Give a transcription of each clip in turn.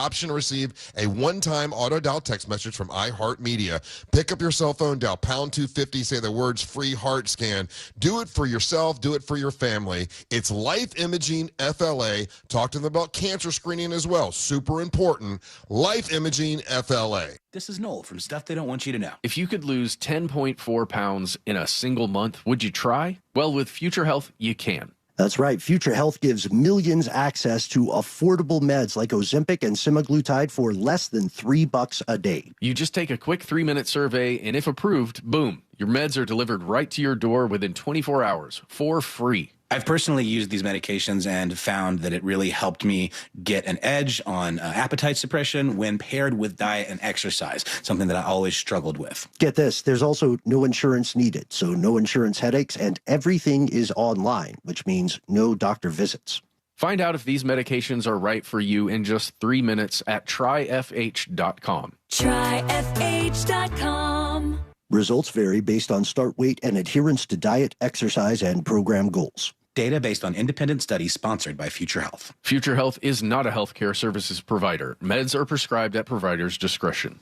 option to receive a one-time auto-dial text message from iHeartMedia. Pick up your cell phone, dial pound 250, say the words free heart scan. Do it for yourself, do it for your family. It's Life Imaging FLA. Talk to them about cancer screening as well. Super important. Life Imaging FLA. This is Noel from Stuff They Don't Want You to Know. If you could lose 10.4 pounds in a single month, would you try? Well, with Future Health, you can. That's right. Future Health gives millions access to affordable meds like Ozempic and semaglutide for less than $3 a day. You just take a quick 3-minute survey, and if approved, boom, your meds are delivered right to your door within 24 hours for free. I've personally used these medications and found that it really helped me get an edge on appetite suppression when paired with diet and exercise, something that I always struggled with. Get this, there's also no insurance needed, so no insurance headaches, and everything is online, which means no doctor visits. Find out if these medications are right for you in just 3 minutes at tryfh.com. Tryfh.com. Results vary based on start weight and adherence to diet, exercise, and program goals. Data based on independent studies sponsored by Future Health. Future Health is not a healthcare services provider. Meds are prescribed at provider's discretion.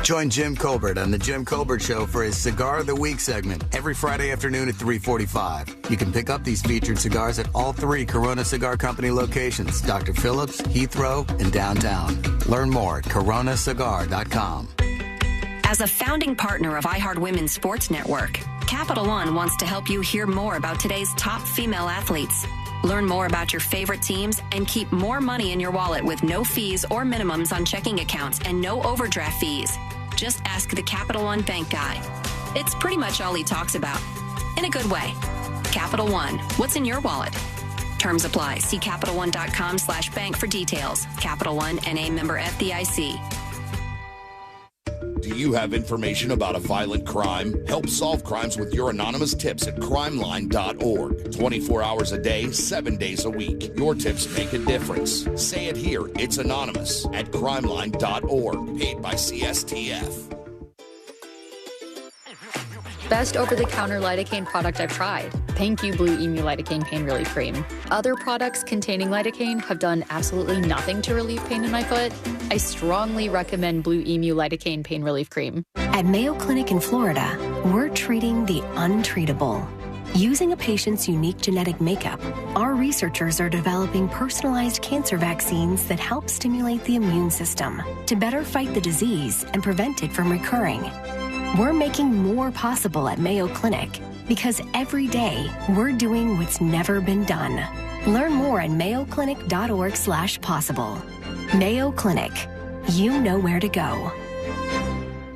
Join Jim Colbert on The Jim Colbert Show for his Cigar of the Week segment every Friday afternoon at 3:45. You can pick up these featured cigars at all 3 Corona Cigar Company locations, Dr. Phillips, Heathrow, and downtown. Learn more at coronacigar.com. As a founding partner of iHeart Women's Sports Network, Capital One wants to help you hear more about today's top female athletes. Learn more about your favorite teams and keep more money in your wallet with no fees or minimums on checking accounts and no overdraft fees. Just ask the Capital One bank guy. It's pretty much all he talks about. In a good way. Capital One, what's in your wallet? Terms apply. See CapitalOne.com/bank for details. Capital One, N.A. member FDIC. Do you have information about a violent crime? Help solve crimes with your anonymous tips at crimeline.org. 24 hours a day, 7 days a week. Your tips make a difference. Say it here. It's anonymous at crimeline.org. Paid by CSTF. Best over-the-counter lidocaine product I've tried. Thank you, Blue Emu Lidocaine Pain Relief Cream. Other products containing lidocaine have done absolutely nothing to relieve pain in my foot. I strongly recommend Blue Emu Lidocaine Pain Relief Cream. At Mayo Clinic in Florida, we're treating the untreatable. Using a patient's unique genetic makeup, our researchers are developing personalized cancer vaccines that help stimulate the immune system to better fight the disease and prevent it from recurring. We're making more possible at Mayo Clinic because every day we're doing what's never been done. Learn more at mayoclinic.org/possible. Mayo Clinic. You know where to go.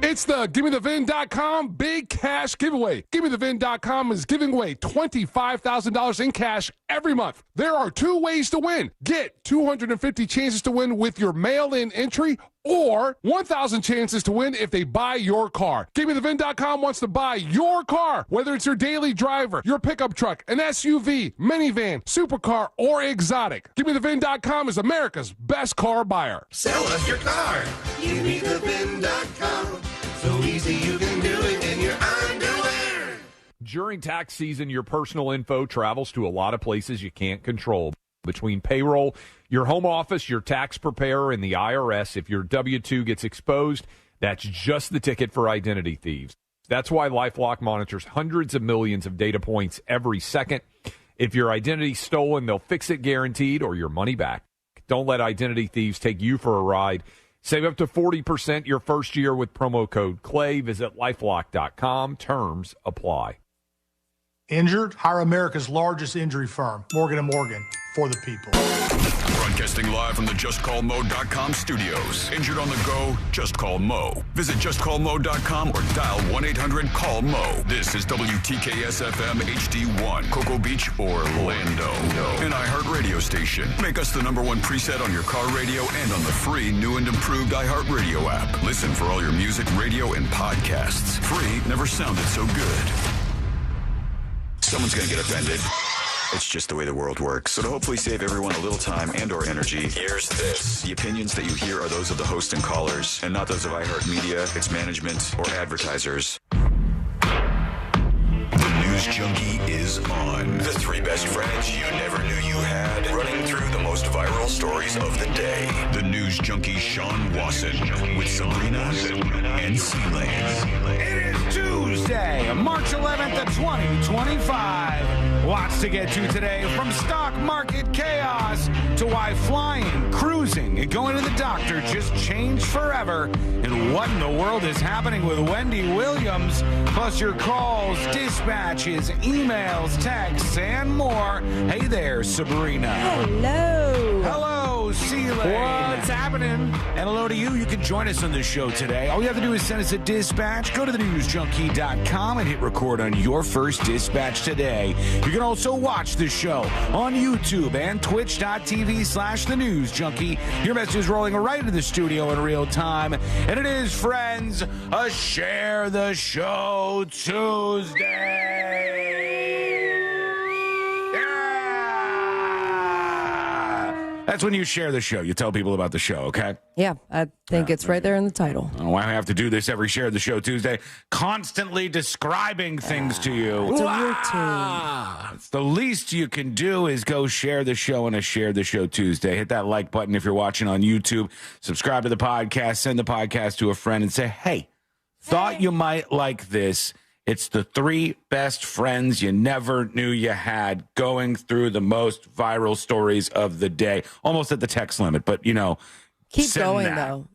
It's the GimmeTheVin.com big cash giveaway. GimmeTheVin.com is giving away $25,000 in cash every month. There are 2 ways to win. Get 250 chances to win with your mail-in entry or 1,000 chances to win if they buy your car. GimmeTheVin.com wants to buy your car, whether it's your daily driver, your pickup truck, an SUV, minivan, supercar, or exotic. GimmeTheVin.com is America's best car buyer. Sell us your car. GimmeTheVin.com. So easy you can do it in your underwear. During tax season, your personal info travels to a lot of places you can't control. Between payroll, your home office, your tax preparer, and the IRS, if your W-2 gets exposed, that's just the ticket for identity thieves. That's why LifeLock monitors hundreds of millions of data points every second. If your identity's stolen, they'll fix it guaranteed or your money back. Don't let identity thieves take you for a ride. Save up to 40% your first year with promo code CLAY. Visit LifeLock.com. Terms apply. Injured? Hire America's largest injury firm, Morgan & Morgan, for the people. Broadcasting live from the JustCallMo.com studios. Injured on the go? Just call Mo. Visit JustCallMo.com or dial 1-800-CALL-MO. This is WTKS-FM HD1, Cocoa Beach, Orlando. An iHeart radio station. Make us the #1 preset on your car radio and on the free new and improved iHeart radio app. Listen for all your music, radio, and podcasts. Free never sounded so good. Someone's going to get offended. It's just the way the world works. So to hopefully save everyone a little time and or energy, here's this. The opinions that you hear are those of the host and callers, and not those of iHeartMedia, its management, or advertisers. The News Junkie is on. The 3 best friends you never knew you had, running through the most most viral stories of the day. The news junkie Sean Wasson with Sabrina and C-Lane. It is Tuesday, March 11th of 2025. Lots to get to today, from stock market chaos to why flying, cruising, and going to the doctor just changed forever, and what in the world is happening with Wendy Williams, plus your calls, dispatches, emails, texts, and more. Hey there, Sabrina. Hello. Hello, C-Lane. What's happening? And hello to you. You can join us on the show today. All you have to do is send us a dispatch. Go to thenewsjunkie.com and hit record on your first dispatch today. You can also watch the show on YouTube and twitch.tv/thenewsjunkie. Your message is rolling right into the studio in real time. And it is, friends, a Share the Show Tuesday. That's when you share the show. You tell people about the show, okay? Yeah, I think it's right there in the title. Oh, I have to do this every Share the Show Tuesday, constantly describing things to you. It's a routine. It's the least you can do is go share the show on a Share the Show Tuesday. Hit that like button if you're watching on YouTube. Subscribe to the podcast. Send the podcast to a friend and say, hey, thought you might like this. It's the 3 best friends you never knew you had, going through the most viral stories of the day. Almost at the text limit, but, you know, keep going, though.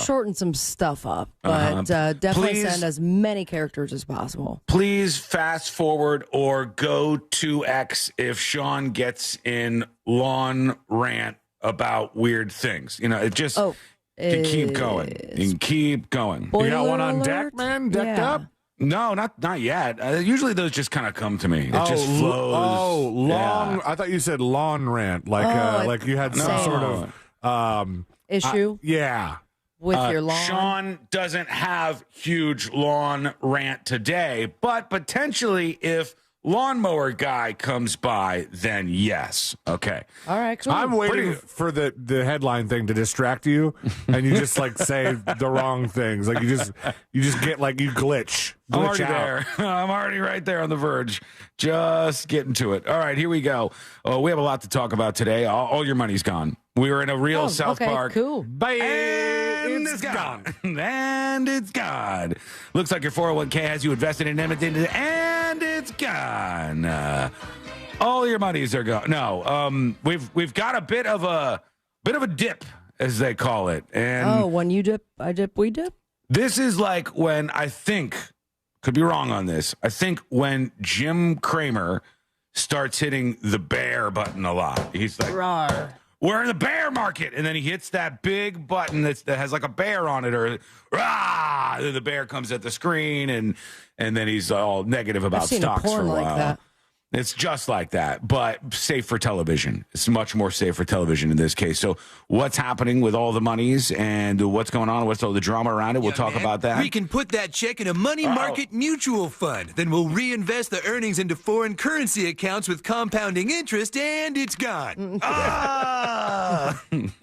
Shorten some stuff up, but definitely send as many characters as possible. Please fast forward or go to X if Sean gets in lawn rant about weird things. You know, it just can keep going. You can keep going. You got one on deck, man? Decked up? No, not yet. Usually those just kind of come to me. It just flows. Oh, long. I thought you said lawn rant, like you had some sort of issue. Yeah, with your lawn. Sean doesn't have huge lawn rant today, but potentially if lawnmower guy comes by, then yes. Okay. All right, cool. I'm waiting for the headline thing to distract you, and you just like say the wrong things. Like you just get like you glitch I'm already out. there. I'm already right there on the verge. Just getting to it. All right, here we go. Oh, we have a lot to talk about today. All your money's gone. We were in a real South Park. Cool. Bye. And it's gone. And it's gone. Looks like your 401k has you invested in Edmonton, and it's gone. All your monies are gone. No, we've got a bit of a dip, as they call it. And when you dip, I dip, we dip. this is like when I think, could be wrong on this, I think when Jim Cramer starts hitting the bear button a lot. He's like, Rawr. We're in the bear market. And then he hits that big button that has like a bear on it, or rah! Then the bear comes at the screen, and then he's all negative about stocks for a while. Like that. It's just like that, but safe for television. It's much more safe for television in this case. So what's happening with all the monies and what's going on? What's all the drama around it? We'll talk about that. We can put that check in a money market mutual fund. Then we'll reinvest the earnings into foreign currency accounts with compounding interest, and it's gone.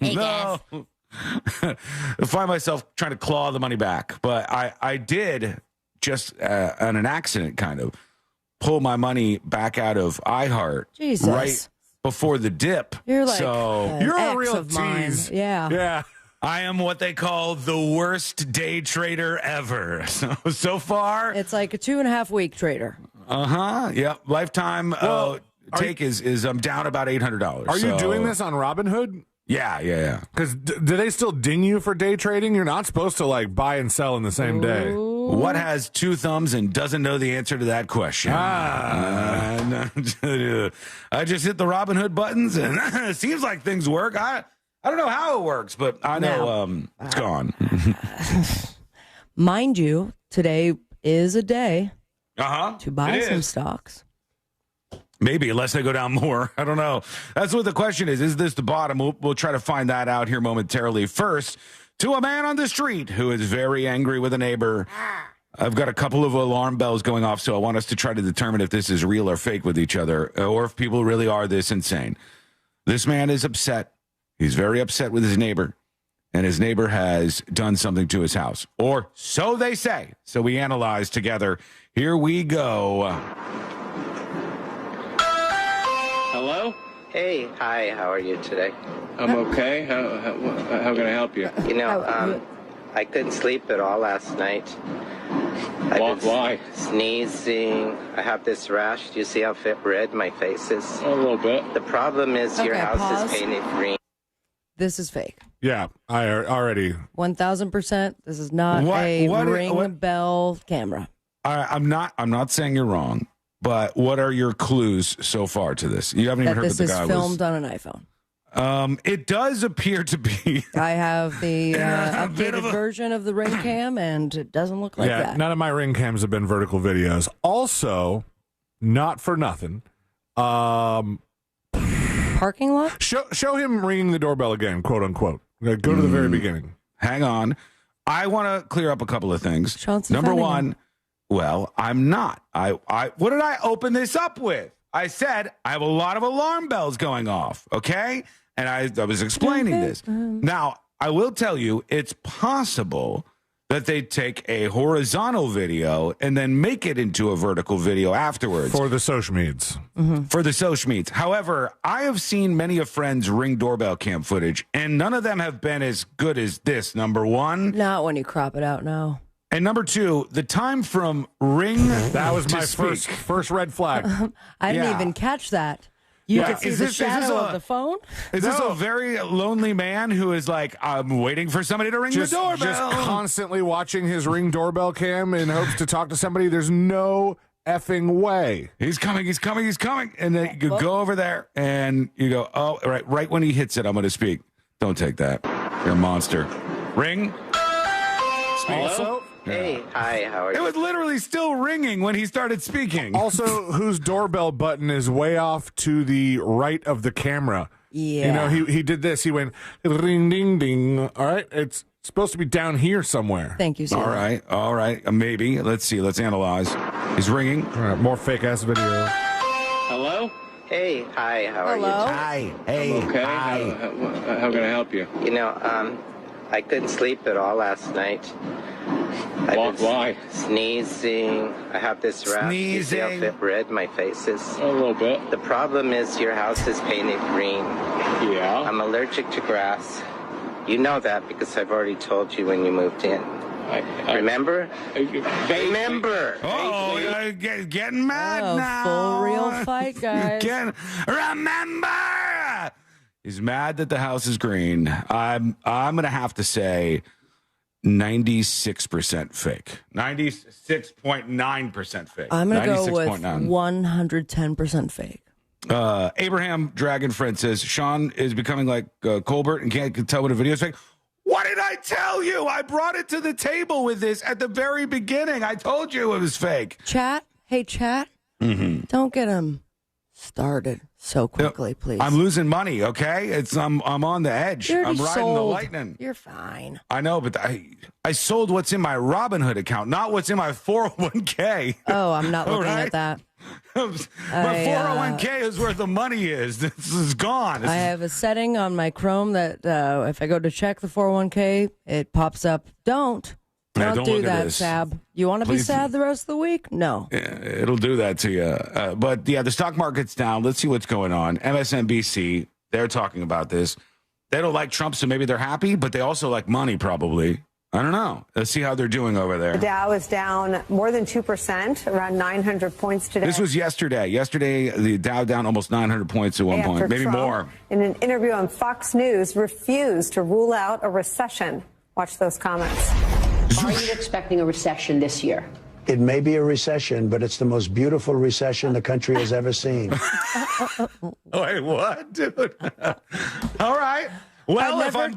No. I find myself trying to claw the money back. But I did, just on an accident kind of, pull my money back out of iHeart right before the dip. You're like you're a real tease. Yeah. I am what they call the worst day trader ever. So far, it's like a 2.5 week trader. Yep. Lifetime take is I'm down about $800. Are you doing this on Robinhood? Yeah. Because do they still ding you for day trading? You're not supposed to like buy and sell in the same day. What has 2 thumbs and doesn't know the answer to that question? I just hit the Robinhood buttons, and it seems like things work. I don't know how it works, but I know it's gone. Mind you, today is a day to buy some stocks. Maybe, unless they go down more. I don't know. That's what the question is. Is this the bottom? We'll try to find that out here momentarily. First, to a man on the street who is very angry with a neighbor. I've got a couple of alarm bells going off, so I want us to try to determine if this is real or fake with each other, or if people really are this insane. This man is upset. He's very upset with his neighbor, and his neighbor has done something to his house, or so they say. So we analyze together. Here we go. Hello? Hey, hi, how are you today? I'm okay. How can I help you? You know, I couldn't sleep at all last night. Why? Sneezing. I have this rash. Do you see how red my face is? A little bit. The problem is your house pause. is painted green. This is fake. Yeah, I already. 1,000%. This is not a ring bell camera. I'm not saying you're wrong, but what are your clues so far to this? You haven't even heard This what the is guy filmed on an iPhone. It does appear to be. I have the updated version of the ring cam, and it doesn't look like that. None of my ring cams have been vertical videos. Also, not for nothing. Parking lot? Show him ringing the doorbell again, quote unquote. Go to the very beginning. Hang on. I want to clear up a couple of things. Chauncey Number Finnegan. one, well, I'm not. I what did I open this up with? I said I have a lot of alarm bells going off, okay? And I was explaining this. Now, I will tell you, it's possible that they take a horizontal video and then make it into a vertical video afterwards. For the social medias. For the social medias. However, I have seen many of friends' Ring doorbell cam footage, and none of them have been as good as this, number one. Not when you crop it out, no. And number two, the time from ring That was to my speak. first red flag. I didn't Yeah. even catch that. You could see the shadow of the phone? Is this a very lonely man who is like, I'm waiting for somebody to ring the doorbell? Just constantly watching his Ring doorbell cam in hopes to talk to somebody. There's no effing way. He's coming. And then you go over there and you go, oh, right when he hits it, I'm going to speak. Don't take that. You're a monster. Ring. Also, Hey, hi, how are you? It was literally still ringing when he started speaking. Also, whose doorbell button is way off to the right of the camera. Yeah. You know, he did this. He went ring, ding, ding. All right. It's supposed to be down here somewhere. Thank you, sir. All right. Maybe. Let's see. Let's analyze. He's ringing. All right. More fake ass video. Hello? Hey, hi, how are you? Hi. Hey. I'm okay. Hi. How can I help you? You know, I couldn't sleep at all last night. Why? Sneezing. I have this rash. Do you see how red my face is? A little bit. The problem is your house is painted green. Yeah. I'm allergic to grass. You know that because I've already told you when you moved in. Remember? Remember. Oh, getting mad now. Full real fight, guys. Remember. He's mad that the house is green. I'm going to have to say 96% fake. 96.9% fake. I'm going to go with 96.9. 110% fake. Abraham Dragon Friend says Sean is becoming like Colbert and can't tell when a video is fake. What did I tell you? I brought it to the table with this at the very beginning. I told you it was fake. Chat. Hey, chat. Don't get him started so quickly, please. I'm losing money, okay? I'm on the edge. You're I'm riding sold. the lightning. You're fine. I know, but I sold what's in my Robinhood account, not what's in my 401k. Oh, I'm not looking at that. My 401k is where the money is. This is gone. I have a setting on my Chrome that if I go to check the 401k, it pops up. Don't don't do look at that, this. Sab. You want to be Please. sad the rest of the week? No. It'll do that to you. But yeah, the stock market's down. Let's see what's going on. MSNBC, they're talking about this. They don't like Trump, so maybe they're happy, but they also like money, probably. I don't know. Let's see how they're doing over there. The Dow is down more than 2%, around 900 points today. This was yesterday. Yesterday, the Dow down almost 900 points at one After point, maybe Trump, more. In an interview on Fox News, refused to rule out a recession. Watch those comments. Are you expecting a recession this year? It may be a recession, but it's the most beautiful recession the country has ever seen. Wait, what, dude? All right. Well, if I'm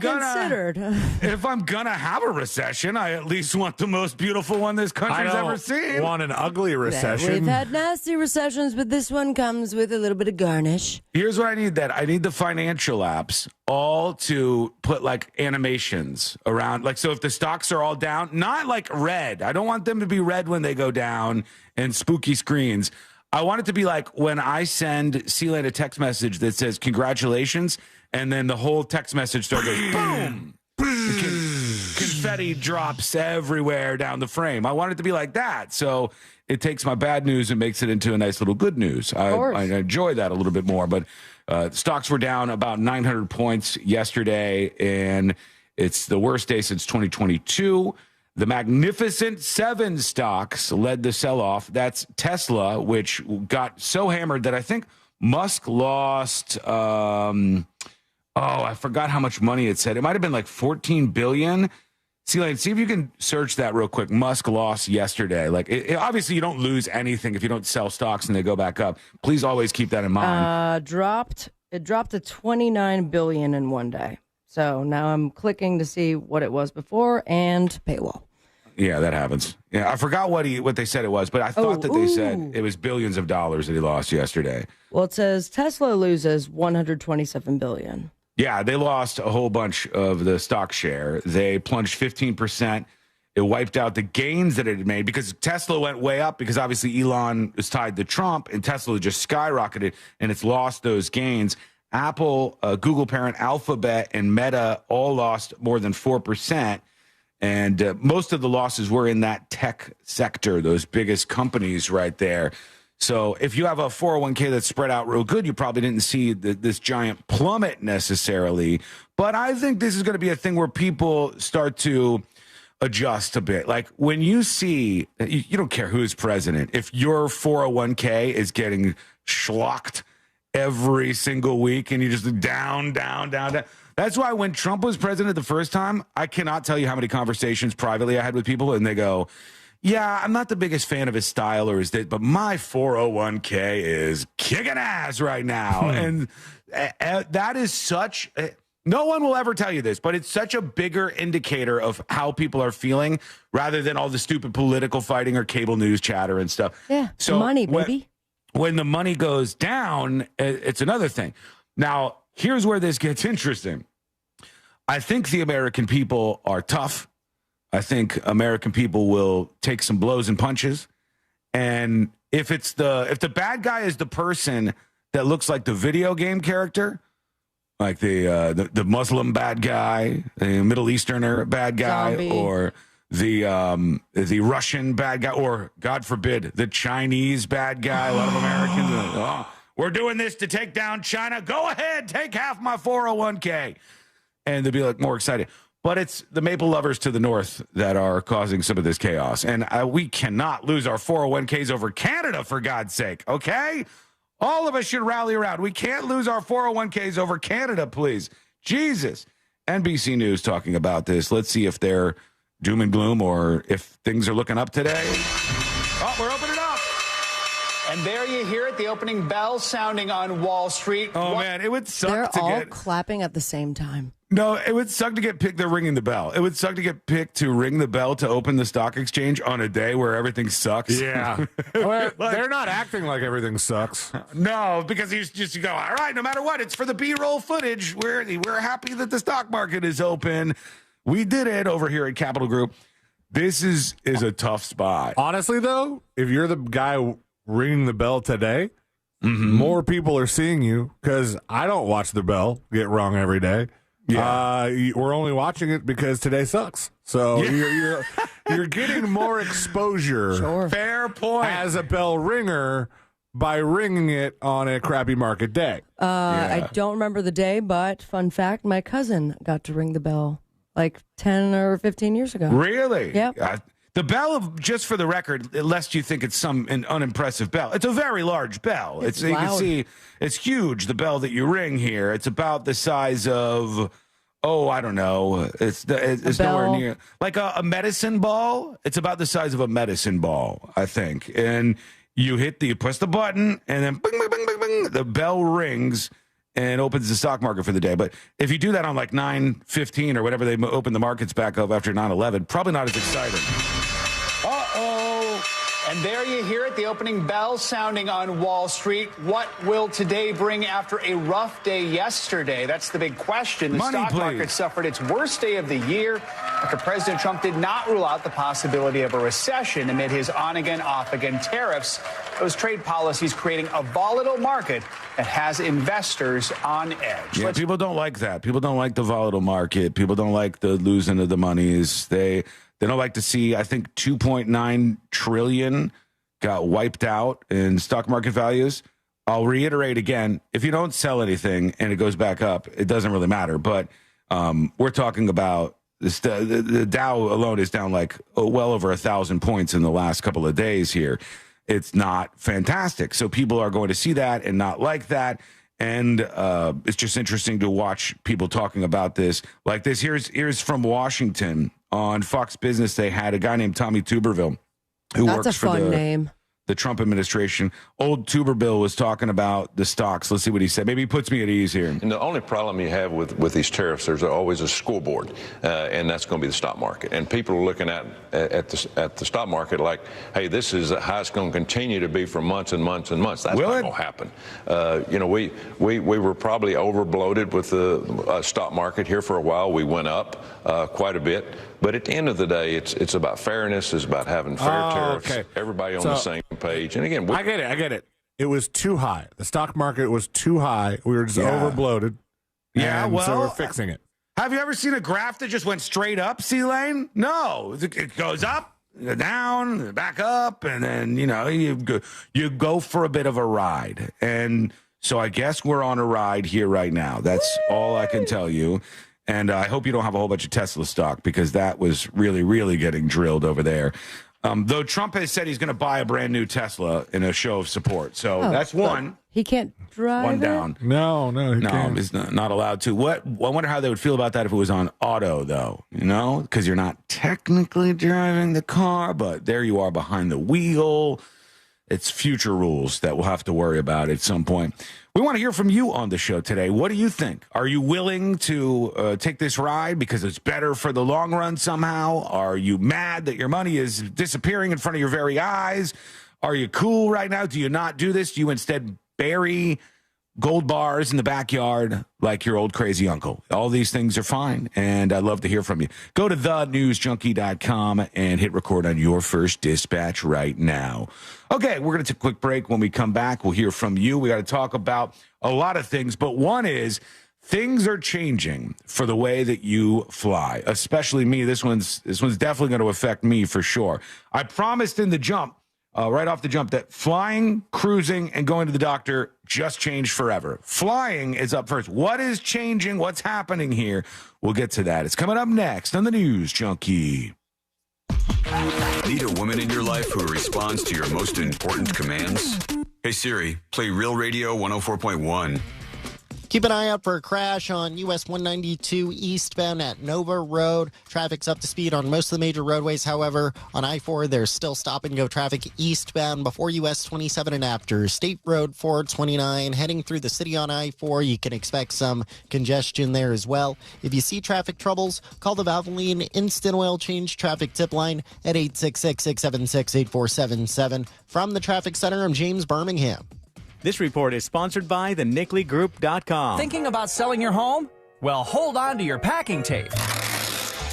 gonna have a recession, I at least want the most beautiful one this country's ever seen. Want an ugly recession? We've had nasty recessions, but this one comes with a little bit of garnish. Here's what I need. I need the financial apps all to put like animations around. Like, so if the stocks are all down, not like red. I don't want them to be red when they go down and spooky screens. I want it to be like when I send C-Lane a text message that says congratulations, and then the whole text message starts goes boom. Confetti drops everywhere down the frame. I want it to be like that. So it takes my bad news and makes it into a nice little good news. I enjoy that a little bit more. But Stocks were down about 900 points yesterday, and it's the worst day since 2022. The Magnificent Seven stocks led the sell-off. That's Tesla, which got so hammered that I think Musk lost, I forgot how much money it said. It might have been like $14 billion. See if you can search that real quick. Musk lost yesterday. Like, obviously, you don't lose anything if you don't sell stocks and they go back up. Please always keep that in mind. It dropped to $29 billion in one day. So now I'm clicking to see what it was before and paywall. Yeah, that happens. Yeah, I forgot what they said it was, but I thought that they said it was billions of dollars that he lost yesterday. Well, it says Tesla loses $127 billion. Yeah, they lost a whole bunch of the stock share. They plunged 15%. It wiped out the gains that it had made because Tesla went way up because obviously Elon is tied to Trump and Tesla just skyrocketed and it's lost those gains. Apple, Google parent Alphabet, and Meta all lost more than 4%. And most of the losses were in that tech sector, those biggest companies right there. So if you have a 401k that's spread out real good, you probably didn't see this giant plummet necessarily. But I think this is going to be a thing where people start to adjust a bit. Like when you see, you don't care who's president. If your 401k is getting schlocked every single week and you just down. That's why when Trump was president the first time, I cannot tell you how many conversations privately I had with people and they go, yeah, I'm not the biggest fan of his style or his date, but my 401k is kicking ass right now. And that is such, no one will ever tell you this, but it's such a bigger indicator of how people are feeling rather than all the stupid political fighting or cable news chatter and stuff. Yeah, so money, baby. When the money goes down, it's another thing. Now, here's where this gets interesting. I think the American people are tough. I think American people will take some blows and punches. And if the bad guy is the person that looks like the video game character, like the Muslim bad guy, the Middle Easterner bad guy, Zombie. or the Russian bad guy, or God forbid, the Chinese bad guy. A lot of Americans, we're doing this to take down China. Go ahead, take half my 401k. And they'll be like more excited. But it's the maple lovers to the north that are causing some of this chaos. And we cannot lose our 401ks over Canada, for God's sake, okay? All of us should rally around. We can't lose our 401ks over Canada, please. Jesus. NBC News talking about this. Let's see if they're doom and gloom or if things are looking up today. Oh, we're opening up. And there you hear it, the opening bell sounding on Wall Street. Oh, man, it would suck They're to all get... clapping at the same time. No, it would suck to get picked. They're ringing the bell. It would suck to get picked to ring the bell to open the stock exchange on a day where everything sucks. Yeah. Well, they're not acting like everything sucks. No, because you go, all right, no matter what, it's for the B-roll footage. We're happy that the stock market is open. We did it over here at Capital Group. This is a tough spot. Honestly, though, if you're the guy ringing the bell today, more people are seeing you because I don't watch the bell get rung every day. Yeah. We're only watching it because today sucks. So you're getting more exposure. Sure. Fair point. As a bell ringer by ringing it on a crappy market day. I don't remember the day, but fun fact, my cousin got to ring the bell like 10 or 15 years ago. Really? Yep. The bell, just for the record, lest you think it's an unimpressive bell, it's a very large bell. It's you can loud. see it's huge, the bell that you ring here. It's about the size of, I don't know. It's nowhere near. Like a medicine ball. It's about the size of a medicine ball, I think. And you press the button, and then bing, bing, bing, bing, bing, the bell rings and opens the stock market for the day. But if you do that on like 9:15 or whatever they open the markets back up after 9/11, probably not as exciting. And there you hear it, the opening bell sounding on Wall Street. What will today bring after a rough day yesterday? That's the big question. The stock market suffered its worst day of the year after President Trump did not rule out the possibility of a recession amid his on-again, off-again tariffs. Those trade policies creating a volatile market that has investors on edge. Yeah, people don't like that. People don't like the volatile market. People don't like the losing of the monies. They don't like to see, I think, $2.9 trillion got wiped out in stock market values. I'll reiterate again, if you don't sell anything and it goes back up, it doesn't really matter. But we're talking about this, the Dow alone is down like well over 1,000 points in the last couple of days here. It's not fantastic. So people are going to see that and not like that. And it's just interesting to watch people talking about this like this. Here's from Washington on Fox Business. They had a guy named Tommy Tuberville who works for the Trump administration. Old Tuberville was talking about the stocks. Let's see what he said. Maybe he puts me at ease here. And the only problem you have with these tariffs, there's always a scoreboard, and that's going to be the stock market. And people are looking at the stock market like, hey, this is how it's going to continue to be for months and months and months. That's not going to happen. We were probably overbloated with the stock market here for a while. We went up quite a bit. But at the end of the day, it's about fairness. It's about having fair tariffs. Okay. Everybody on the same page. And again, I get it. It was too high. The stock market was too high. We were just overbloated. Yeah, well, so we're fixing it. Have you ever seen a graph that just went straight up, C-Lane? No. It goes up, down, back up, and then, you go for a bit of a ride. And so I guess we're on a ride here right now. That's all I can tell you. And I hope you don't have a whole bunch of Tesla stock because that was really, really getting drilled over there. Though Trump has said he's going to buy a brand new Tesla in a show of support. So that's one. He can't drive one down. No, he can't. He's not allowed to. I wonder how they would feel about that if it was on auto, though, because you're not technically driving the car, but there you are behind the wheel. It's future rules that we'll have to worry about at some point. We want to hear from you on the show today. What do you think? Are you willing to take this ride because it's better for the long run somehow? Are you mad that your money is disappearing in front of your very eyes? Are you cool right now? Do you not do this? Do you instead bury gold bars in the backyard like your old crazy uncle? All these things are fine, and I'd love to hear from you. Go to thenewsjunkie.com and hit record on your first dispatch right now. Okay, we're going to take a quick break. When we come back, we'll hear from you. We got to talk about a lot of things, but one is things are changing for the way that you fly, especially me. This one's definitely going to affect me for sure. I promised in the jump, right off the jump, that flying, cruising, and going to the doctor just changed forever. Flying is up first. What is changing? What's happening here? We'll get to that. It's coming up next on the News Junkie. Need a woman in your life who responds to your most important commands? Hey Siri, play Real Radio 104.1. Keep an eye out for a crash on US 192 eastbound at Nova Road. Traffic's up to speed on most of the major roadways. However, on I-4, there's still stop-and-go traffic eastbound before US 27 and after. State Road 429 heading through the city on I-4. You can expect some congestion there as well. If you see traffic troubles, call the Valvoline Instant Oil Change Traffic Tip Line at 866-676-8477. From the Traffic Center, I'm James Birmingham. This report is sponsored by thenicklygroup.com. Thinking about selling your home? Well, hold on to your packing tape.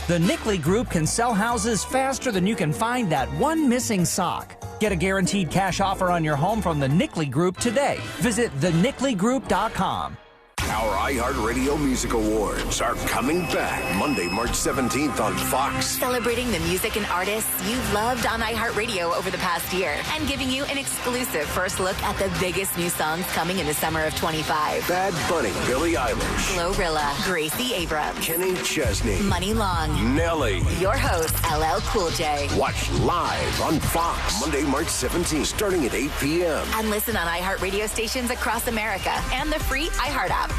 The Nickley Group can sell houses faster than you can find that one missing sock. Get a guaranteed cash offer on your home from the Nickley Group today. Visit thenicklygroup.com. Our iHeartRadio Music Awards are coming back Monday, March 17th on Fox. Celebrating the music and artists you've loved on iHeartRadio over the past year and giving you an exclusive first look at the biggest new songs coming in the summer of 25. Bad Bunny, Billie Eilish, Glorilla, Gracie Abrams, Kenny Chesney, Money Long, Nelly. Your host, LL Cool J. Watch live on Fox Monday, March 17th, starting at 8 p.m. And listen on iHeartRadio stations across America and the free iHeart app.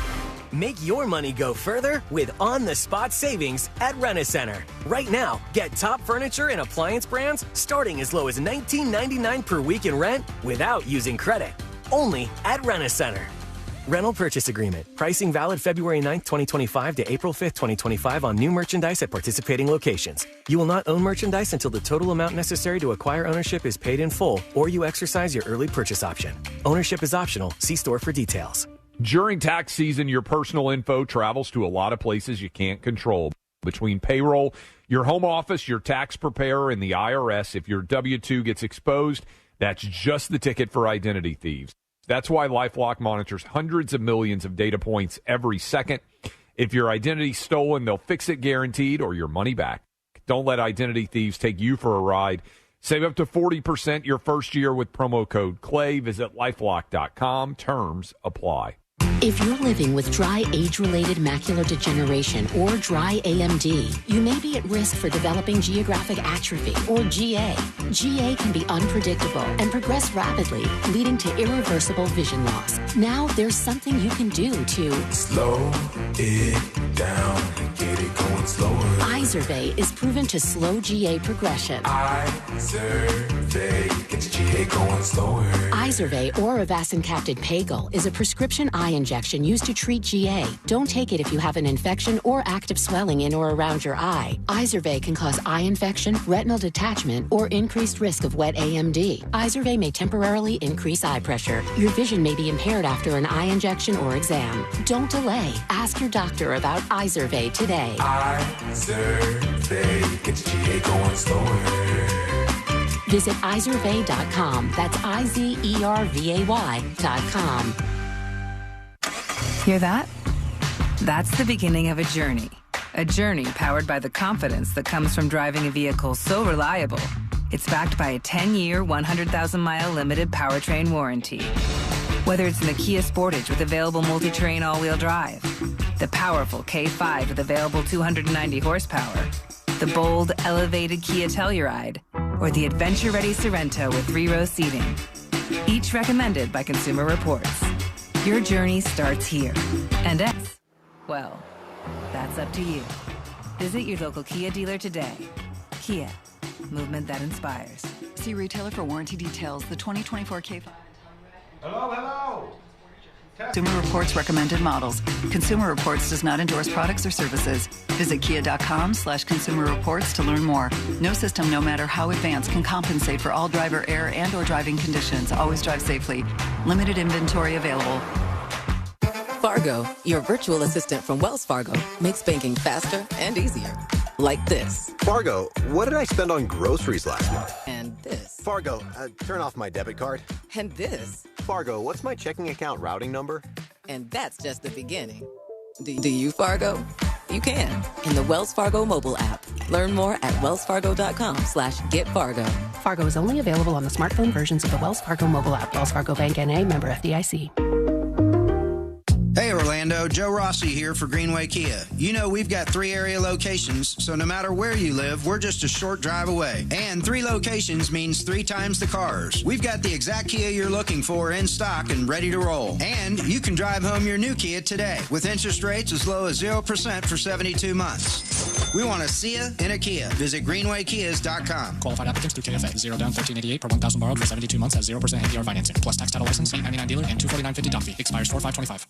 Make your money go further with on-the-spot savings at Rent-A-Center. Right now, get top furniture and appliance brands starting as low as $19.99 per week in rent without using credit. Only at Rent-A-Center. Rental purchase agreement. Pricing valid February 9th, 2025 to April 5th, 2025 on new merchandise at participating locations. You will not own merchandise until the total amount necessary to acquire ownership is paid in full or you exercise your early purchase option. Ownership is optional. See store for details. During tax season, your personal info travels to a lot of places you can't control. Between payroll, your home office, your tax preparer, and the IRS, if your W-2 gets exposed, that's just the ticket for identity thieves. That's why LifeLock monitors hundreds of millions of data points every second. If your identity's stolen, they'll fix it guaranteed or your money back. Don't let identity thieves take you for a ride. Save up to 40% your first year with promo code CLAY. Visit lifelock.com. Terms apply. If you're living with dry age-related macular degeneration or dry AMD, you may be at risk for developing geographic atrophy or GA. GA can be unpredictable and progress rapidly, leading to irreversible vision loss. Now there's something you can do to slow it down and get it going slower. Izervay is proven to slow GA progression. Izervay gets GA going slower. Izervay or avacincaptad pagel is a prescription eye injection used to treat GA. Don't take it if you have an infection or active swelling in or around your eye. Izervay can cause eye infection, retinal detachment, or increased risk of wet AMD. Izervay may temporarily increase eye pressure. Your vision may be impaired after an eye injection or exam. Don't delay. Ask your doctor about Izervay today. Izervay gets GA going slower. Visit Izervay.com. That's IZERVAY.com. Hear that? That's the beginning of a journey. A journey powered by the confidence that comes from driving a vehicle so reliable. It's backed by a 10-year, 100,000-mile limited powertrain warranty. Whether it's in the Kia Sportage with available multi-terrain all-wheel drive, the powerful K5 with available 290 horsepower, the bold, elevated Kia Telluride, or the adventure-ready Sorento with 3-row seating. Each recommended by Consumer Reports. Your journey starts here. And well, that's up to you. Visit your local Kia dealer today. Kia, movement that inspires. See retailer for warranty details. The 2024 K5. Hello. Consumer Reports recommended models. Consumer Reports does not endorse products or services. Visit kia.com/Consumer Reports to learn more. No system, no matter how advanced, can compensate for all driver error and or driving conditions. Always drive safely. Limited inventory available. Fargo, your virtual assistant from Wells Fargo, makes banking faster and easier. Like this. Fargo, what did I spend on groceries last month? And this. Fargo, turn off my debit card. And this. Fargo, what's my checking account routing number? And that's just the beginning. Do you, Fargo? You can in the Wells Fargo mobile app. Learn more at wellsfargo.com/getfargo. Fargo is only available on the smartphone versions of the Wells Fargo mobile app. Wells Fargo Bank N.A., member FDIC. Hey Orlando, Joe Rossi here for Greenway Kia. You know we've got 3 area locations, so no matter where you live, we're just a short drive away. And 3 locations means 3 times the cars. We've got the exact Kia you're looking for in stock and ready to roll. And you can drive home your new Kia today with interest rates as low as 0% for 72 months. We want to see you in a Kia. Visit greenwaykias.com. Qualified applicants through KFA. 0 down, 1388 per 1,000 borrowed for 72 months at 0% APR financing. Plus tax, title, license, 899 dealer, and $249.50 doc fee. Expires 4/5/25.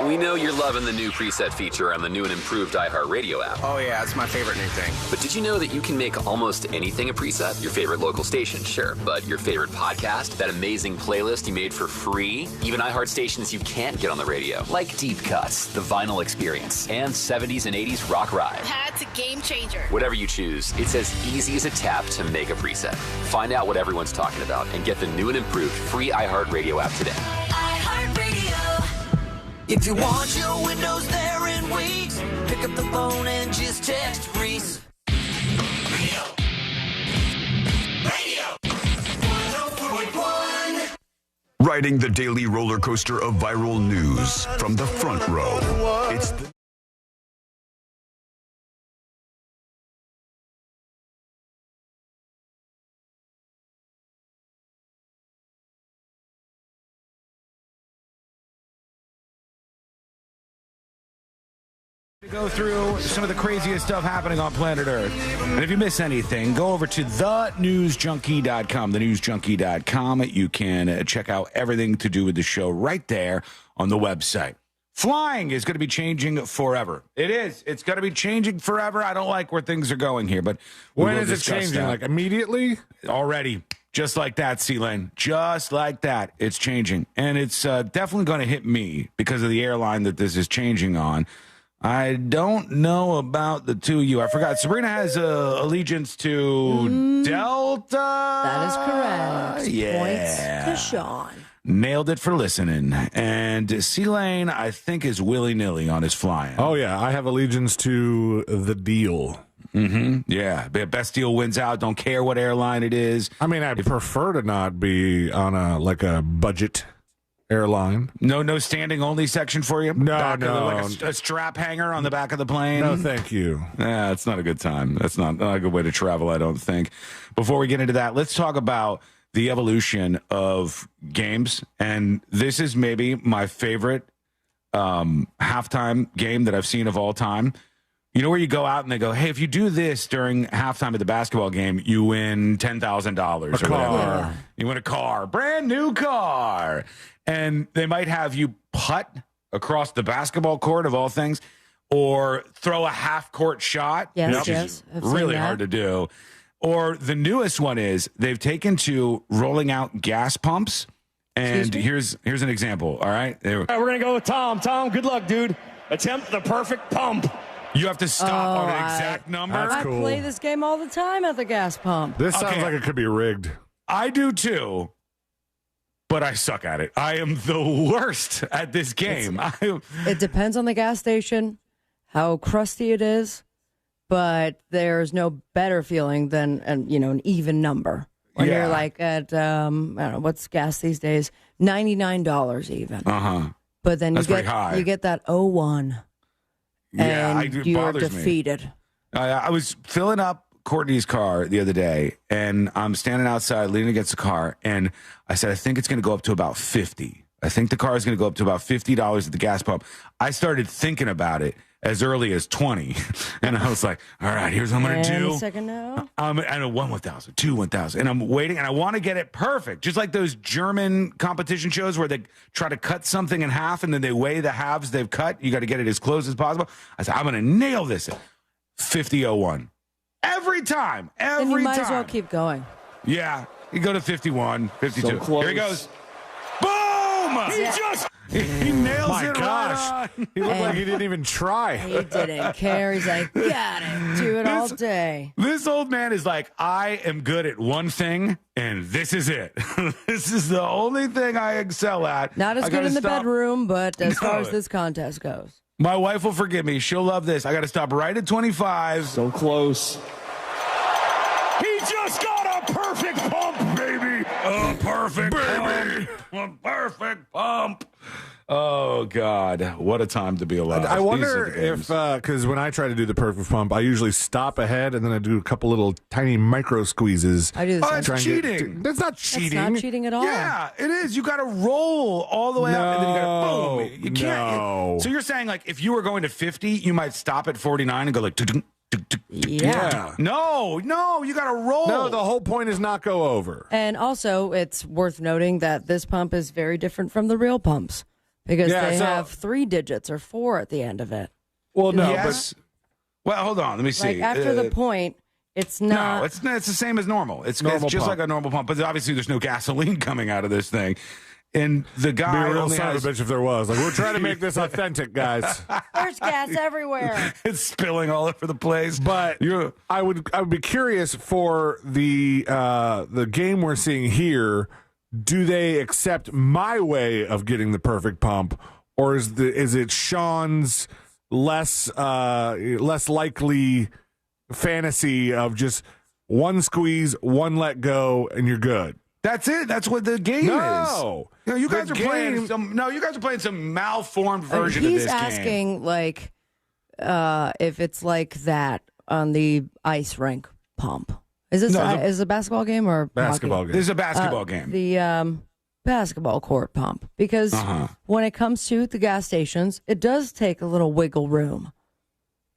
We know you're loving the new preset feature on the new and improved iHeartRadio app. Oh yeah, it's my favorite new thing. But did you know that you can make almost anything a preset? Your favorite local station, sure. But your favorite podcast, that amazing playlist you made for free, even iHeart stations you can't get on the radio, like Deep Cuts, The Vinyl Experience, and 70s and 80s Rock Ride. That's a game changer. Whatever you choose, it's as easy as a tap to make a preset. Find out what everyone's talking about and get the new and improved free iHeartRadio app today. If you want your windows there in weeks, pick up the phone and just text Reese. Radio 104.1. Riding the daily roller coaster of viral news from the front row. It's the to go through some of the craziest stuff happening on planet Earth. And if you miss anything, go over to thenewsjunkie.com. Thenewsjunkie.com. You can check out everything to do with the show right there on the website. Flying is going to be changing forever. It is. It's going to be changing forever. I don't like where things are going here, but when is it changing? Like immediately? Already. Just like that, C-Lane. Just like that. It's changing. And it's definitely going to hit me because of the airline that this is changing on. I don't know about the 2U. I forgot. Sabrina has allegiance to Delta. That is correct. Yeah. Points to Sean. Nailed it for listening. And C-Lane, I think, is willy-nilly on his flying. Oh, yeah. I have allegiance to the deal. Yeah, best deal wins out. Don't care what airline it is. I mean, I'd prefer to not be on a budget airline. No standing only section for you? No. Like a strap hanger on the back of the plane? No, thank you. Yeah, it's not a good time. That's not a good way to travel, I don't think. Before we get into that, let's talk about the evolution of games. And this is maybe my favorite halftime game that I've seen of all time. You know where you go out and they go, hey, if you do this during halftime of the basketball game, you win $10,000 or whatever. Yeah. You win a car, brand new car. And they might have you putt across the basketball court of all things, or throw a half-court shot, which is really hard to do. Or the newest one is they've taken to rolling out gas pumps. And here's an example, all right? All right, we're going to go with Tom. Tom, good luck, dude. Attempt the perfect pump. You have to stop on an exact number. I play this game all the time at the gas pump. This sounds like it could be rigged. I do too, but I suck at it. I am the worst at this game. It depends on the gas station, how crusty it is, but there's no better feeling than an even number. When you're like at I don't know what's gas these days, $99 even. But then you get that 01. And you're defeated. I was filling up Courtney's car the other day, and I'm standing outside leaning against the car, and I said, I think it's going to go up to about $50. I think the car is going to go up to about $50 at the gas pump. I started thinking about it as early as 20, and I was like, all right, here's what I'm going to do. A second now. I know 1,000, 2,000, and I'm waiting, and I want to get it perfect, just like those German competition shows where they try to cut something in half, and then they weigh the halves they've cut. You got to get it as close as possible. I said, I'm going to nail this. 50-01. Every time. And you might as well keep going. Yeah. You go to 51, 52. So close. Here he goes. Boom! He nails My it. gosh. Right on. He looked like he didn't even try. He didn't care. He's like, got it. Do it all day. This old man is like, I am good at one thing, and this is it. This is the only thing I excel at. Not as good in the bedroom, but as far as this contest goes. My wife will forgive me. She'll love this. I got to stop right at 25. So close. He just got a perfect pump, baby. A perfect pump. A perfect pump. Oh, God. What a time to be alive. I wonder if, because when I try to do the perfect pump, I usually stop ahead and then I do a couple little tiny micro squeezes. I do the same. That's cheating. That's not cheating. That's not cheating at all. Yeah, it is. You got to roll all the way up and then you got to boom. You can't. No. So you're saying, like, if you were going to 50, you might stop at 49 and go like, yeah. No, you got to roll. No, the whole point is not go over. And also, it's worth noting that this pump is very different from the real pumps because they have 3 digits or 4 at the end of it. Well, no, yes. Well, hold on. Let me see. Like after the point, it's not. No, it's the same as normal. It's normal just pump. like a normal pump, but obviously there's no gasoline coming out of this thing. And the guy Be a real only son of a bitch if there was. Like, we're trying to make this authentic, guys. There's gas everywhere. It's spilling all over the place. But I would be curious for the game we're seeing here. Do they accept my way of getting the perfect pump, or is it Sean's less likely fantasy of just one squeeze, one let go, and you're good? That's it. That's what the game is. No, you guys are playing some. No, you guys are playing some malformed version of this game. He's asking like if it's like that on the ice rink pump. Is this is it a basketball game or basketball game? This is a basketball game. The basketball court pump, because when it comes to the gas stations, it does take a little wiggle room.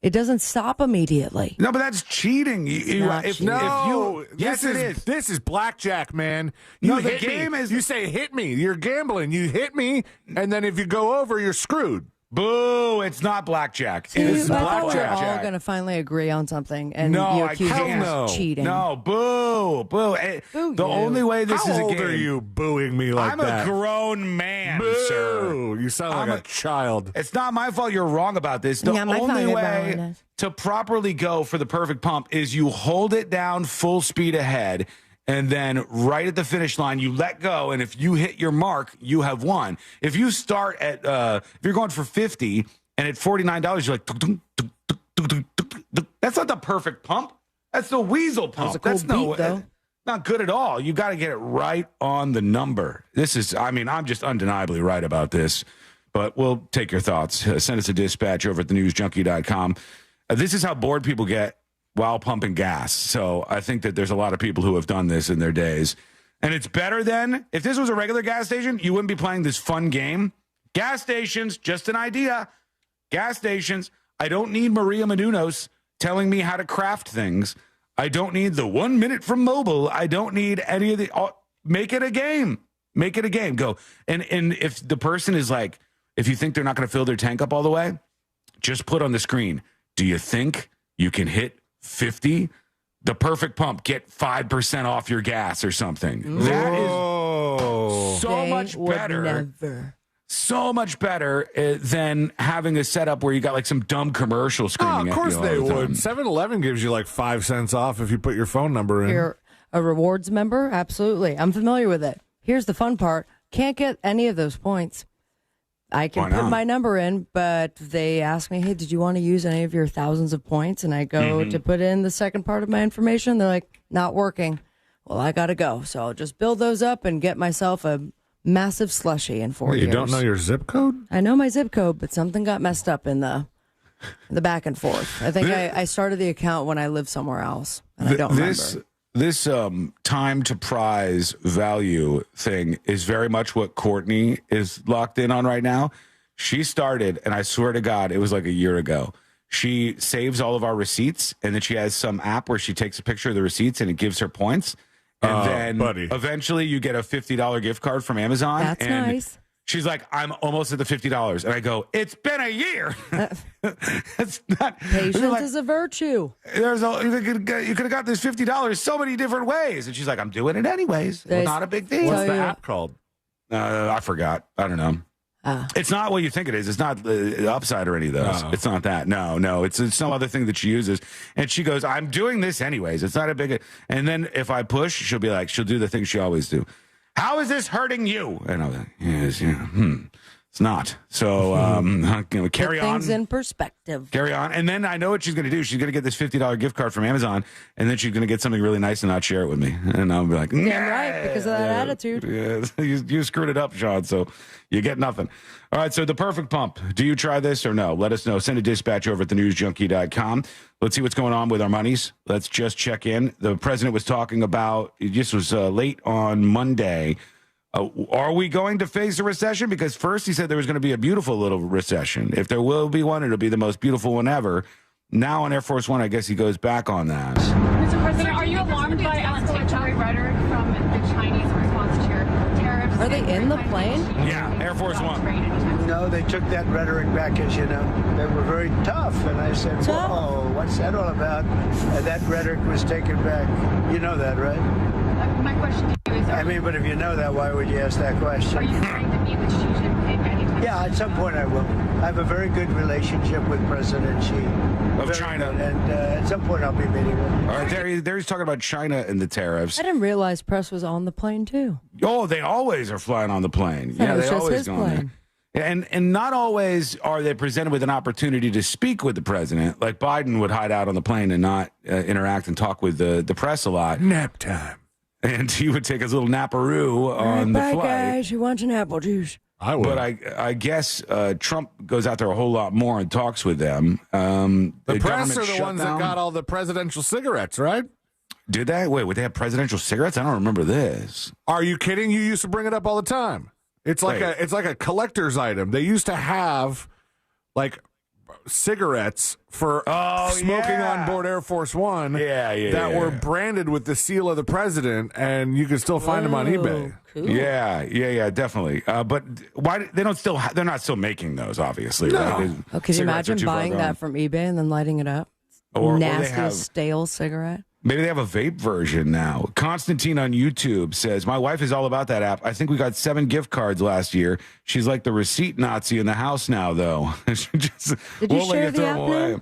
It doesn't stop immediately. No, but that's cheating. Yes, it is. This is blackjack, man. The game is. You say hit me. You're gambling. You hit me, and then if you go over, you're screwed. Boo! It's not blackjack. See, It is I thought blackjack. we're all going to finally agree on something, and No, you I accuse can't. us of cheating. No, boo. The only way this How is a old game. are you booing me like I'm that? a grown man, Boo! sir. You sound like a child. It's not my fault you're wrong about this. The Yeah, my fault only you're way wrong. to properly go for the perfect pump is you hold it down full speed ahead, and then right at the finish line, you let go, and if you hit your mark, you have won. If you start at, if you're going for 50, and at $49, you're like, That's not the perfect pump. That's the weasel pump. That's not good at all. You got to get it right on the number. I'm just undeniably right about this, but we'll take your thoughts. Send us a dispatch over at thenewsjunkie.com. This is how bored people get while pumping gas. So I think that there's a lot of people who have done this in their days. And it's better than, if this was a regular gas station, you wouldn't be playing this fun game. Gas stations, just an idea. Gas stations, I don't need Maria Menounos telling me how to craft things. I don't need the 1 minute from mobile. I don't need any of the, make it a game. Make it a game. Go. And if the person is like, if you think they're not going to fill their tank up all the way, just put on the screen, do you think you can hit 50? The perfect pump, get 5% off your gas or something. That is so much better. So much better than having a setup where you got like some dumb commercial screaming of course at you. They would. 7-Eleven gives you like 5 cents off if you put your phone number in. You're a rewards member? Absolutely. I'm familiar with it. Here's the fun part. Can't get any of those points. I can put my number in, but they ask me, hey, did you want to use any of your thousands of points? And I go to put in the second part of my information. They're like, not working. Well, I got to go. So I'll just build those up and get myself a massive slushie in 4 years. You don't know your zip code? I know my zip code, but something got messed up in the back and forth. I think I started the account when I lived somewhere else, and I don't remember. This time to prize value thing is very much what Courtney is locked in on right now. She started, and I swear to God, it was like a year ago. She saves all of our receipts, and then she has some app where she takes a picture of the receipts, and it gives her points. And then eventually you get a $50 gift card from Amazon. That's nice. She's like, I'm almost at the $50. And I go, it's been a year. It's not. Patience is a virtue. You could have got this $50 so many different ways. And she's like, I'm doing it anyways. It's not a big deal. What's the app called? I forgot. I don't know. It's not what you think it is. It's not Upside or any of those. It's not that. No. It's some other thing that she uses. And she goes, I'm doing this anyways. It's not a big. And then if I push, she'll be like, she'll do the thing she always do. How is this hurting you? And I'm like, yes, yeah. It's not. So carry on. Things in perspective. Carry on. And then I know what she's going to do. She's going to get this $50 gift card from Amazon, and then she's going to get something really nice and not share it with me. And I'll be like, damn right, because of that attitude. Yeah, you screwed it up, Sean, so you get nothing. All right, so the perfect pump. Do you try this or no? Let us know. Send a dispatch over at thenewsjunkie.com. Let's see what's going on with our monies. Let's just check in. The president was talking about, this was late on Monday, are we going to face a recession? Because first he said there was going to be a beautiful little recession. If there will be one, it'll be the most beautiful one ever. Now on Air Force One, I guess he goes back on that. Mr. President, are you alarmed by escalatory rhetoric from the Chinese response to your tariffs? Are they in the plane? Yeah, Air Force One. No, they took that rhetoric back, as you know. They were very tough. And I said, whoa, what's that all about? And that rhetoric was taken back. You know that, right? My question to you is... but if you know that, why would you ask that question? Are you trying to meet with Xi Jinping anytime? Yeah, at some point I will. I have a very good relationship with President Xi. Of China. Good, and at some point I'll be meeting with him. All right, there he's talking about China and the tariffs. I didn't realize Press was on the plane, too. Oh, they always are flying on the plane. Yeah, they always go on there. And not always are they presented with an opportunity to speak with the president. Like Biden would hide out on the plane and not interact and talk with the press a lot. Nap time. And he would take his little naparoo on the flight. Bye, guys. You want an apple juice? I would. But I guess Trump goes out there a whole lot more and talks with them. The press are the ones that got all the presidential cigarettes, right? Did they? Wait, would they have presidential cigarettes? I don't remember this. Are you kidding? You used to bring it up all the time. It's like a collector's item. They used to have like cigarettes for smoking on board Air Force One that were branded with the seal of the president, and you can still find them on eBay. Cool. Yeah, definitely. But why they're not still making those, obviously. No. Right? Could you imagine buying that from eBay and then lighting it up? Or nasty, stale cigarette. Maybe they have a vape version now. Constantine on YouTube says, my wife is all about that app. I think we got 7 gift cards last year. She's like the receipt Nazi in the house now, though. She just Did you share the app name?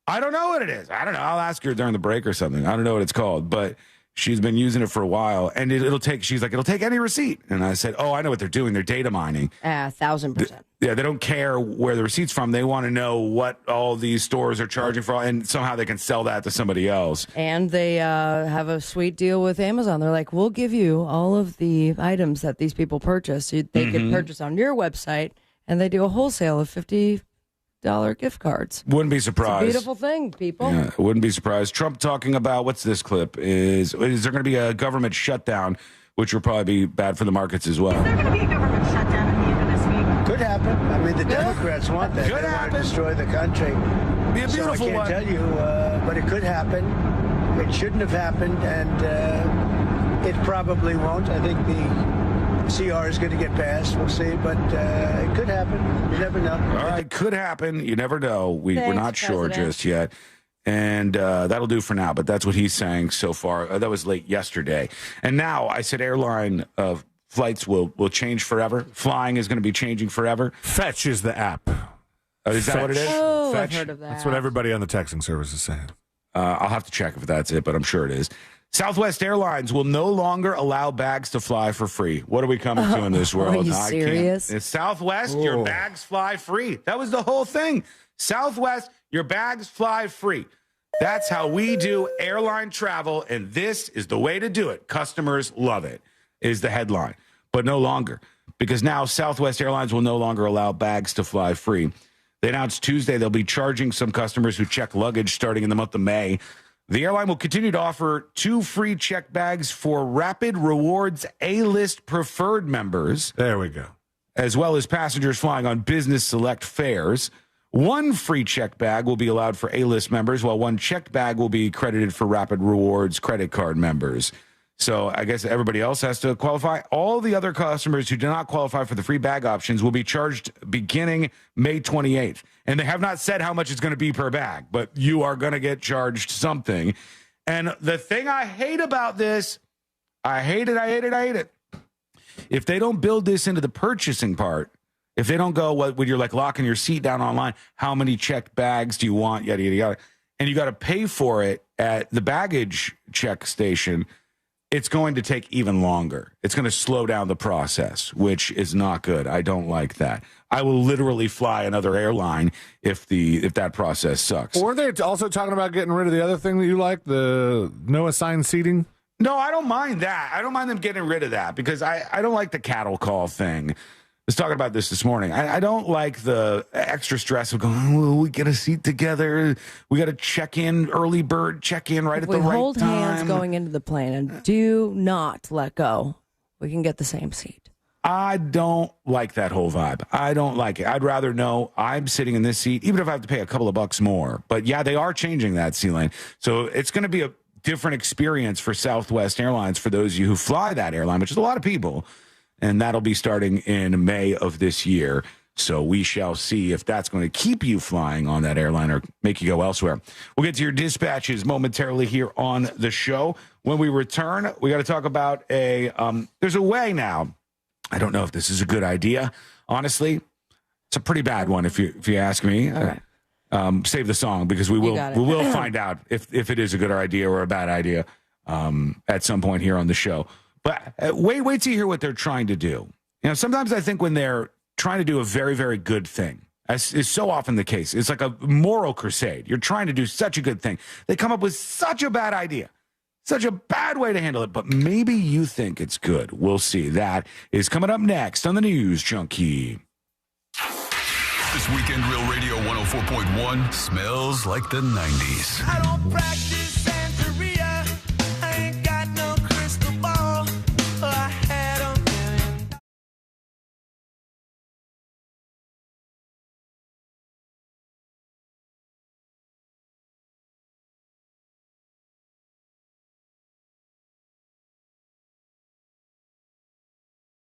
I don't know what it is. I don't know. I'll ask her during the break or something. I don't know what it's called. But She's been using it for a while, and it'll take any receipt. And I said, oh, I know what they're doing. They're data mining. 1,000%. Yeah, they don't care where the receipt's from. They want to know what all these stores are charging for, and somehow they can sell that to somebody else. And they have a sweet deal with Amazon. They're like, we'll give you all of the items that these people purchase. They can purchase on your website, and they do a wholesale of $50 gift cards. Wouldn't be surprised. It's a beautiful thing, people. Yeah, wouldn't be surprised. Trump talking about, what's this clip? Is there going to be a government shutdown, which will probably be bad for the markets as well? Is there going to be a government shutdown at the end of this week? Could happen. I mean, the Democrats want that. They want to destroy the country. Be a beautiful so I can't one. tell you, but it could happen. It shouldn't have happened, and it probably won't. I think the CR is going to get passed. We'll see, but it could happen. You never know. All right, could happen. You never know. We're not sure just yet. And that'll do for now, but that's what he's saying so far. That was late yesterday. And now I said airline flights will change forever. Flying is going to be changing forever. Fetch is the app. Is that what it is? Oh, Fetch? I've heard of that. That's what everybody on the texting service is saying. I'll have to check if that's it, but I'm sure it is. Southwest Airlines will no longer allow bags to fly for free. What are we coming to in this world? Are you serious? It's Southwest, your bags fly free. That was the whole thing. Southwest, your bags fly free. That's how we do airline travel, and this is the way to do it. Customers love it, is the headline. But no longer, because now Southwest Airlines will no longer allow bags to fly free. They announced Tuesday they'll be charging some customers who check luggage starting in the month of May. The airline will continue to offer 2 free check bags for Rapid Rewards A-List preferred members. There we go. As well as passengers flying on business select fares. 1 free check bag will be allowed for A-List members, while 1 check bag will be credited for Rapid Rewards credit card members. So I guess everybody else has to qualify. All the other customers who do not qualify for the free bag options will be charged beginning May 28th. And they have not said how much it's going to be per bag, but you are going to get charged something. And the thing I hate about this, I hate it. If they don't build this into the purchasing part, if they don't go, when you're like locking your seat down online, how many checked bags do you want, yada, yada, yada, and you got to pay for it at the baggage check station, it's going to take even longer. It's going to slow down the process, which is not good. I don't like that. I will literally fly another airline if that process sucks. Or they also talking about getting rid of the other thing that you like, the no assigned seating? No, I don't mind that. I don't mind them getting rid of that because I don't like the cattle call thing. I was talking about this morning. I don't like the extra stress of going, oh, we get a seat together. We got to check in, early bird check in right at the right time. We hold hands going into the plane and do not let go. We can get the same seat. I don't like that whole vibe. I don't like it. I'd rather know I'm sitting in this seat, even if I have to pay a couple of bucks more. But yeah, they are changing that, C-Lane. So it's going to be a different experience for Southwest Airlines for those of you who fly that airline, which is a lot of people. And that'll be starting in May of this year. So we shall see if that's going to keep you flying on that airline or make you go elsewhere. We'll get to your dispatches momentarily here on the show. When we return, we got to talk about there's a way now. I don't know if this is a good idea. Honestly, it's a pretty bad one if you ask me. All right. Save the song because we will find out if it is a good idea or a bad idea at some point here on the show. But wait to hear what they're trying to do. You know, sometimes I think when they're trying to do a very, very good thing, as is so often the case, it's like a moral crusade. You're trying to do such a good thing. They come up with such a bad idea, such a bad way to handle it, but maybe you think it's good. We'll see. That is coming up next on the News Junkie. This weekend, Real Radio 104.1 smells like the 90s. I don't practice Santeria. I ain't got no crystal ball. I had a million.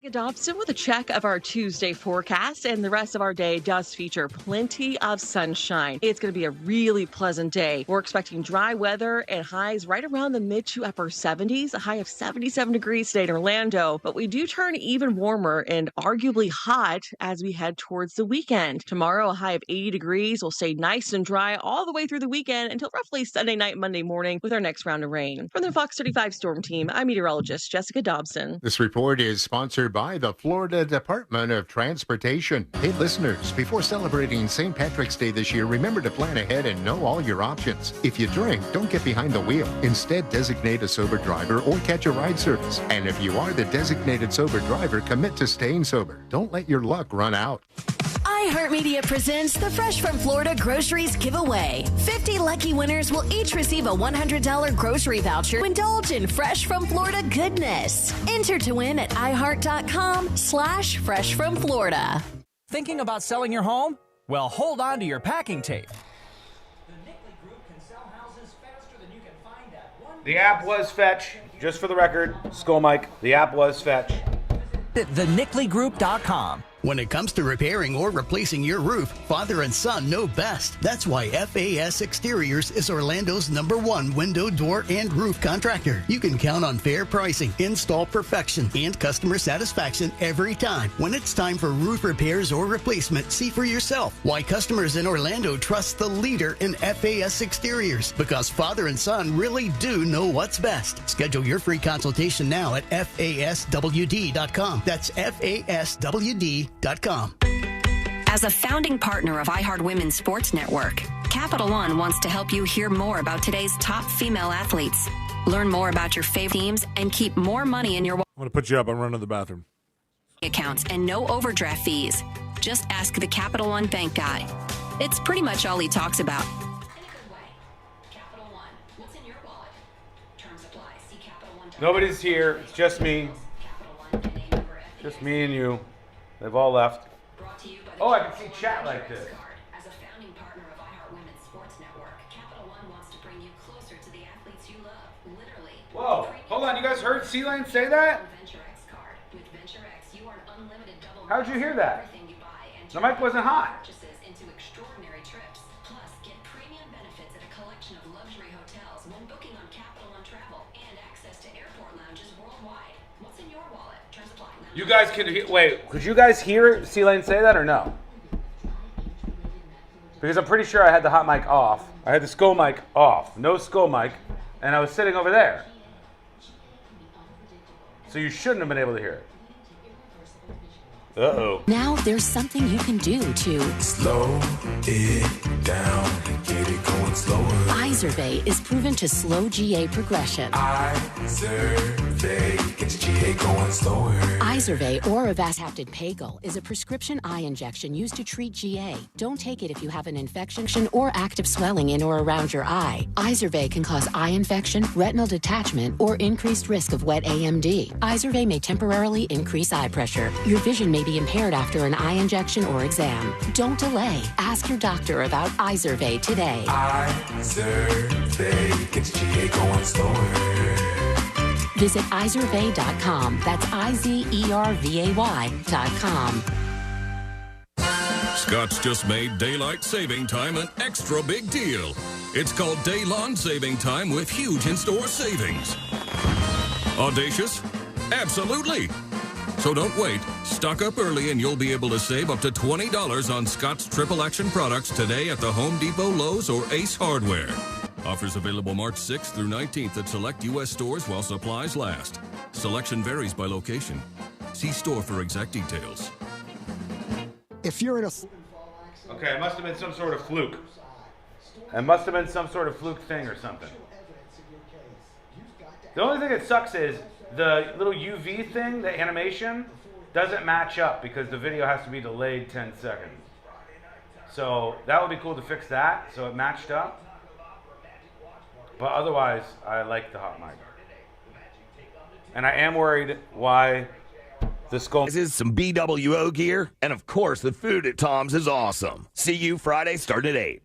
Dobson with a check of our Tuesday forecast, and the rest of our day does feature plenty of sunshine. It's going to be a really pleasant day. We're expecting dry weather and highs right around the mid to upper 70s, a high of 77 degrees today in Orlando, but we do turn even warmer and arguably hot as we head towards the weekend. Tomorrow, a high of 80 degrees will stay nice and dry all the way through the weekend until roughly Sunday night, Monday morning with our next round of rain. From the Fox 35 Storm Team, I'm meteorologist Jessica Dobson. This report is sponsored by the Florida Department of Transportation. Hey, listeners, before celebrating St. Patrick's Day this year, remember to plan ahead and know all your options. If you drink, don't get behind the wheel. Instead, designate a sober driver or catch a ride service. And if you are the designated sober driver, commit to staying sober. Don't let your luck run out. iHeartMedia presents the Fresh from Florida Groceries Giveaway. 50 lucky winners will each receive a $100 grocery voucher to indulge in Fresh from Florida goodness. Enter to win at iHeart.com/freshfromflorida. Thinking about selling your home? Well, hold on to your packing tape. The app was Fetch. Just for the record, Skull Mike, the app was Fetch. TheNickleyGroup.com. When it comes to repairing or replacing your roof, father and son know best. That's why FAS Exteriors is Orlando's #1 window, door, and roof contractor. You can count on fair pricing, install perfection, and customer satisfaction every time. When it's time for roof repairs or replacement, see for yourself why customers in Orlando trust the leader in FAS Exteriors. Because father and son really do know what's best. Schedule your free consultation now at FASWD.com. That's FASWD.com. As a founding partner of iHeart Women's Sports Network, Capital One wants to help you hear more about today's top female athletes. Learn more about your favorite teams and keep more money in your I'm going to put you up. I'm running to the bathroom. accounts and no overdraft fees. Just ask the Capital One bank guy. It's pretty much all he talks about. Nobody's here. It's just me. Just me and you. They've all left. Oh, I can see chat like this. As a founding partner of iHeart Women's Sports Network, Capital One wants to bring you closer to the athletes you love, literally. Whoa, hold on. You guys heard C-Lane say that? How'd you hear that? The mic wasn't hot. Into extraordinary trips. Plus, get premium benefits at a collection of luxury hotels when booking on Capital One Travel and access to airport lounges worldwide. What's in your wallet? Terms apply. You guys could wait. Could you guys hear C-Lane say that or no? Because I'm pretty sure I had the hot mic off. I had the skull mic off. No skull mic. And I was sitting over there. So you shouldn't have been able to hear it. Uh-oh. Now there's something you can do to slow it down, get it going slower. Izervay is proven to slow GA progression. Izervay gets GA going slower. Izervay or avastin Pagel is a prescription eye injection used to treat GA. Don't take it if you have an infection or active swelling in or around your eye. Izervay can cause eye infection, retinal detachment, or increased risk of wet AMD. Izervay may temporarily increase eye pressure. Your vision may be impaired after an eye injection or exam. Don't delay. Ask your doctor about Izervay today. Izervay gets GA going slower. Visit Izervay.com. That's IZERVAY.com. Scott's just made daylight saving time an extra big deal. It's called Day Lawn Saving Time with huge in-store savings. Audacious? Absolutely. So don't wait. Stock up early and you'll be able to save up to $20 on Scott's Triple Action products today at the Home Depot, Lowe's, or Ace Hardware. Offers available March 6th through 19th at select U.S. stores while supplies last. Selection varies by location. See store for exact details. If you're in a... Okay, it must have been some sort of fluke. It must have been some sort of fluke thing or something. The only thing that sucks is the little UV thing, the animation, doesn't match up because the video has to be delayed 10 seconds. So that would be cool to fix that so it matched up. But otherwise, I like the hot mic. And I am worried why the skull... This is some BWO gear, and of course, the food at Tom's is awesome. See you Friday, starting at 8.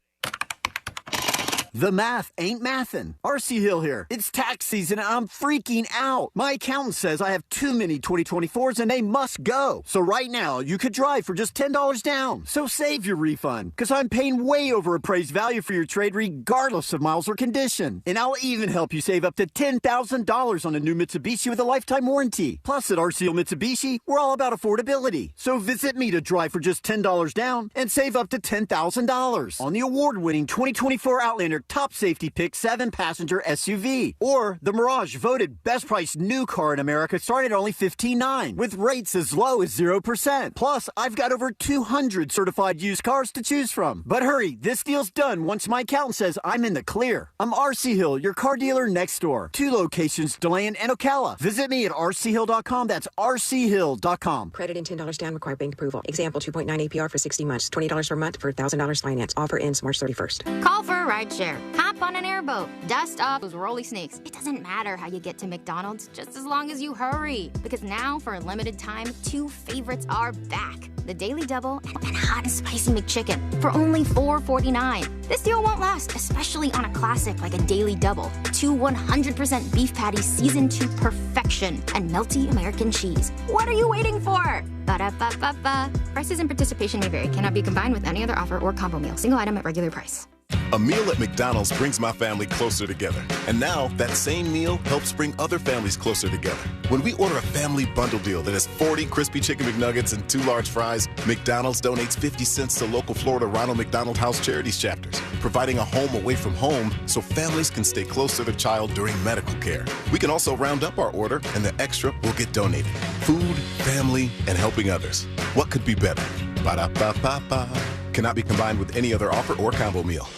The math ain't mathin'. RC Hill here. It's tax season and I'm freaking out. My accountant says I have too many 2024s and they must go. So right now, you could drive for just $10 down. So save your refund, because I'm paying way over appraised value for your trade regardless of miles or condition. And I'll even help you save up to $10,000 on a new Mitsubishi with a lifetime warranty. Plus at RC Hill Mitsubishi, we're all about affordability. So visit me to drive for just $10 down and save up to $10,000 on the award-winning 2024 Outlander Top Safety Pick 7-passenger SUV. Or the Mirage, voted best priced new car in America, starting at only $15,900 with rates as low as 0%. Plus, I've got over 200 certified used cars to choose from. But hurry, this deal's done once my accountant says I'm in the clear. I'm RC Hill, your car dealer next door. 2 locations, DeLand and Ocala. Visit me at rchill.com. That's rchill.com. Credit and $10 down, require bank approval. Example, 2.9 APR for 60 months. $20 per month for $1,000 finance. Offer ends March 31st. Call for a ride share. Hop on an airboat. Dust off those rolly snakes. It doesn't matter how you get to McDonald's, just as long as you hurry. Because now, for a limited time, 2 favorites are back. The Daily Double and Hot and Spicy McChicken for only $4.49. This deal won't last, especially on a classic like a Daily Double. 2 100% beef patties seasoned to perfection and melty American cheese. What are you waiting for? Ba-da-ba-ba-ba. Prices and participation may vary. Cannot be combined with any other offer or combo meal. Single item at regular price. A meal at McDonald's brings my family closer together. And now, that same meal helps bring other families closer together. When we order a family bundle deal that has 40 crispy chicken McNuggets and 2 large fries, McDonald's donates 50 cents to local Florida Ronald McDonald House Charities chapters, providing a home away from home so families can stay close to their child during medical care. We can also round up our order, and the extra will get donated. Food, family, and helping others. What could be better? Ba-da-ba-ba-ba. Cannot be combined with any other offer or combo meal.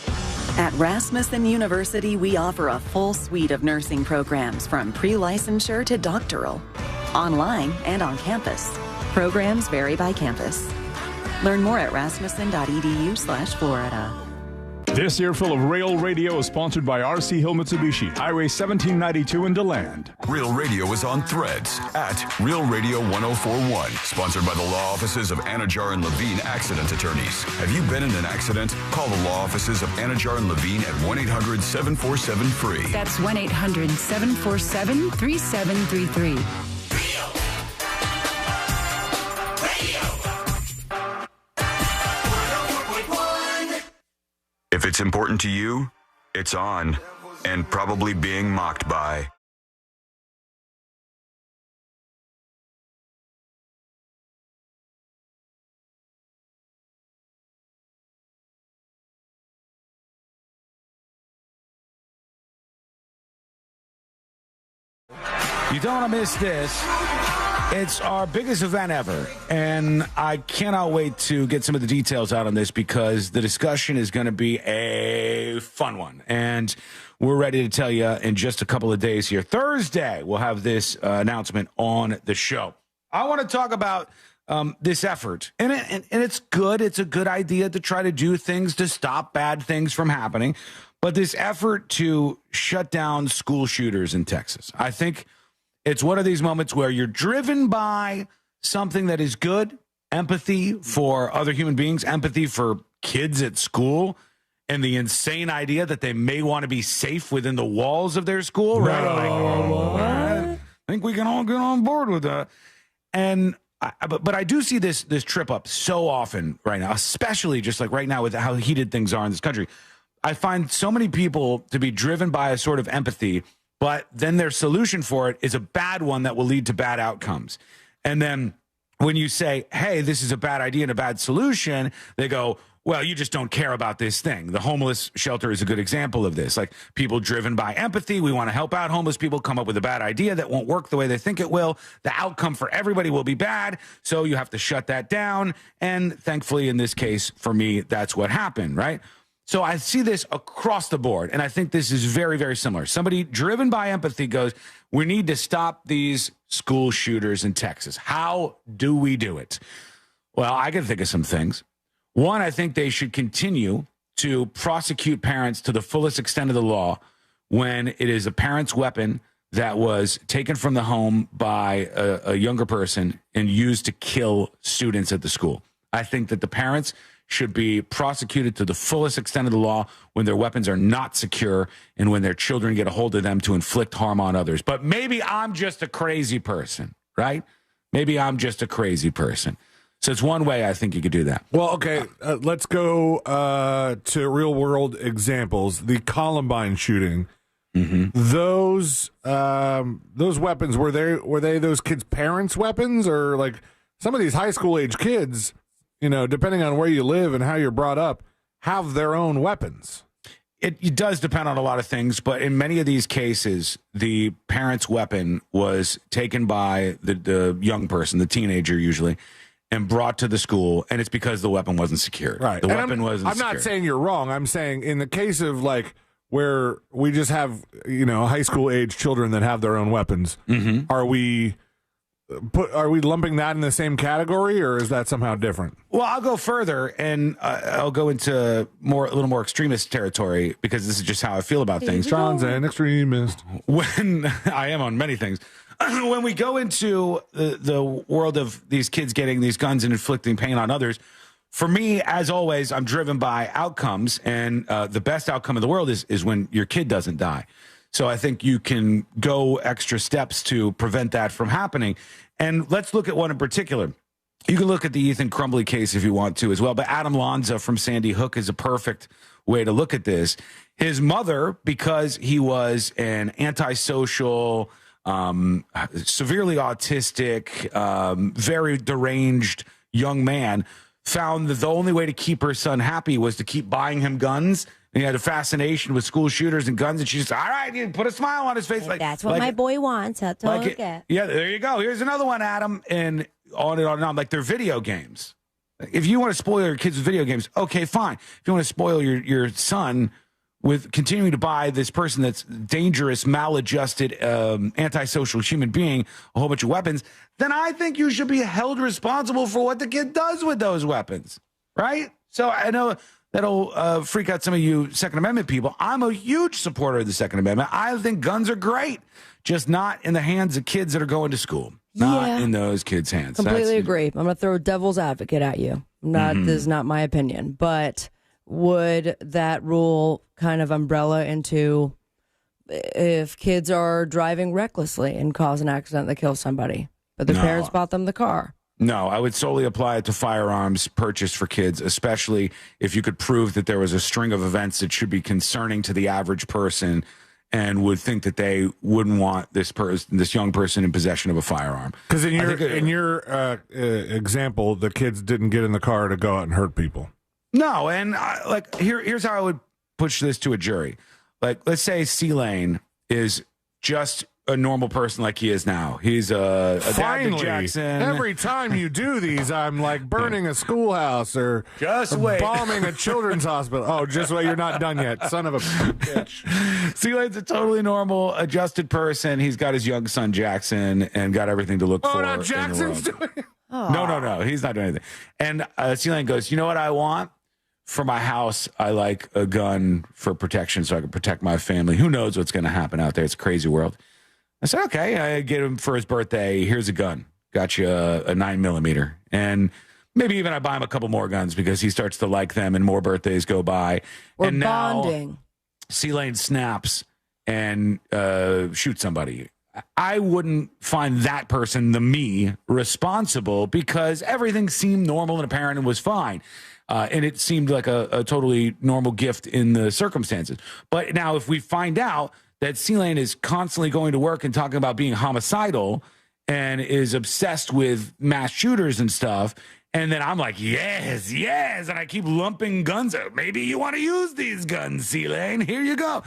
At Rasmussen University, we offer a full suite of nursing programs from pre-licensure to doctoral, online and on campus. Programs vary by campus. Learn more at rasmussen.edu/Florida. This earful of Rail Radio is sponsored by RC Hill Mitsubishi, Highway 1792 in DeLand. Real Radio is on Threads at Real Radio 1041. Sponsored by the law offices of Anajar and Levine Accident Attorneys. Have you been in an accident? Call the law offices of Anajar and Levine at 1-800-747-FREE. That's 1-800-747-3733. If it's important to you, it's on, and probably being mocked by. You don't want to miss this. It's our biggest event ever, and I cannot wait to get some of the details out on this because the discussion is going to be a fun one, and we're ready to tell you in just a couple of days here. Thursday, we'll have this announcement on the show. I want to talk about this effort, and it's good. It's a good idea to try to do things to stop bad things from happening, but this effort to shut down school shooters in Texas, I think it's one of these moments where you're driven by something that is good, empathy for other human beings, empathy for kids at school, and the insane idea that they may want to be safe within the walls of their school, right? I think we can all get on board with that. And but I do see this trip up so often right now, especially just like right now with how heated things are in this country. I find so many people to be driven by a sort of empathy, but then their solution for it is a bad one that will lead to bad outcomes. And then when you say, hey, this is a bad idea and a bad solution, they go, well, you just don't care about this thing. The homeless shelter is a good example of this. Like people driven by empathy, we want to help out homeless people, come up with a bad idea that won't work the way they think it will. The outcome for everybody will be bad, so you have to shut that down. And thankfully, in this case, for me, that's what happened, right? So I see this across the board, and I think this is very, very similar. Somebody driven by empathy goes, we need to stop these school shooters in Texas. How do we do it? Well, I can think of some things. One, I think they should continue to prosecute parents to the fullest extent of the law when it is a parent's weapon that was taken from the home by a younger person and used to kill students at the school. I think that the parents should be prosecuted to the fullest extent of the law when their weapons are not secure and when their children get a hold of them to inflict harm on others. But maybe I'm just a crazy person, right? Maybe I'm just a crazy person. So it's one way I think you could do that. Well, okay, let's go to real world examples. The Columbine shooting. Mm-hmm. Those weapons, were they those kids' parents' weapons, or like some of these high school age kids, you know, depending on where you live and how you're brought up, have their own weapons? It does depend on a lot of things, but in many of these cases, the parent's weapon was taken by the young person, the teenager usually, and brought to the school, and it's because the weapon wasn't secured. Right. The weapon wasn't I'm secured. not saying you're wrong. I'm saying in the case of like where we just have, you know, high school age children that have their own weapons, are we lumping that in the same category, or is that somehow different? Well, I'll go further, and I'll go into a little more extremist territory, because this is just how I feel about things. John's an extremist. When I am on many things. When we go into the world of these kids getting these guns and inflicting pain on others, for me, as always, I'm driven by outcomes, and the best outcome in the world is when your kid doesn't die. So I think you can go extra steps to prevent that from happening. And let's look at one in particular. You can look at the Ethan Crumbley case if you want to as well, but Adam Lanza from Sandy Hook is a perfect way to look at this. His mother, because he was an antisocial, severely autistic, very deranged young man, found that the only way to keep her son happy was to keep buying him guns. And he had a fascination with school shooters and guns, and she just, all right, you put a smile on his face. Like, that's what my boy wants. That's all I get. Yeah, there you go. Here's another one, Adam. And on and on and on. Like, they're video games. If you want to spoil your kids with video games, okay, fine. If you want to spoil your son with continuing to buy this person that's dangerous, maladjusted, antisocial human being a whole bunch of weapons, then I think you should be held responsible for what the kid does with those weapons, right? So I know that'll freak out some of you Second Amendment people. I'm a huge supporter of the Second Amendment. I think guns are great, just not in the hands of kids that are going to school. Not in those kids' hands. Completely agree. I'm going to throw a devil's advocate at you. This is not my opinion, but would that rule kind of umbrella into if kids are driving recklessly and cause an accident that kills somebody, but their parents bought them the car? No, I would solely apply it to firearms purchased for kids, especially if you could prove that there was a string of events that should be concerning to the average person and would think that they wouldn't want this young person in possession of a firearm. Because in your example, the kids didn't get in the car to go out and hurt people. No, and here's how I would push this to a jury. Like, let's say C-Lane is just a normal person like he is now. He's a dad to Jackson. Every time you do these, I'm like burning a schoolhouse or bombing a children's hospital. Oh, just wait, you're not done yet, son of a bitch. C-Lane's a totally normal, adjusted person. He's got his young son Jackson and got everything to look for. Oh, now Jackson's doing it? No, he's not doing anything. And C-Lane goes, you know what I want? For my house, I like a gun for protection so I can protect my family. Who knows what's going to happen out there? It's a crazy world. I said, okay, I get him for his birthday. Here's a gun. Got you a 9mm. And maybe even I buy him a couple more guns because he starts to like them and more birthdays go by. We're and bonding. Now C-Lane snaps and shoots somebody. I wouldn't find that person, me, responsible because everything seemed normal and apparent and was fine. And it seemed like a totally normal gift in the circumstances. But now if we find out that C-Lane is constantly going to work and talking about being homicidal and is obsessed with mass shooters and stuff, and then I'm like, yes, and I keep lumping guns out. Maybe you want to use these guns, C-Lane. Here you go.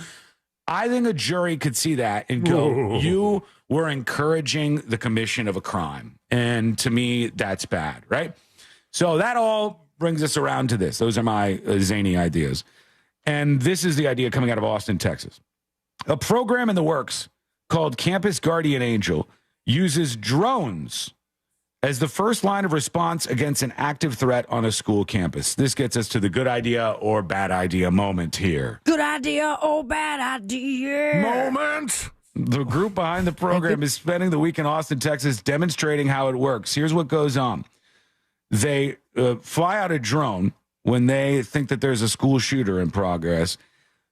I think a jury could see that and go, whoa, you were encouraging the commission of a crime. And to me, that's bad, right? So that all brings us around to this. Those are my zany ideas. And this is the idea coming out of Austin, Texas. A program in the works called Campus Guardian Angel uses drones as the first line of response against an active threat on a school campus. This gets us to the good idea or bad idea moment here. Good idea or bad idea moment. The group behind the program is spending the week in Austin, Texas, demonstrating how it works. Here's what goes on. They fly out a drone when they think that there's a school shooter in progress.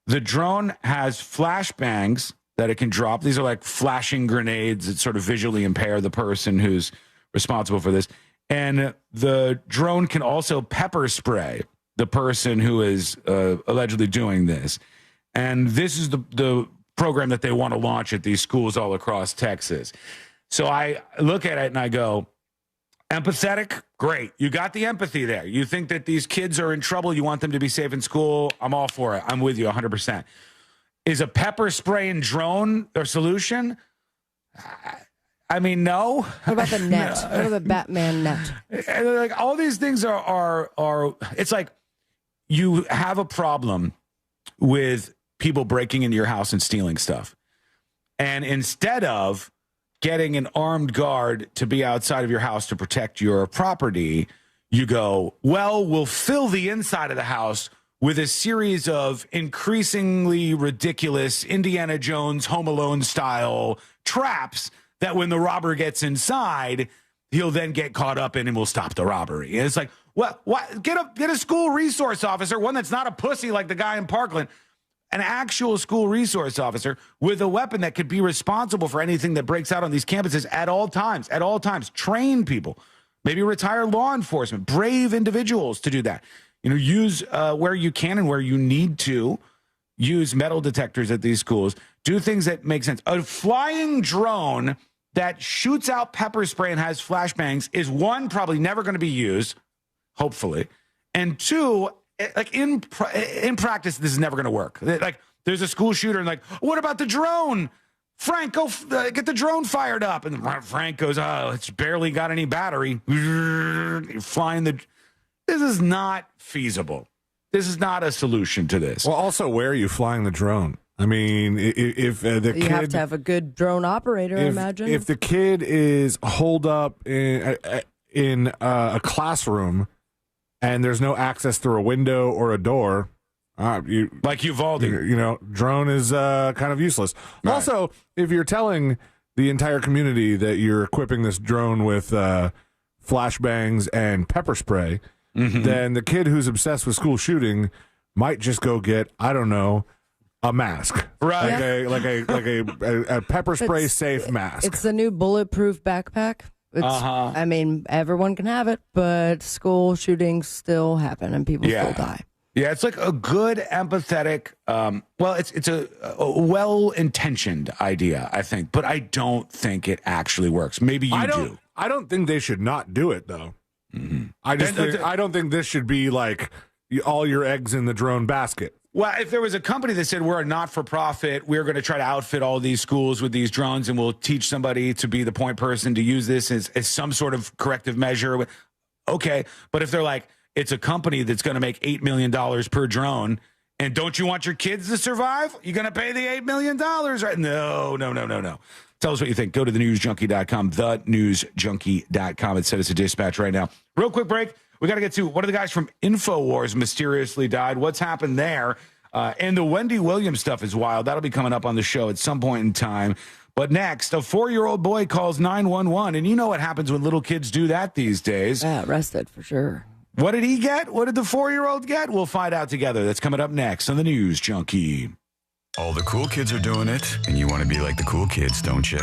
The drone has flashbangs that it can drop. These are like flashing grenades that sort of visually impair the person who's responsible for this. And the drone can also pepper spray the person who is allegedly doing this. And this is the program that they want to launch at these schools all across Texas. So I look at it and I go, empathetic? Great. You got the empathy there. You think that these kids are in trouble. You want them to be safe in school. I'm all for it. I'm with you 100%. Is a pepper spray and drone their solution? I mean, no. What about the net? What about the Batman net? Like all these things are it's like you have a problem with people breaking into your house and stealing stuff. And instead of getting an armed guard to be outside of your house to protect your property, you go, well, we'll fill the inside of the house with a series of increasingly ridiculous Indiana Jones Home Alone style traps that when the robber gets inside, he'll then get caught up in and will stop the robbery. And it's like, what? Get a school resource officer, one that's not a pussy like the guy in Parkland, an actual school resource officer with a weapon that could be responsible for anything that breaks out on these campuses at all times. At all times, train people, maybe retire law enforcement, brave individuals to do that. You know, use where you can and where you need to. Use metal detectors at these schools. Do things that make sense. A flying drone that shoots out pepper spray and has flashbangs is one, probably never going to be used, hopefully, and two, like in practice, this is never going to work. Like there's a school shooter and like, what about the drone? Frank, go get the drone fired up. And Frank goes, oh, it's barely got any battery. Flying the. This is not feasible. This is not a solution to this. Well, also, where are you flying the drone? I mean, if the kid, you have to have a good drone operator, I imagine. If the kid is holed up in a classroom and there's no access through a window or a door, like Uvalde, drone is kind of useless. Right. Also, if you're telling the entire community that you're equipping this drone with flashbangs and pepper spray, then the kid who's obsessed with school shooting might just go get, I don't know, a mask, right? Like a pepper spray safe mask. It's the new bulletproof backpack. I mean, everyone can have it, but school shootings still happen and people still die. Yeah, it's like a good, empathetic. It's a well-intentioned idea, I think, but I don't think it actually works. Maybe you do. I don't think they should not do it though. I don't think this should be like all your eggs in the drone basket. Well, if there was a company that said we're a not-for-profit, we're going to try to outfit all these schools with these drones and we'll teach somebody to be the point person to use this as some sort of corrective measure. Okay, but if they're like, it's a company that's going to make $8 million per drone, and don't you want your kids to survive? You're going to pay the $8 million, right? No. Tell us what you think. Go to thenewsjunkie.com, thenewsjunkie.com, and send us a dispatch right now. Real quick break. We got to get to one of the guys from Infowars mysteriously died. What's happened there? And the Wendy Williams stuff is wild. That'll be coming up on the show at some point in time. But next, a 4-year-old boy calls 911, and you know what happens when little kids do that these days. Yeah, arrested for sure. What did he get? What did the 4-year-old get? We'll find out together. That's coming up next on the News Junkie. All the cool kids are doing it, and you want to be like the cool kids, don't you?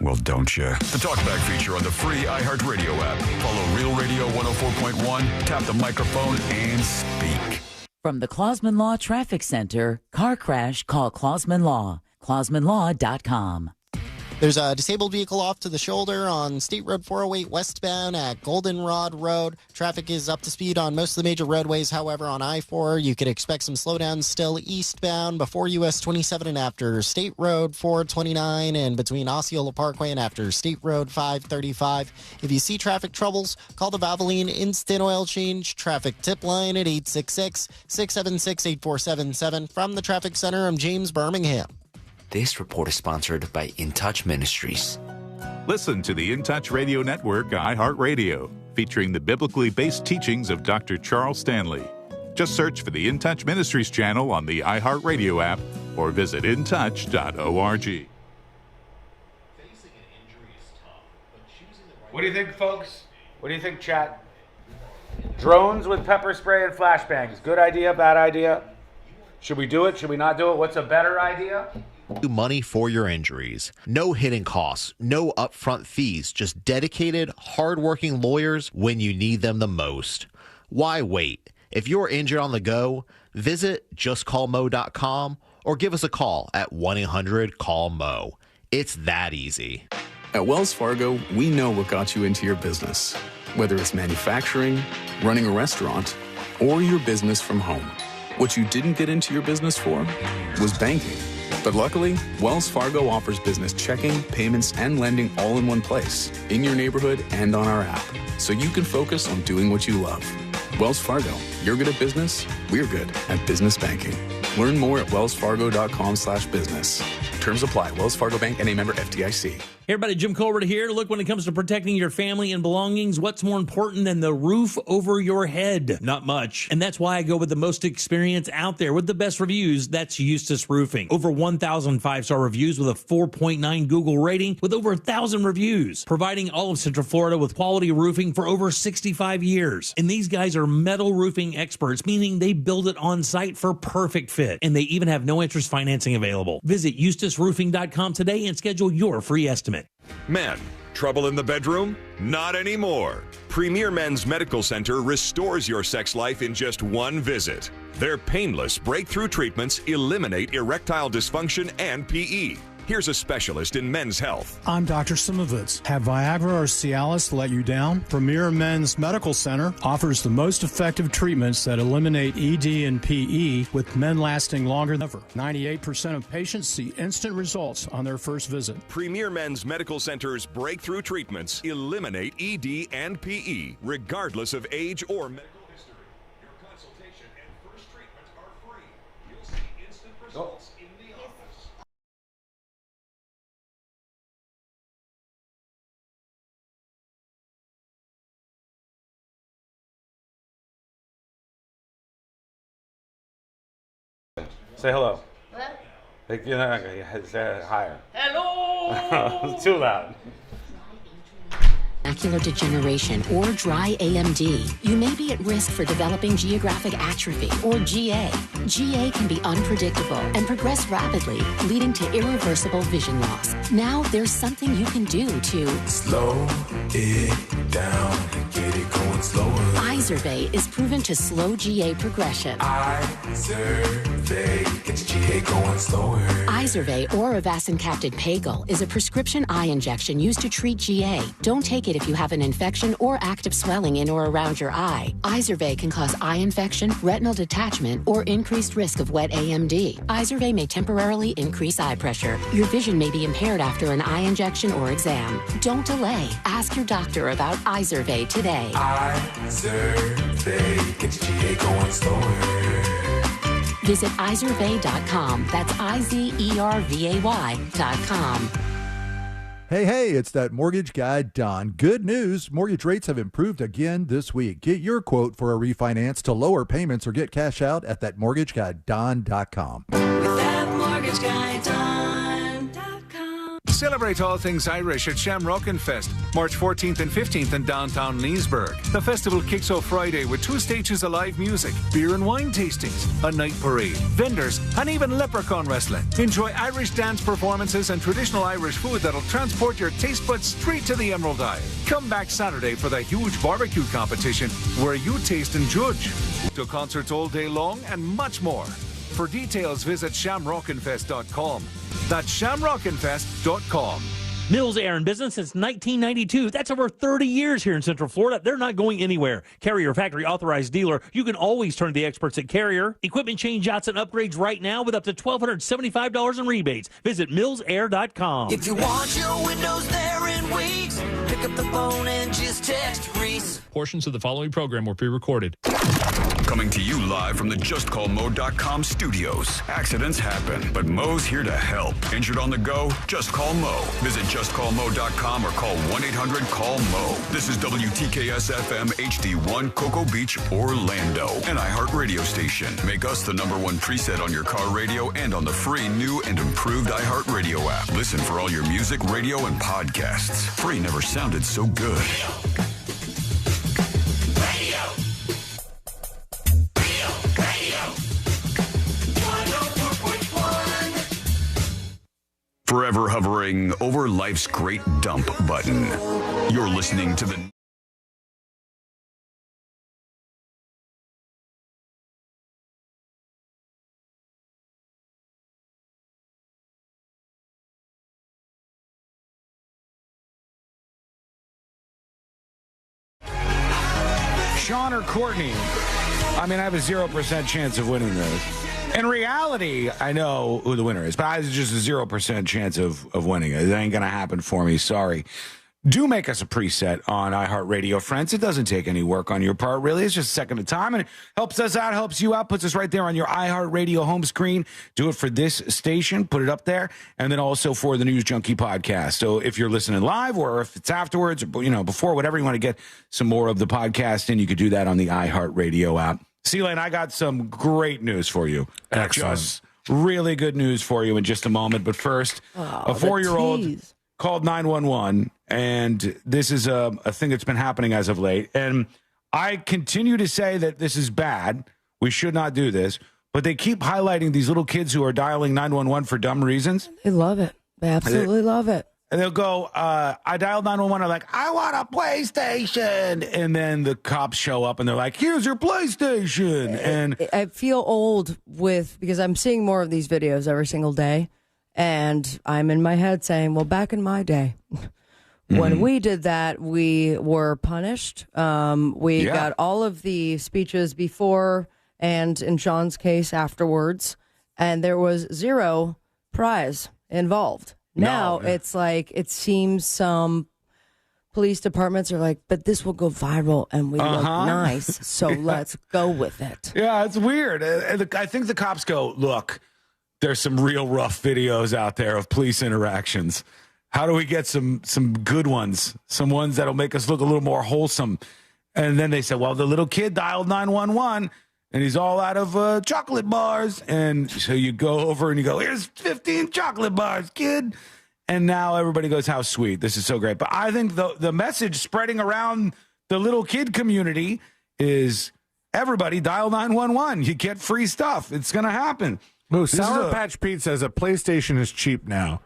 Well, don't you? The Talkback feature on the free iHeartRadio app. Follow Real Radio 104.1, tap the microphone, and speak. From the Clausman Law Traffic Center, car crash, call Clausman Law. ClausmanLaw.com. There's a disabled vehicle off to the shoulder on State Road 408 westbound at Goldenrod Road. Traffic is up to speed on most of the major roadways. However, on I-4, you could expect some slowdowns still eastbound before US 27 and after State Road 429 and between Osceola Parkway and after State Road 535. If you see traffic troubles, call the Valvoline Instant Oil Change traffic tip line at 866-676-8477. From the Traffic Center, I'm James Birmingham. This report is sponsored by In Touch Ministries. Listen to the In Touch Radio Network, iHeartRadio, featuring the biblically based teachings of Dr. Charles Stanley. Just search for the In Touch Ministries channel on the iHeartRadio app or visit intouch.org. What do you think, folks? What do you think, chat? Drones with pepper spray and flashbangs. Good idea, bad idea? Should we do it? Should we not do it? What's a better idea? Money for your injuries. No hidden costs, no upfront fees, just dedicated, hardworking lawyers when you need them the most. Why wait? If you're injured on the go, visit justcallmo.com or give us a call at 1-800-CALL-MO. It's that easy. At Wells Fargo, we know what got you into your business. Whether it's manufacturing, running a restaurant, or your business from home. What you didn't get into your business for was banking. But luckily, Wells Fargo offers business checking, payments, and lending all in one place, in your neighborhood and on our app, so you can focus on doing what you love. Wells Fargo, you're good at business, we're good at business banking. Learn more at wellsfargo.com/business. Terms apply. Wells Fargo Bank, N.A. member FDIC. Hey everybody, Jim Colbert here. Look, when it comes to protecting your family and belongings, what's more important than the roof over your head? Not much. And that's why I go with the most experience out there with the best reviews. That's Eustace Roofing. Over 1,000 5-star reviews with a 4.9 Google rating with over 1,000 reviews. Providing all of Central Florida with quality roofing for over 65 years. And these guys are metal roofing experts, meaning they build it on site for perfect fit. And they even have no interest financing available. Visit EustaceRoofing.com today and schedule your free estimate. Men, trouble in the bedroom? Not anymore. Premier Men's Medical Center restores your sex life in just one visit. Their painless breakthrough treatments eliminate erectile dysfunction and PE. Here's a specialist in men's health. I'm Dr. Simovitz. Have Viagra or Cialis let you down? Premier Men's Medical Center offers the most effective treatments that eliminate ED and PE, with men lasting longer than ever. 98% of patients see instant results on their first visit. Premier Men's Medical Center's breakthrough treatments eliminate ED and PE, regardless of age or medical history. Your consultation and first treatment are free. You'll see instant results in the office. Say hello. Hello? You're not going to say higher. Hello! It's too loud. Macular degeneration or dry AMD, you may be at risk for developing geographic atrophy or GA. GA can be unpredictable and progress rapidly, leading to irreversible vision loss. Now there's something you can do to slow it down and get it going slower. Izervay is proven to slow GA progression. Izervay gets GA going slower. Izervay or avacincaptad pagel is a prescription eye injection used to treat GA. Don't take it if you have an infection or active swelling in or around your eye. Izervay can cause eye infection, retinal detachment, or increased risk of wet AMD. Izervay may temporarily increase eye pressure. Your vision may be impaired after an eye injection or exam. Don't delay. Ask your doctor about Izervay today. Izervay gets GA going slower. Visit Izervay.com. That's IZERVAY.com. Hey, it's that mortgage guy, Don. Good news. Mortgage rates have improved again this week. Get your quote for a refinance to lower payments or get cash out at thatmortgageguyDon.com. With that mortgage guy, Don.com. Celebrate all things Irish at Shamrockin' Fest, March 14th and 15th in downtown Leesburg. The festival kicks off Friday with 2 stages of live music, beer and wine tastings, a night parade, vendors, and even leprechaun wrestling. Enjoy Irish dance performances and traditional Irish food that'll transport your taste buds straight to the Emerald Isle. Come back Saturday for the huge barbecue competition where you taste and judge. To concerts all day long and much more. For details, visit shamrockinfest.com. That's shamrockinfest.com. Mills Air in business since 1992. That's over 30 years here in Central Florida. They're not going anywhere. Carrier factory authorized dealer. You can always turn to the experts at Carrier. Equipment change-outs and upgrades right now with up to $1,275 in rebates. Visit millsair.com. If you want your windows there in weeks, pick up the phone and just text Reese. Portions of the following program were pre-recorded. Coming to you live from the JustCallMo.com studios. Accidents happen, but Mo's here to help. Injured on the go? Just call Mo. Visit JustCallMo.com or call 1-800-CALL-MO. This is WTKS-FM HD1 Cocoa Beach, Orlando. An iHeart radio station. Make us the #1 preset on your car radio and on the free new and improved iHeart radio app. Listen for all your music, radio, and podcasts. Free never sounded so good. Radio. forever hovering over life's great dump button. You're listening to the Sean or Courtney? I mean, I have a 0% chance of winning this. In reality, I know who the winner is, but I have just a 0% chance of winning it. It ain't going to happen for me. Sorry. Do make us a preset on iHeartRadio, friends. It doesn't take any work on your part, really. It's just a second of time, and it helps us out, helps you out, puts us right there on your iHeartRadio home screen. Do it for this station, put it up there, and then also for the News Junkie podcast. So if you're listening live or if it's afterwards or, before, whatever you want to get some more of the podcast in, you could do that on the iHeartRadio app. C-Lane, I got some great news for you. Excellent. Just really good news for you in just a moment. But first, a 4-year-old called 911, and this is a thing that's been happening as of late. And I continue to say that this is bad. We should not do this. But they keep highlighting these little kids who are dialing 911 for dumb reasons. They love it. They absolutely love it. And they'll go, I dialed 911. I'm like, I want a PlayStation. And then the cops show up and they're like, here's your PlayStation. And I feel old because I'm seeing more of these videos every single day. And I'm in my head saying, well, back in my day, when we did that, we were punished. We got all of the speeches before and in Sean's case afterwards. And there was zero prize involved. Now it's like, it seems some police departments are like, but this will go viral and we look nice. So let's go with it. Yeah, it's weird. I think the cops go, look, there's some real rough videos out there of police interactions. How do we get some good ones? Some ones that'll make us look a little more wholesome. And then they said, well, the little kid dialed 911 and he's all out of chocolate bars. And so you go over and you go, here's 15 chocolate bars, kid. And now everybody goes, how sweet. This is so great. But I think the message spreading around the little kid community is everybody dial 911. You get free stuff. It's going to happen. Oh, Sour Patch Pete says a PlayStation is cheap now.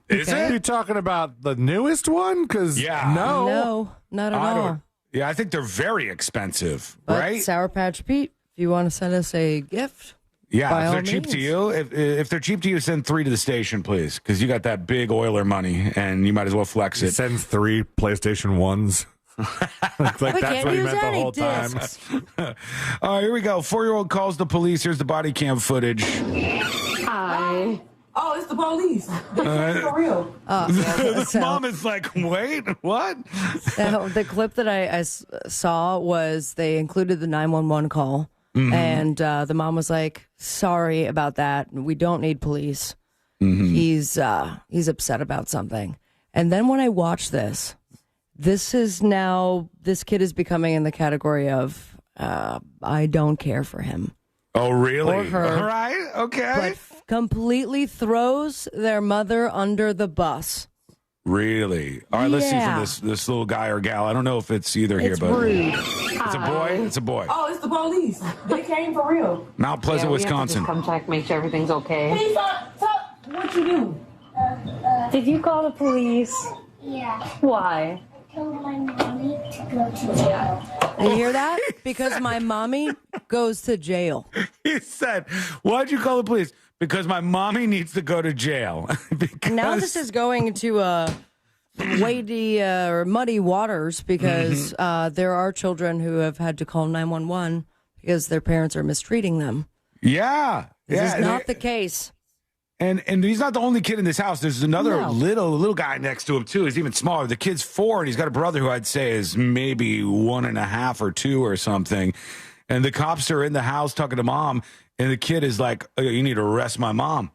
Is it? Are you talking about the newest one? Because No, not at all. Yeah, I think they're very expensive, But right? Sour Patch Pete, if you want to send us a gift. Yeah, by if all they're cheap to means. you, if they're cheap to you, send 3 to the station, please, because you got that big Oiler money, and you might as well flex it. Sends 3 PlayStation 1s. like that's what he meant the whole discs. time. All right, here we go. 4-year-old calls the police. Here's the body cam footage. Hi. Oh, it's the police. For real. The mom is like, wait, what? The clip that I saw was they included the 911 call, and the mom was like, sorry about that. We don't need police. He's upset about something. And then when I watched this kid is becoming in the category of I don't care for him. Oh, really? Or her. All right, okay. But completely throws their mother under the bus. Really? All right, let's see from this little guy or gal. I don't know if it's either here, but rude. It's a boy. It's a boy. Oh, it's the police. They came for real. Mount Pleasant, Wisconsin. Come check, make sure everything's okay. Hey, what you do? Did you call the police? Yeah. Why? I told my mommy to go to jail. You hear that? Because my mommy goes to jail. He said, why'd you call the police? Because my mommy needs to go to jail. Now this is going to weighty or muddy waters because there are children who have had to call 911 because their parents are mistreating them. Yeah. This is not the case. And he's not the only kid in this house. There's another little guy next to him, too. He's even smaller. The kid's 4, and he's got a brother who I'd say is maybe 1.5 or 2 or something. And the cops are in the house talking to mom, and the kid is like, oh, you need to arrest my mom.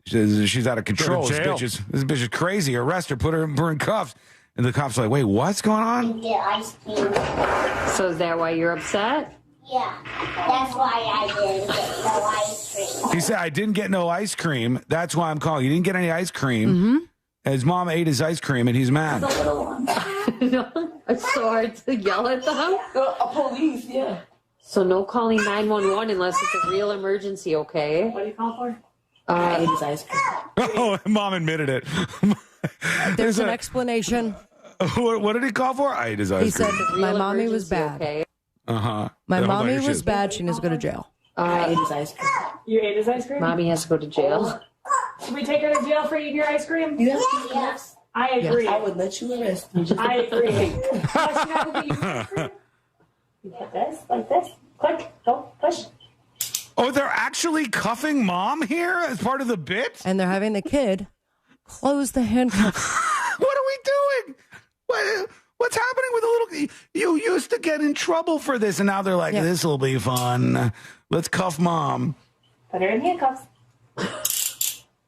She's out of control. This bitch is crazy. Arrest her. Put her in cuffs. And the cops are like, wait, what's going on? Get ice cream. So is that why you're upset? Yeah, that's why I didn't get no ice cream. He said, I didn't get no ice cream. That's why I'm calling. You didn't get any ice cream. His mom ate his ice cream, and he's mad. The little one. It's so hard to yell at them. A police, yeah. So no calling 911 unless it's a real emergency, okay? What do you call for? I ate his ice cream. Oh, mom admitted it. There's an explanation. What did he call for? I ate his ice cream. He said, my mommy was bad. Okay. Uh-huh. My mommy was bad. She needs to go to jail. I ate his ice cream. You ate his ice cream? Mommy has to go to jail. Should we take her to jail for eating your ice cream? Yes. I agree. I would let you arrest me. I agree. Like this, like this. Click, go, push. Oh, they're actually cuffing mom here as part of the bit? And they're having the kid close the handcuffs. What are we doing? What's happening with the little... You used to get in trouble for this, and now they're like, this will be fun. Let's cuff mom. Put her in handcuffs.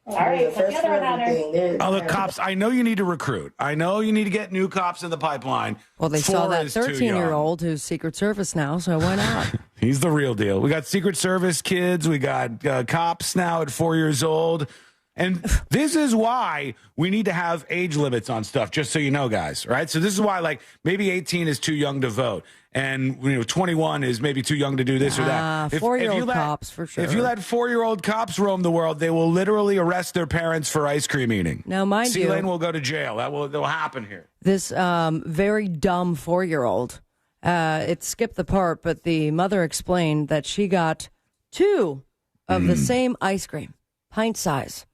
All right, put the other one on her. Oh, the cops, I know you need to recruit. I know you need to get new cops in the pipeline. Well, they saw that 13-year-old who's Secret Service now, so why not? He's the real deal. We got Secret Service kids. We got cops now at 4 years old. And this is why we need to have age limits on stuff, just so you know, guys, right? So this is why, like, maybe 18 is too young to vote. And, 21 is maybe too young to do this or that. 4-year-old cops, for sure. If you let 4-year-old cops roam the world, they will literally arrest their parents for ice cream eating. Now, mind you, C-Lane will go to jail. That will happen here. This very dumb 4-year-old, it skipped the part, but the mother explained that she got 2 of the same ice cream, pint size.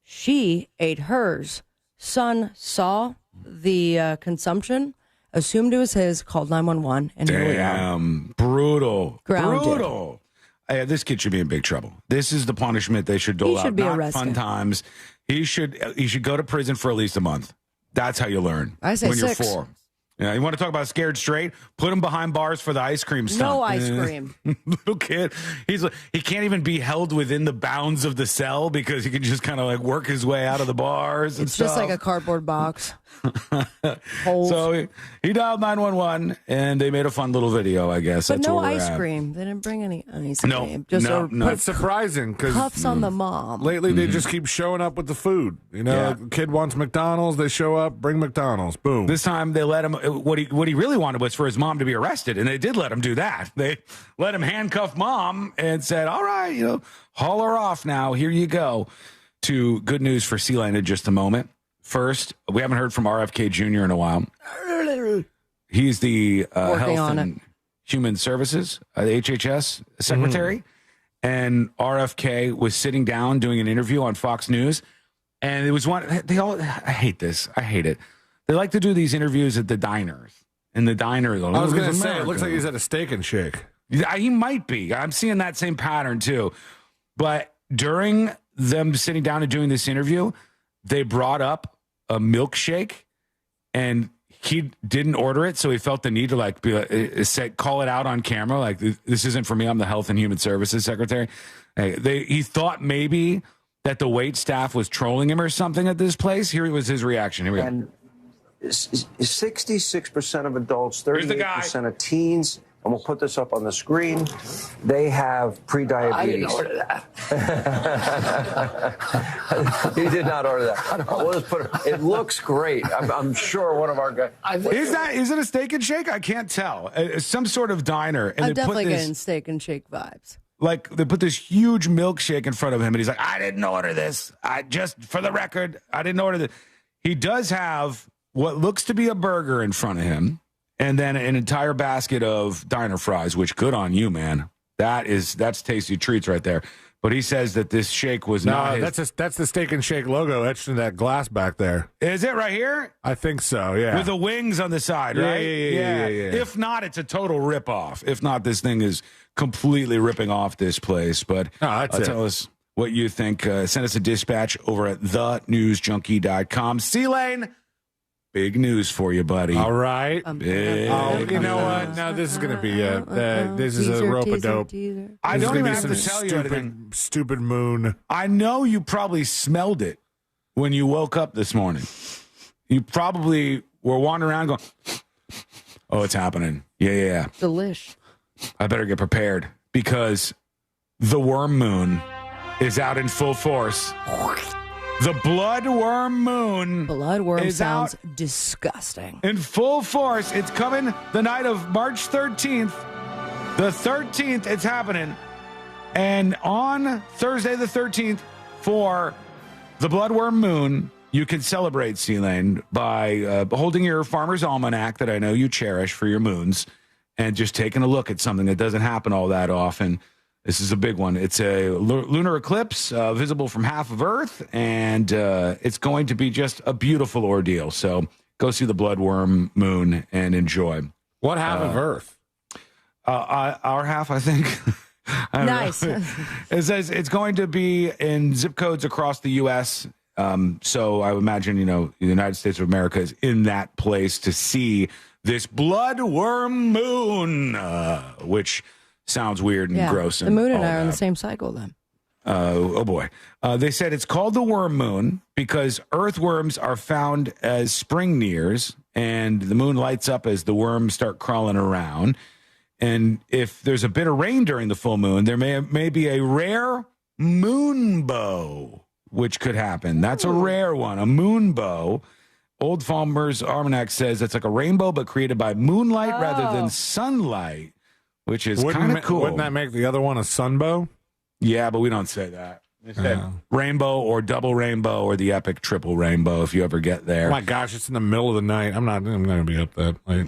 She ate hers. Son saw the consumption, assumed it was his, called 911, and here we are. Damn, brutal. Grounded. Brutal. This kid should be in big trouble. This is the punishment they should dole out. He should be not arrested. Fun times. He should go to prison for at least a month. That's how you learn. I say when 6. you're 4. Yeah, you want to talk about scared straight? Put him behind bars for the ice cream stuff. No ice cream. Little kid. He can't even be held within the bounds of the cell because he can just kind of like work his way out of the bars and It's stuff. just like a cardboard box. Holes. So he dialed 911 and they made a fun little video, I guess. But That's no where we're ice at. cream. They didn't bring any ice No, cream. no. It's surprising because cuffs on the mom. lately they just keep showing up with the food. Yeah. Kid wants McDonald's, they show up, bring McDonald's, boom. This time they let him. What he really wanted was for his mom to be arrested, and they did let him do that. They let him handcuff mom and said, "All right, haul her off now. Here you go." To good news for C-Lane in just a moment. First, we haven't heard from RFK Jr. in a while. He's the Health and Human Services, the HHS secretary, and RFK was sitting down doing an interview on Fox News, and it was one. I hate this. I hate it. They like to do these interviews at the diners. In the diner, though. I was going to say, it looks like he's at a Steak and Shake. Yeah, he might be. I'm seeing that same pattern, too. But during them sitting down and doing this interview, they brought up a milkshake, and he didn't order it, so he felt the need to call it out on camera, like, this isn't for me. I'm the Health and Human Services Secretary. He thought maybe that the wait staff was trolling him or something at this place. Here was his reaction. Here we go. 66% of adults, 38% of teens, and we'll put this up on the screen, they have prediabetes. I didn't order that. He did not order that. We'll just put it looks great. I'm sure one of our guys. Is it a Steak and Shake? I can't tell. It's some sort of diner. And I'm definitely getting Steak and Shake vibes. Like, they put this huge milkshake in front of him, and he's like, I didn't order this. For the record, I didn't order this. He does have what looks to be a burger in front of him, and then an entire basket of diner fries, which good on you, man. That's tasty treats right there. But he says that this shake was not his. That's the Steak and Shake logo etched in that glass back there. Is it right here? I think so, yeah. With the wings on the side, right? Yeah. If not, it's a total ripoff. If not, this thing is completely ripping off this place. But tell us what you think. Send us a dispatch over at thenewsjunkie.com. C-Lane. Big news for you, buddy. All right. You know what? No, this is going to be this is a rope-a-dope. I don't even have to tell you anything. Stupid moon. I know you probably smelled it when you woke up this morning. You probably were wandering around going, oh, it's happening. Yeah. Delish. I better get prepared because the worm moon is out in full force. The bloodworm moon. Bloodworm sounds disgusting. In full force. It's coming the night of March 13th. The 13th, it's happening. And on Thursday the 13th, for the Bloodworm Moon, you can celebrate, C-Lane, by holding your Farmer's Almanac that I know you cherish for your moons and just taking a look at something that doesn't happen all that often. This is a big one. It's a lunar eclipse visible from half of Earth, and it's going to be just a beautiful ordeal. So go see the Bloodworm Moon and enjoy. What half of Earth? Our half, I think. Nice. It says it's going to be in zip codes across the U.S., so I would imagine, the United States of America is in that place to see this Bloodworm Moon, which sounds weird and gross. The moon and I are in the same cycle then. Oh, boy. They said it's called the Worm Moon because earthworms are found as spring nears, and the moon lights up as the worms start crawling around. And if there's a bit of rain during the full moon, there may be a rare moonbow, which could happen. That's a rare one, a moonbow. Old Farmer's Almanac says it's like a rainbow, but created by moonlight rather than sunlight, which is kind of cool. Wouldn't that make the other one a sunbow? Yeah, but we don't say that. They said rainbow or double rainbow or the epic triple rainbow if you ever get there. Oh my gosh, it's in the middle of the night. I'm not going to be up that late.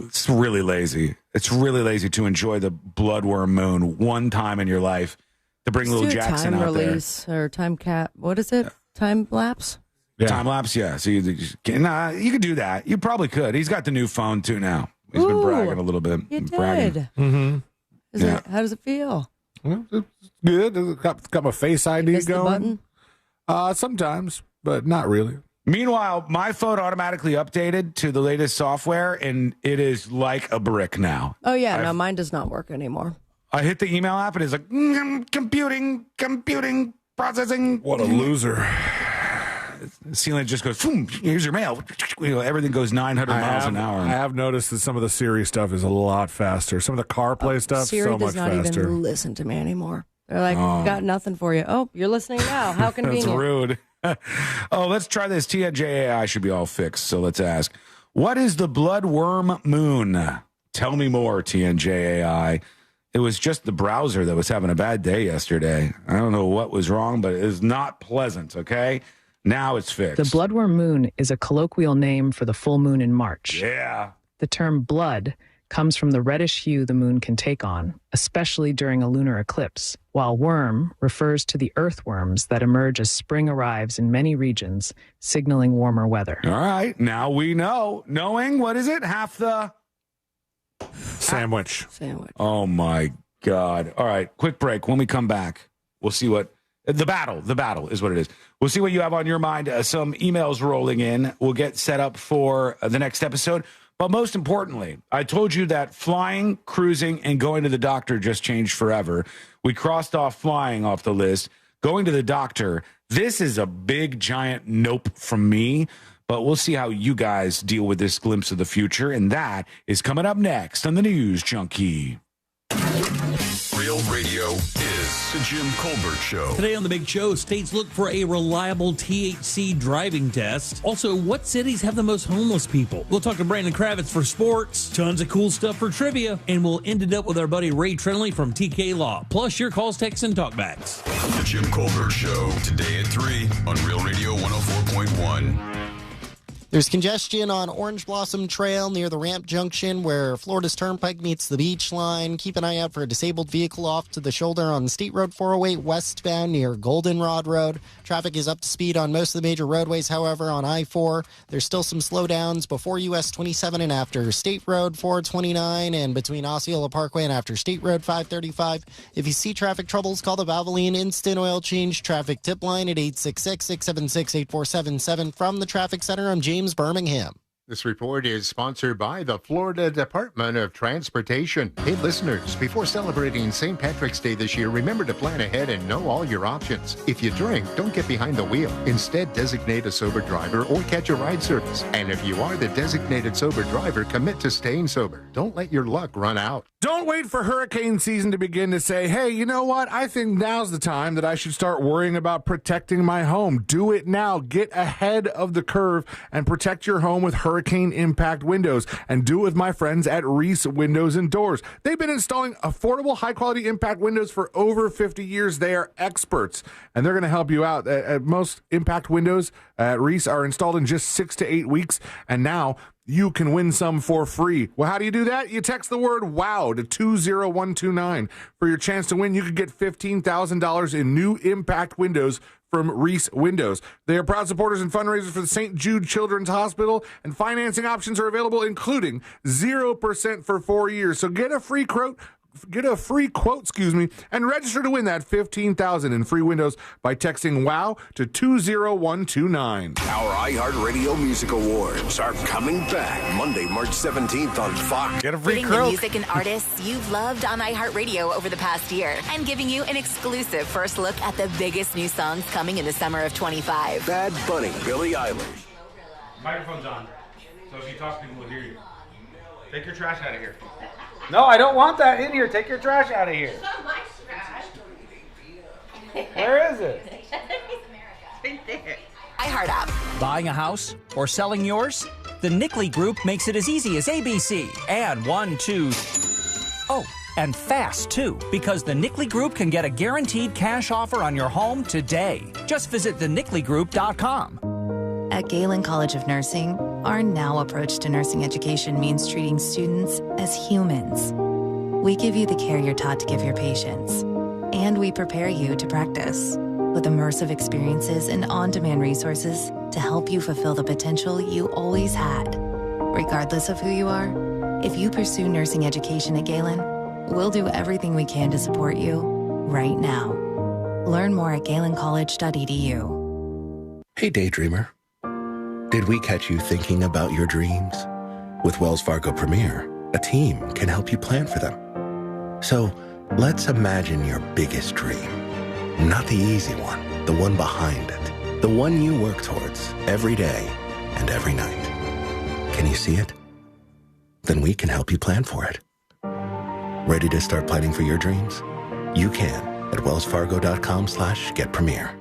It's really lazy. It's really lazy to enjoy the Bloodworm Moon one time in your life to bring little Jackson out there. Time release or time cap. What is it? Time lapse? Yeah. Time lapse, yeah. So you could do that. You probably could. He's got the new phone too now. He's been bragging a little bit. You bragging. did. Mm-hmm. How does it feel? Well, it's good. It's got my Face ID going. Button? Sometimes, but not really. Meanwhile, my phone automatically updated to the latest software, and it is like a brick now. Oh, yeah. No, mine does not work anymore. I hit the email app, and it's like, computing, processing. What a loser. Ceiling just goes, boom, here's your mail. Everything goes 900 miles an hour. I have noticed that some of the Siri stuff is a lot faster. Some of the CarPlay stuff, Siri so much does not faster. even listen to me anymore. They're like, got nothing for you. Oh, you're listening now. How convenient. That's rude. Let's try this. TNJAI should be all fixed, so let's ask. What is the Bloodworm Moon? Tell me more, TNJAI. It was just the browser that was having a bad day yesterday. I don't know what was wrong, but it is not pleasant, okay? Now it's fixed. The Bloodworm Moon is a colloquial name for the full moon in March. Yeah. The term blood comes from the reddish hue the moon can take on, especially during a lunar eclipse, while worm refers to the earthworms that emerge as spring arrives in many regions, signaling warmer weather. All right. Now we know. Knowing, what is it? Half the... Sandwich. Oh, my God. All right. Quick break. When we come back, we'll see what... The battle is what it is. We'll see what you have on your mind. Some emails rolling in. We'll get set up for the next episode. But most importantly, I told you that flying, cruising, and going to the doctor just changed forever. We crossed off flying off the list. Going to the doctor, this is a big, giant nope from me. But we'll see how you guys deal with this glimpse of the future. And that is coming up next on the News Junkie. Real radio is the Jim Colbert Show. Today on The Big Show, states look for a reliable THC driving test. Also, what cities have the most homeless people? We'll talk to Brandon Kravitz for sports, tons of cool stuff for trivia, and we'll end it up with our buddy Ray Trinley from TK Law. Plus, your calls, texts, and talkbacks. The Jim Colbert Show, today at 3 on Real Radio 104.1. There's congestion on Orange Blossom Trail near the ramp junction where Florida's Turnpike meets the beach line. Keep an eye out for a disabled vehicle off to the shoulder on State Road 408 westbound near Goldenrod Road. Traffic is up to speed on most of the major roadways, however, on I-4. There's still some slowdowns before US 27 and after State Road 429 and between Osceola Parkway and after State Road 535. If you see traffic troubles, call the Valvoline Instant Oil Change Traffic Tip Line at 866-676-8477. From the Traffic Center, I'm James Birmingham. This report is sponsored by the Florida Department of Transportation. Hey, listeners, before celebrating St. Patrick's Day this year, remember to plan ahead and know all your options. If you drink, don't get behind the wheel. Instead, designate a sober driver or catch a ride service. And if you are the designated sober driver, commit to staying sober. Don't let your luck run out. Don't wait for hurricane season to begin to say, hey, you know what? I think now's the time that I should start worrying about protecting my home. Do it now. Get ahead of the curve and protect your home with hurricane hurricane impact windows and do it with my friends at Reese Windows and Doors. They've been installing affordable, high-quality impact windows for over 50 years. They are experts, and they're going to help you out. Most impact windows at Reese are installed in just 6 to 8 weeks, and now you can win some for free. Well, how do you do that? You text the word WOW to 20129. For your chance to win, you could get $15,000 in new impact windows from Reese Windows. They are proud supporters and fundraisers for the St. Jude Children's Hospital, and financing options are available, including 0% for 4 years. So get a free quote, and register to win that $15,000 in free windows by texting WOW to 20129. Our iHeartRadio Music Awards are coming back Monday, March 17th on Fox. Get a free Putting the music and artists you've loved on iHeartRadio over the past year and giving you an exclusive first look at the biggest new songs coming in the summer of 25. Bad Bunny, Billie Eilish. Microphone's on, so if you talk, people will hear you. Take your trash out of here. No, I don't want that in here. Take your trash out of here. It's not my trash. Where is it? Right there. iHeart app. Buying a house or selling yours? The Nickley Group makes it as easy as ABC. And 1, 2... Oh, and fast, too, because the Nickley Group can get a guaranteed cash offer on your home today. Just visit thenickley.com. At Galen College of Nursing, our now approach to nursing education means treating students as humans. We give you the care you're taught to give your patients, and we prepare you to practice with immersive experiences and on-demand resources to help you fulfill the potential you always had. Regardless of who you are, if you pursue nursing education at Galen, we'll do everything we can to support you right now. Learn more at galencollege.edu. Hey, Daydreamer. Did we catch you thinking about your dreams? With Wells Fargo Premier, a team can help you plan for them. So let's imagine your biggest dream. Not the easy one, the one behind it. The one you work towards every day and every night. Can you see it? Then we can help you plan for it. Ready to start planning for your dreams? You can at wellsfargo.com/getpremier.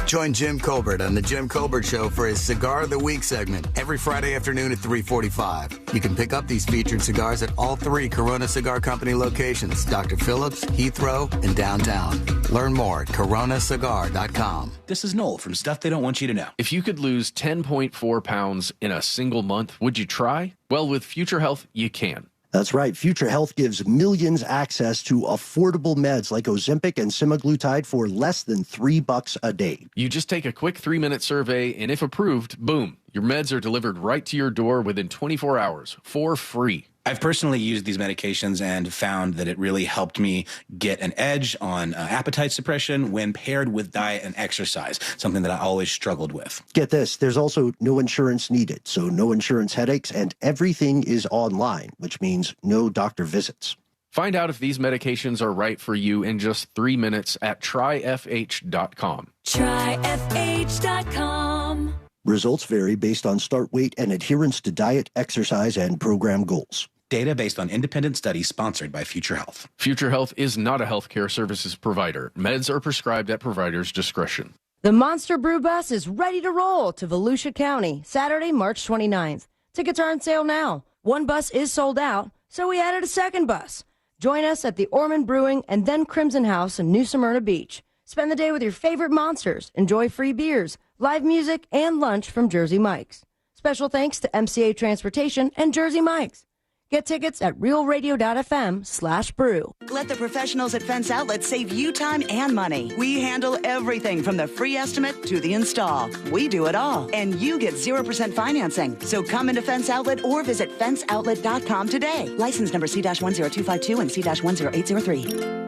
Join Jim Colbert on The Jim Colbert Show for his Cigar of the Week segment every Friday afternoon at 3:45. You can pick up these featured cigars at all 3 Corona Cigar Company locations, Dr. Phillips, Heathrow, and downtown. Learn more at coronacigar.com. This is Noel from Stuff They Don't Want You to Know. If you could lose 10.4 pounds in a single month, would you try? Well, with Future Health, you can. That's right. Future Health gives millions access to affordable meds like Ozempic and semaglutide for less than $3 a day. You just take a quick 3-minute survey, and if approved, boom, your meds are delivered right to your door within 24 hours for free. I've personally used these medications and found that it really helped me get an edge on appetite suppression when paired with diet and exercise, something that I always struggled with. Get this, there's also no insurance needed, so no insurance headaches, and everything is online, which means no doctor visits. Find out if these medications are right for you in just 3 minutes at tryfh.com. Tryfh.com. Results vary based on start weight and adherence to diet, exercise, and program goals. Data based on independent studies sponsored by Future Health. Future Health is not a healthcare services provider. Meds are prescribed at provider's discretion. The Monster Brew Bus is ready to roll to Volusia County, Saturday, March 29th. Tickets are on sale now. One bus is sold out, so we added a second bus. Join us at the Ormond Brewing and then Crimson House in New Smyrna Beach. Spend the day with your favorite monsters. Enjoy free beers, live music, and lunch from Jersey Mike's. Special thanks to MCA Transportation and Jersey Mike's. Get tickets at realradio.fm/brew. Let the professionals at Fence Outlet save you time and money. We handle everything from the free estimate to the install. We do it all, and you get 0% financing. So come into Fence Outlet or visit fenceoutlet.com today. License number C-10252 and C-10803.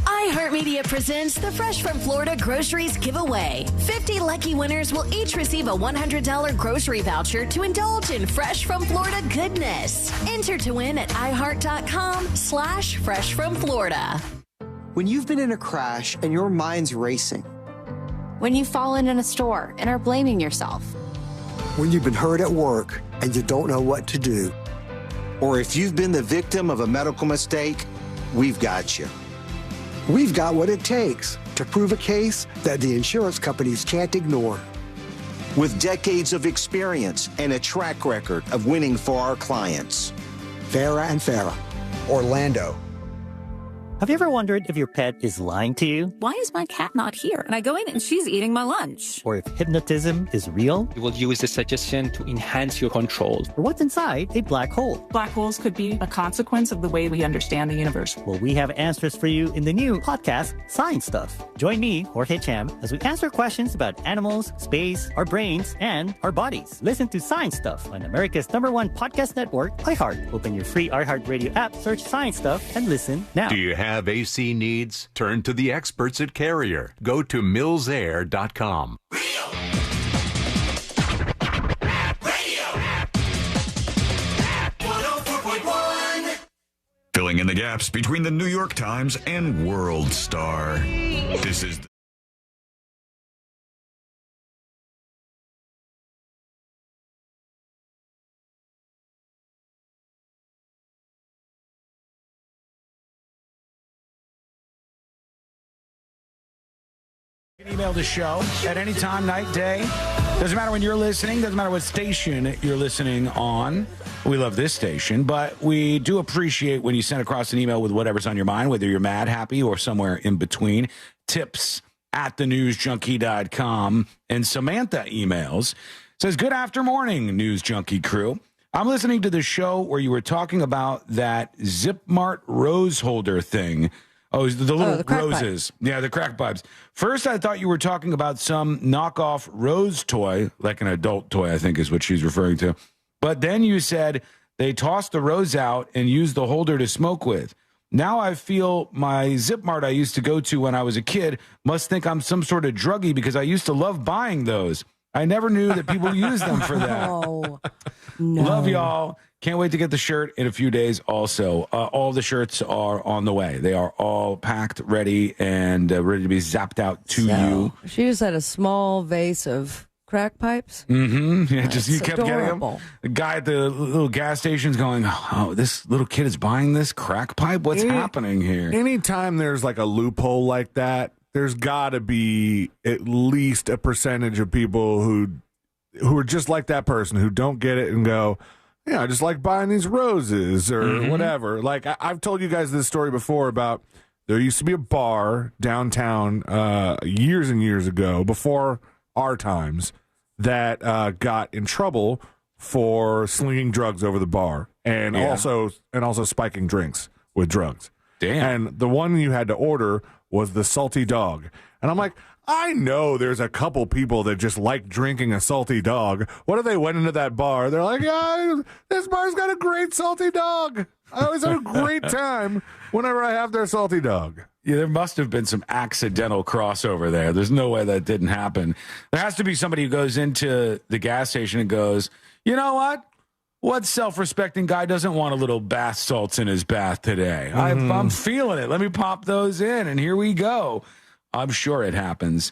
iHeartMedia presents the Fresh from Florida Groceries Giveaway. 50 lucky winners will each receive a $100 grocery voucher to indulge in Fresh from Florida goodness. Enter to win at iHeart.com/freshfromflorida. When you've been in a crash and your mind's racing. When you've fallen in a store and are blaming yourself. When you've been hurt at work and you don't know what to do. Or if you've been the victim of a medical mistake, we've got you. We've got what it takes to prove a case that the insurance companies can't ignore. with decades of experience and a track record of winning for our clients. Farah and Farah, Orlando. Have you ever wondered if your pet is lying to you? Why is my cat not here? And I go in and she's eating my lunch. Or if hypnotism is real? We will use the suggestion to enhance your control. Or what's inside a black hole? Black holes could be a consequence of the way we understand the universe. Well, we have answers for you in the new podcast, Science Stuff. Join me, Jorge Cham, as we answer questions about animals, space, our brains, and our bodies. Listen to Science Stuff on America's #1 podcast network, iHeart. Open your free iHeart Radio app, search Science Stuff, and listen now. Do you have AC needs? Turn to the experts at Carrier. Go to millsair.com. Filling in the gaps between the New York Times and World Star. This is You can email the show at any time, night, day. Doesn't matter when you're listening. Doesn't matter what station you're listening on. We love this station, but we do appreciate when you send across an email with whatever's on your mind, whether you're mad, happy, or somewhere in between. tips@thenewsjunkie.com. And Samantha emails, says, good after morning, News Junkie crew. I'm listening to the show where you were talking about that Zip Mart rose holder thing. Oh, the little the crack roses. Pipe. Yeah, the crack pipes. First, I thought you were talking about some knockoff rose toy, like an adult toy, I think is what she's referring to. But then you said they tossed the rose out and used the holder to smoke with. Now I feel my Zip Mart I used to go to when I was a kid must think I'm some sort of druggie because I used to love buying those. I never knew that people use them for that. No. Love y'all. Can't wait to get the shirt in a few days also. All the shirts are on the way. They are all packed, ready, and ready to be zapped out to you. She just had a small vase of crack pipes. Mm-hmm. Yeah, That's you kept adorable. getting them. The guy at the little gas station's going, oh, this little kid is buying this crack pipe? What's happening here? Anytime there's like a loophole like that, there's got to be at least a percentage of people who are just like that person who don't get it and go, yeah, I just like buying these roses or whatever. Like, I've told you guys this story before about there used to be a bar downtown years and years ago, before our times, that got in trouble for slinging drugs over the bar and also spiking drinks with drugs. Damn. And the one you had to order was the salty dog. And I'm like, I know there's a couple people that just like drinking a salty dog. What if they went into that bar? They're like, yeah, this bar's got a great salty dog. I always have a great time whenever I have their salty dog. Yeah, there must have been some accidental crossover there. There's no way that didn't happen. There has to be somebody who goes into the gas station and goes, you know what? What self-respecting guy doesn't want a little bath salts in his bath today? I'm feeling it. Let me pop those in, and here we go. I'm sure it happens.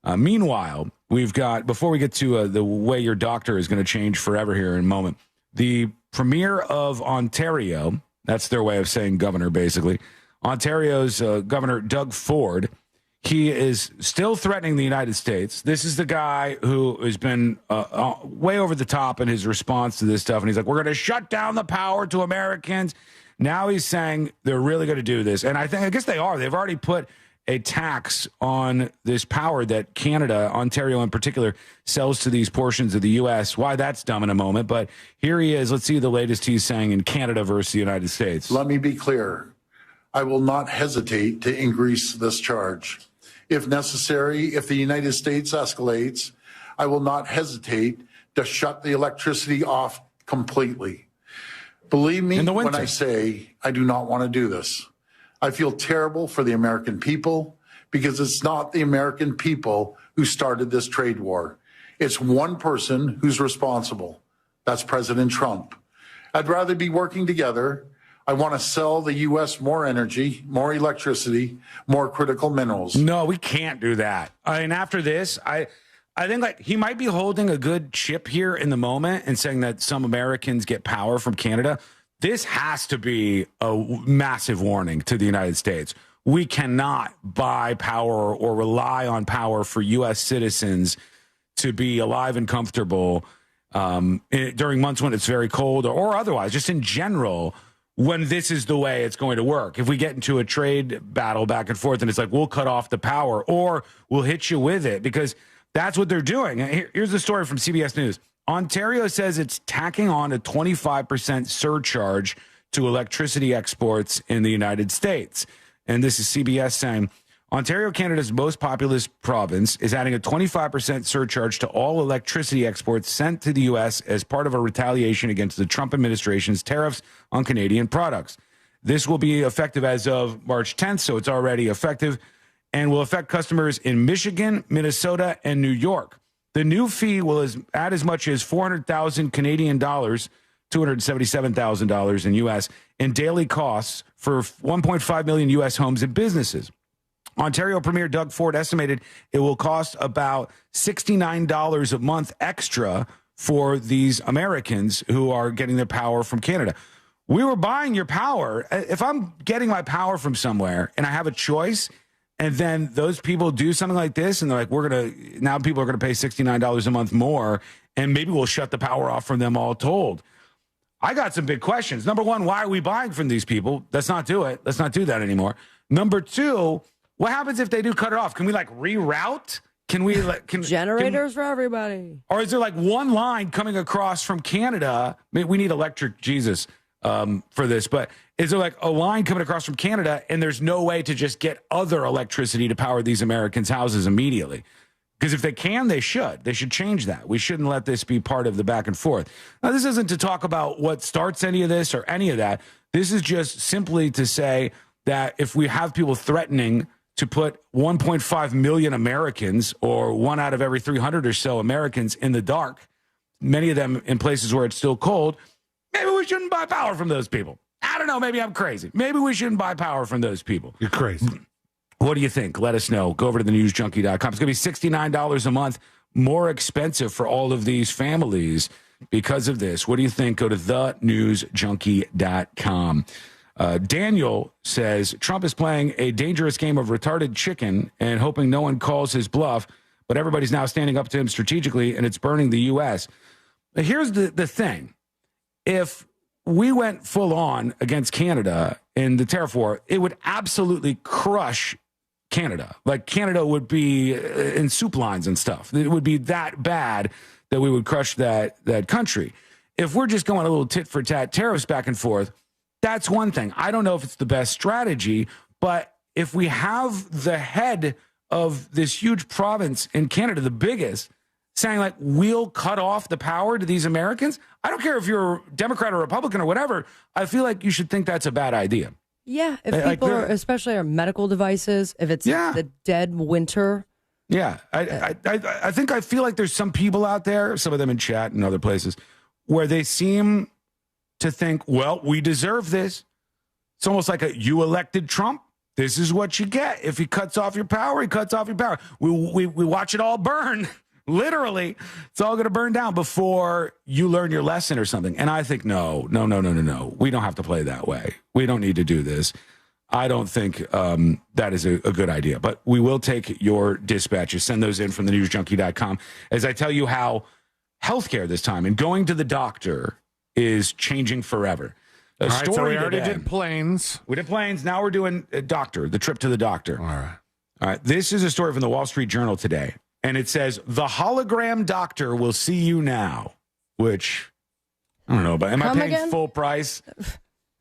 Meanwhile, we've got, before we get to the way your doctor is going to change forever here in a moment, the Premier of Ontario, that's their way of saying governor, basically, Ontario's Governor Doug Ford, he is still threatening the United States. This is the guy who has been way over the top in his response to this stuff, and he's like, we're going to shut down the power to Americans. Now he's saying they're really going to do this, and I guess they are. They've already put a tax on this power that Canada, Ontario in particular, sells to these portions of the U.S. Why that's dumb in a moment, but here he is. Let's see the latest he's saying in Canada versus the United States. Let me be clear. I will not hesitate to increase this charge. If necessary, if the United States escalates, I will not hesitate to shut the electricity off completely. Believe me when I say I do not want to do this. I feel terrible for the American people because it's not the American people who started this trade war. It's one person who's responsible. That's President Trump. I'd rather be working together. I want to sell the U.S. more energy, more electricity, more critical minerals. No, we can't do that. I mean, after this, I think like he might be holding a good chip here in the moment and saying that some Americans get power from Canada. This has to be a massive warning to the United States. We cannot buy power or rely on power for U.S. citizens to be alive and comfortable during months when it's very cold or otherwise, just in general, when this is the way it's going to work. If we get into a trade battle back and forth and it's like, we'll cut off the power or we'll hit you with it, because that's what they're doing. Here's the story from CBS News. Ontario says it's tacking on a 25% surcharge to electricity exports in the United States. And this is CBS saying, Ontario, Canada's most populous province, is adding a 25% surcharge to all electricity exports sent to the U.S. as part of a retaliation against the Trump administration's tariffs on Canadian products. This will be effective as of March 10th, so it's already effective, and will affect customers in Michigan, Minnesota, and New York. The new fee will add as much as 400,000 Canadian dollars, $277,000 in U.S., in daily costs for 1.5 million U.S. homes and businesses. Ontario Premier Doug Ford estimated it will cost about $69 a month extra for these Americans who are getting their power from Canada. We were buying your power. If I'm getting my power from somewhere and I have a choice, and then those people do something like this, and they're like, now people are going to pay $69 a month more, and maybe we'll shut the power off from them all told. I got some big questions. Number one, why are we buying from these people? Let's not do it. Let's not do that anymore. Number two, what happens if they do cut it off? Can we reroute? Can we generators for everybody? Or is there one line coming across from Canada? We need electric Jesus for this, but is there a line coming across from Canada and there's no way to just get other electricity to power these Americans' houses immediately? Because if they can, they should. They should change that. We shouldn't let this be part of the back and forth. Now, this isn't to talk about what starts any of this or any of that. This is just simply to say that if we have people threatening to put 1.5 million Americans, or 1 out of every 300 or so Americans, in the dark, many of them in places where it's still cold, maybe we shouldn't buy power from those people. I don't know. Maybe I'm crazy. Maybe we shouldn't buy power from those people. You're crazy. What do you think? Let us know. Go over to thenewsjunkie.com. It's going to be $69 a month, more expensive for all of these families because of this. What do you think? Go to thenewsjunkie.com. Daniel says Trump is playing a dangerous game of retarded chicken and hoping no one calls his bluff, but everybody's now standing up to him strategically, and it's burning the U.S. But here's the thing. If we went full on against Canada in the tariff war, it would absolutely crush Canada. Canada would be in soup lines and stuff. It would be that bad that we would crush that country. If we're just going a little tit for tat tariffs back and forth, that's one thing. I don't know if it's the best strategy, but if we have the head of this huge province in Canada, the biggest, saying we'll cut off the power to these Americans, I don't care if you're a Democrat or Republican or whatever, I feel like you should think that's a bad idea. Yeah, if people are, especially our medical devices, if it's the dead winter. Yeah, I think I feel like there's some people out there, some of them in chat and other places, where they seem to think, well, we deserve this. It's almost like you elected Trump. This is what you get. If he cuts off your power, he cuts off your power. We watch it all burn. Literally, it's all going to burn down before you learn your lesson or something. And I think, no. We don't have to play that way. We don't need to do this. I don't think that is a good idea. But we will take your dispatches. Send those in from thenewsjunkie.com as I tell you how healthcare this time and going to the doctor is changing forever. All right, so we already did planes. We did planes. Now we're doing a doctor, the trip to the doctor. All right. This is a story from the Wall Street Journal today. And it says, the hologram doctor will see you now, which I don't know about. Am I paying full price?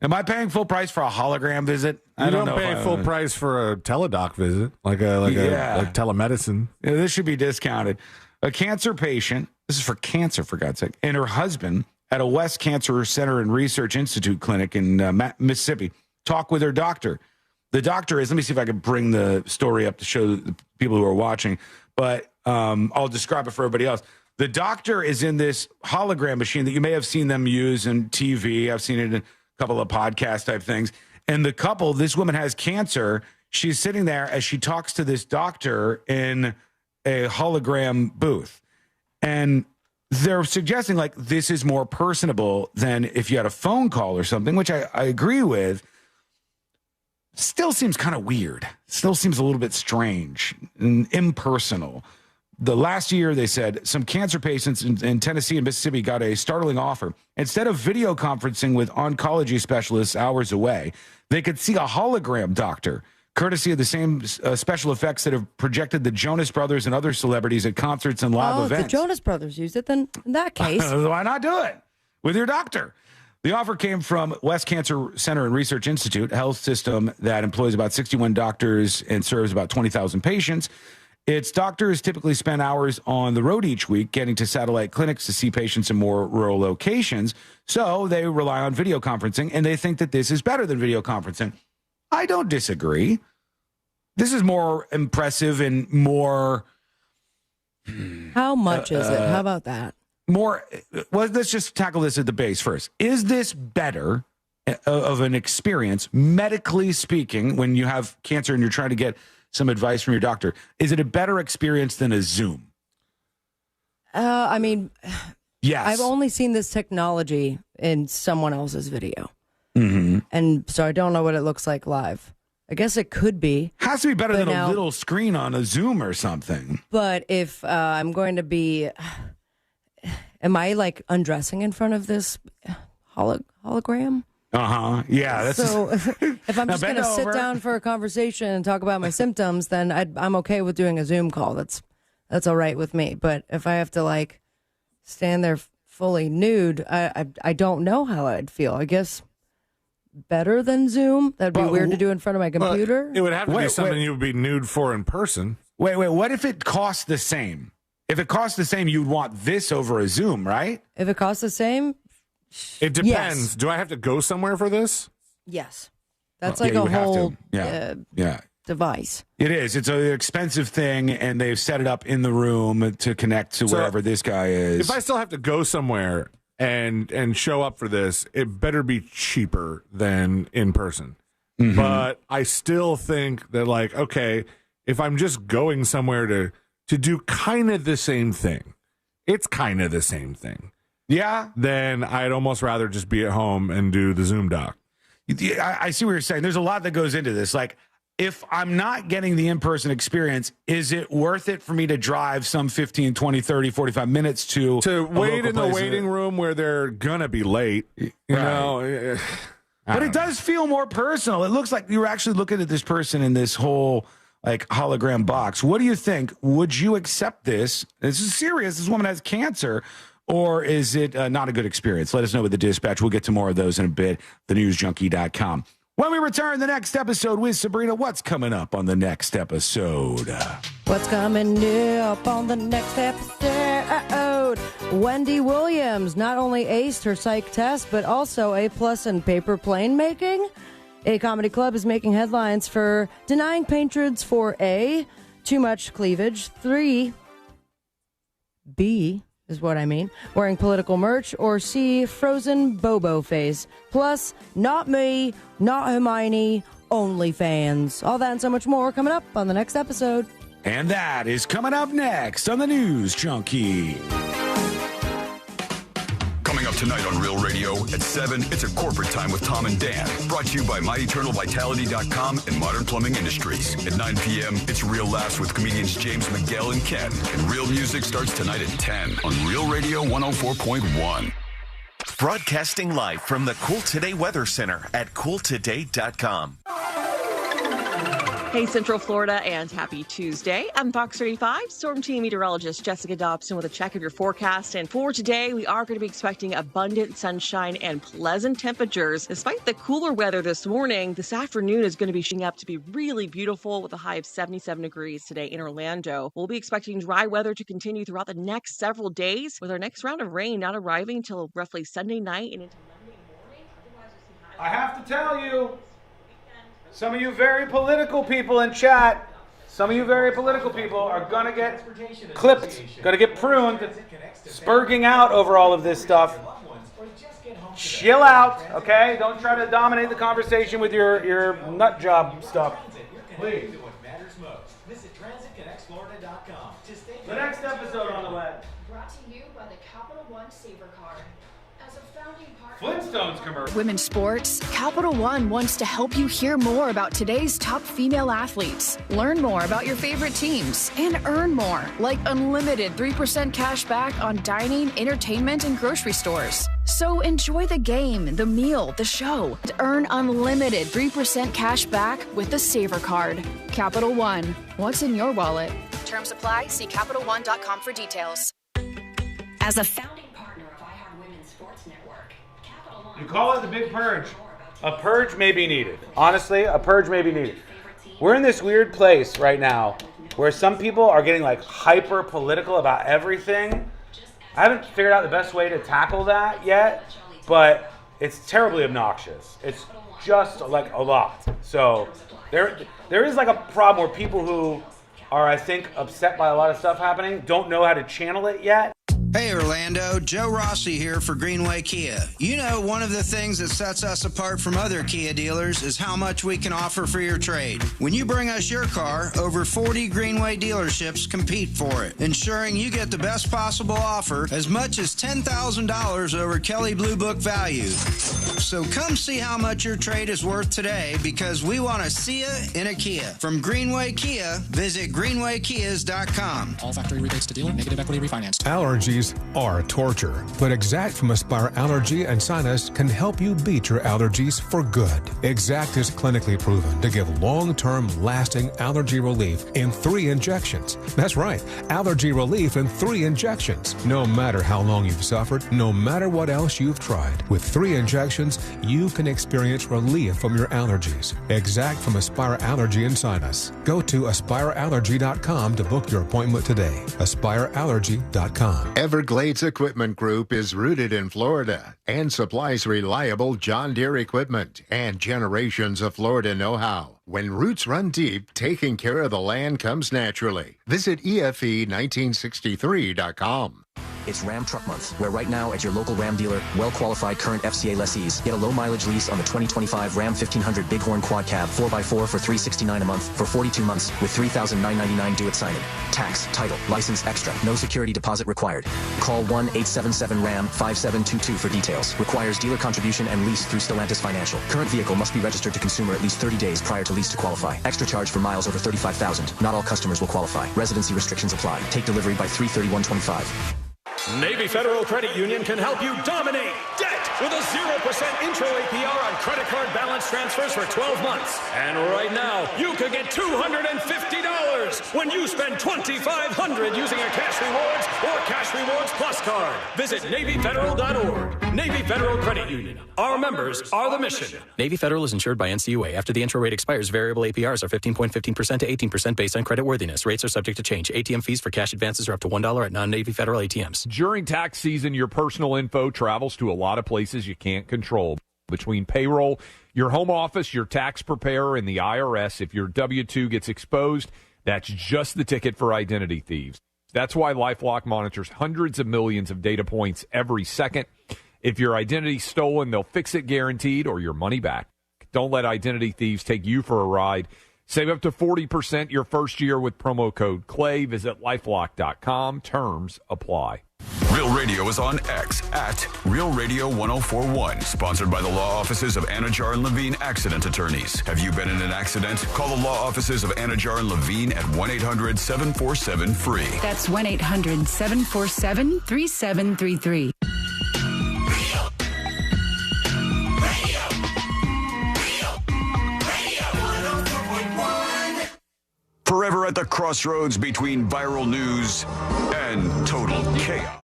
Am I paying full price for a hologram visit? I don't pay full price for a teledoc visit, like telemedicine. Yeah, this should be discounted. A cancer patient, this is for cancer, for God's sake, and her husband at a West Cancer Center and Research Institute clinic in Mississippi talk with her doctor. The doctor is, let me see if I can bring the story up to show the people who are watching, but I'll describe it for everybody else. The doctor is in this hologram machine that you may have seen them use in TV. I've seen it in a couple of podcast type things. And the couple, this woman has cancer. She's sitting there as she talks to this doctor in a hologram booth. And they're suggesting this is more personable than if you had a phone call or something, which I agree with. Still seems kind of weird. Still seems a little bit strange and impersonal. the last year, they said, some cancer patients in Tennessee and Mississippi got a startling offer. Instead of video conferencing with oncology specialists hours away, they could see a hologram doctor, courtesy of the same special effects that have projected the Jonas Brothers and other celebrities at concerts and live events. If the Jonas Brothers used it, then in that case. Why not do it with your doctor? The offer came from West Cancer Center and Research Institute, a health system that employs about 61 doctors and serves about 20,000 patients. Its doctors typically spend hours on the road each week getting to satellite clinics to see patients in more rural locations. So they rely on video conferencing, and they think that this is better than video conferencing. I don't disagree. This is more impressive and more... How much is it? How about that? Well, let's just tackle this at the base first. Is this better of an experience, medically speaking, when you have cancer and you're trying to get some advice from your doctor? Is it a better experience than a Zoom? I mean, yes. I've only seen this technology in someone else's video. Mm-hmm. And so I don't know what it looks like live. I guess it could be. Has to be better than a little screen on a Zoom or something. But if I'm going to be... Am I like undressing in front of this hologram? Uh-huh. Yeah. So if I'm just going to sit down for a conversation and talk about my symptoms, then I'm okay with doing a Zoom call. That's all right with me. But if I have to like stand there fully nude, I don't know how I'd feel. I guess better than Zoom. That'd be weird to do in front of my computer. It would have to be something you would be nude for in person. Wait. What if it costs the same? If it costs the same, you'd want this over a Zoom, right? If it costs the same? It depends. Yes. Do I have to go somewhere for this? Yes. That's like a whole device. It is. It's an expensive thing, and they've set it up in the room to connect to wherever this guy is. If I still have to go somewhere and show up for this, it better be cheaper than in person. Mm-hmm. But I still think that, like, okay, if I'm just going somewhere to do kind of the same thing, it's kind of the same thing. Yeah. Then I'd almost rather just be at home and do the Zoom doc. I see what you're saying. There's a lot that goes into this. Like, if I'm not getting the in-person experience, is it worth it for me to drive some 15, 20, 30, 45 minutes to wait in the waiting room where they're going to be late? You know? But it does feel more personal. It looks like you're actually looking at this person in this whole like hologram box. What do you think? Would you accept this? This is serious. This woman has cancer. Or is it not a good experience? Let us know with the dispatch. We'll get to more of those in a bit. TheNewsJunkie.com. When we return the next episode with Sabrina, what's coming up on the next episode? What's coming up on the next episode? Wendy Williams not only aced her psych test, but also A+ in paper plane making. A comedy club is making headlines for denying patrons for A, too much cleavage, 3, B is what I mean, wearing political merch, or C, frozen Bobo face. Plus, not me, not Hermione, OnlyFans. All that and so much more coming up on the next episode. And that is coming up next on the News Junkie. Coming up tonight on Real Radio at 7, it's a corporate time with Tom and Dan. Brought to you by MyEternalVitality.com and Modern Plumbing Industries. At 9 p.m., it's Real Laughs with comedians James Miguel and Ken. And Real Music starts tonight at 10 on Real Radio 104.1. Broadcasting live from the Cool Today Weather Center at CoolToday.com. Hey, Central Florida, and happy Tuesday. I'm Fox 35 Storm Team Meteorologist Jessica Dobson with a check of your forecast. And for today, we are going to be expecting abundant sunshine and pleasant temperatures. Despite the cooler weather this morning, this afternoon is going to be shaping up to be really beautiful with a high of 77 degrees today in Orlando. We'll be expecting dry weather to continue throughout the next several days, with our next round of rain not arriving until roughly Sunday night and into Monday morning. I have to tell you, some of you very political people in chat, some of you very political people are going to get clipped, going to get pruned, spurging out over all of this stuff. Chill out, okay? Don't try to dominate the conversation with your nut job stuff. Please. The next episode on the way. Brought to you by the Capital One Saver Card. Flintstones commercial. Women's sports. Capital One wants to help you hear more about today's top female athletes. Learn more about your favorite teams and earn more, like unlimited 3% cash back on dining, entertainment, and grocery stores. So enjoy the game, the meal, the show, and earn unlimited 3% cash back with the Saver Card. Capital One. What's in your wallet? Terms apply. See CapitalOne.com for details. As a founding partner of iHeart Women's Sports Network, You call it the big purge. A purge may be needed. Honestly, a purge may be needed. We're in this weird place right now where some people are getting like hyper political about everything. I haven't figured out the best way to tackle that yet, but it's terribly obnoxious. It's just like a lot. So there is like a problem where people who are, I think, upset by a lot of stuff happening don't know how to channel it yet. Hey Orlando, Joe Rossi here for Greenway Kia. You know, one of the things that sets us apart from other Kia dealers is how much we can offer for your trade. When you bring us your car, over 40 Greenway dealerships compete for it, ensuring you get the best possible offer, as much as $10,000 over Kelley Blue Book value. So come see how much your trade is worth today, because we want to see you in a Kia. From Greenway Kia, visit greenwaykias.com. All factory rebates to dealer, negative equity refinanced. Allergies are torture, but Exact from Aspire Allergy and Sinus can help you beat your allergies for good. Exact is clinically proven to give long-term lasting allergy relief in 3 injections. That's right, allergy relief in 3 injections. No matter how long you've suffered, no matter what else you've tried, with 3 injections, you can experience relief from your allergies. Exact from Aspire Allergy and Sinus. Go to aspireallergy.com to book your appointment today. aspireallergy.com. Everglades Equipment Group is rooted in Florida and supplies reliable John Deere equipment and generations of Florida know-how. When roots run deep, taking care of the land comes naturally. Visit EFE1963.com. It's Ram Truck Month, where right now at your local Ram dealer, well-qualified current FCA lessees get a low-mileage lease on the 2025 Ram 1500 Bighorn Quad Cab 4x4 for $369 a month for 42 months with $3,999 due at signing. Tax, title, license extra, no security deposit required. Call 1-877-RAM-5722 for details. Requires dealer contribution and lease through Stellantis Financial. Current vehicle must be registered to consumer at least 30 days prior to lease to qualify. Extra charge for miles over 35,000. Not all customers will qualify. Residency restrictions apply. Take delivery by 3/31/25. Navy Federal Credit Union can help you dominate debt with a 0% intro APR on credit card balance transfers for 12 months. And right now, you could get $250 when you spend $2,500 using a Cash Rewards or Cash Rewards Plus card. Visit NavyFederal.org. Navy Federal Credit Union. Our members are the mission. Navy Federal is insured by NCUA. After the intro rate expires, variable APRs are 15.15% to 18% based on credit worthiness. Rates are subject to change. ATM fees for cash advances are up to $1 at non-Navy Federal ATMs. During tax season, your personal info travels to a lot of places you can't control. Between payroll, your home office, your tax preparer, and the IRS, if your W-2 gets exposed, that's just the ticket for identity thieves. That's why LifeLock monitors hundreds of millions of data points every second. If your identity's stolen, they'll fix it guaranteed or your money back. Don't let identity thieves take you for a ride. Save up to 40% your first year with promo code CLAY. Visit lifelock.com. Terms apply. Real Radio is on X at Real Radio 1041. Sponsored by the law offices of Anajar and Levine Accident Attorneys. Have you been in an accident? Call the law offices of Anajar and Levine at 1-800-747-FREE. That's 1-800-747-3733. Forever at the crossroads between viral news and total chaos.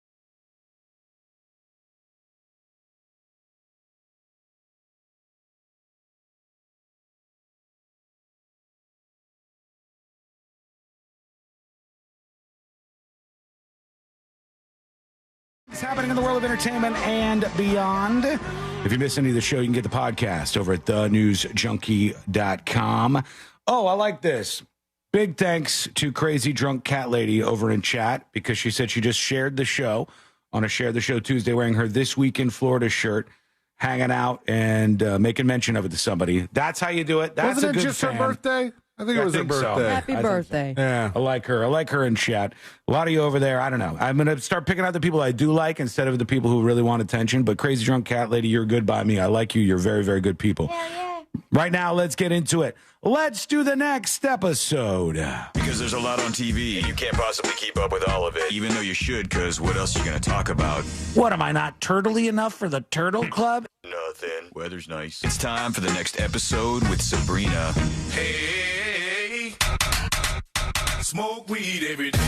What's happening in the world of entertainment and beyond? If you miss any of the show, you can get the podcast over at thenewsjunkie.com. Oh, I like this. Big thanks to Crazy Drunk Cat Lady over in chat, because she said she just shared the show on a Share the Show Tuesday wearing her This Week in Florida shirt, hanging out and making mention of it to somebody. That's how you do it. That's Wasn't a it good just fan. her birthday? I think it was her birthday. Happy birthday. Yeah. I like her. I like her in chat. A lot of you over there, I don't know. I'm going to start picking out the people I do like instead of the people who really want attention. But Crazy Drunk Cat Lady, you're good by me. I like you. You're very, very good people. Right now, let's get into it. Let's do the next episode. Because there's a lot on TV, and you can't possibly keep up with all of it, even though you should, because what else are you going to talk about? What, am I not turtly enough for the Turtle Club? Nothing. Weather's nice. It's time for the next episode with Sabrina. Hey, smoke weed every day.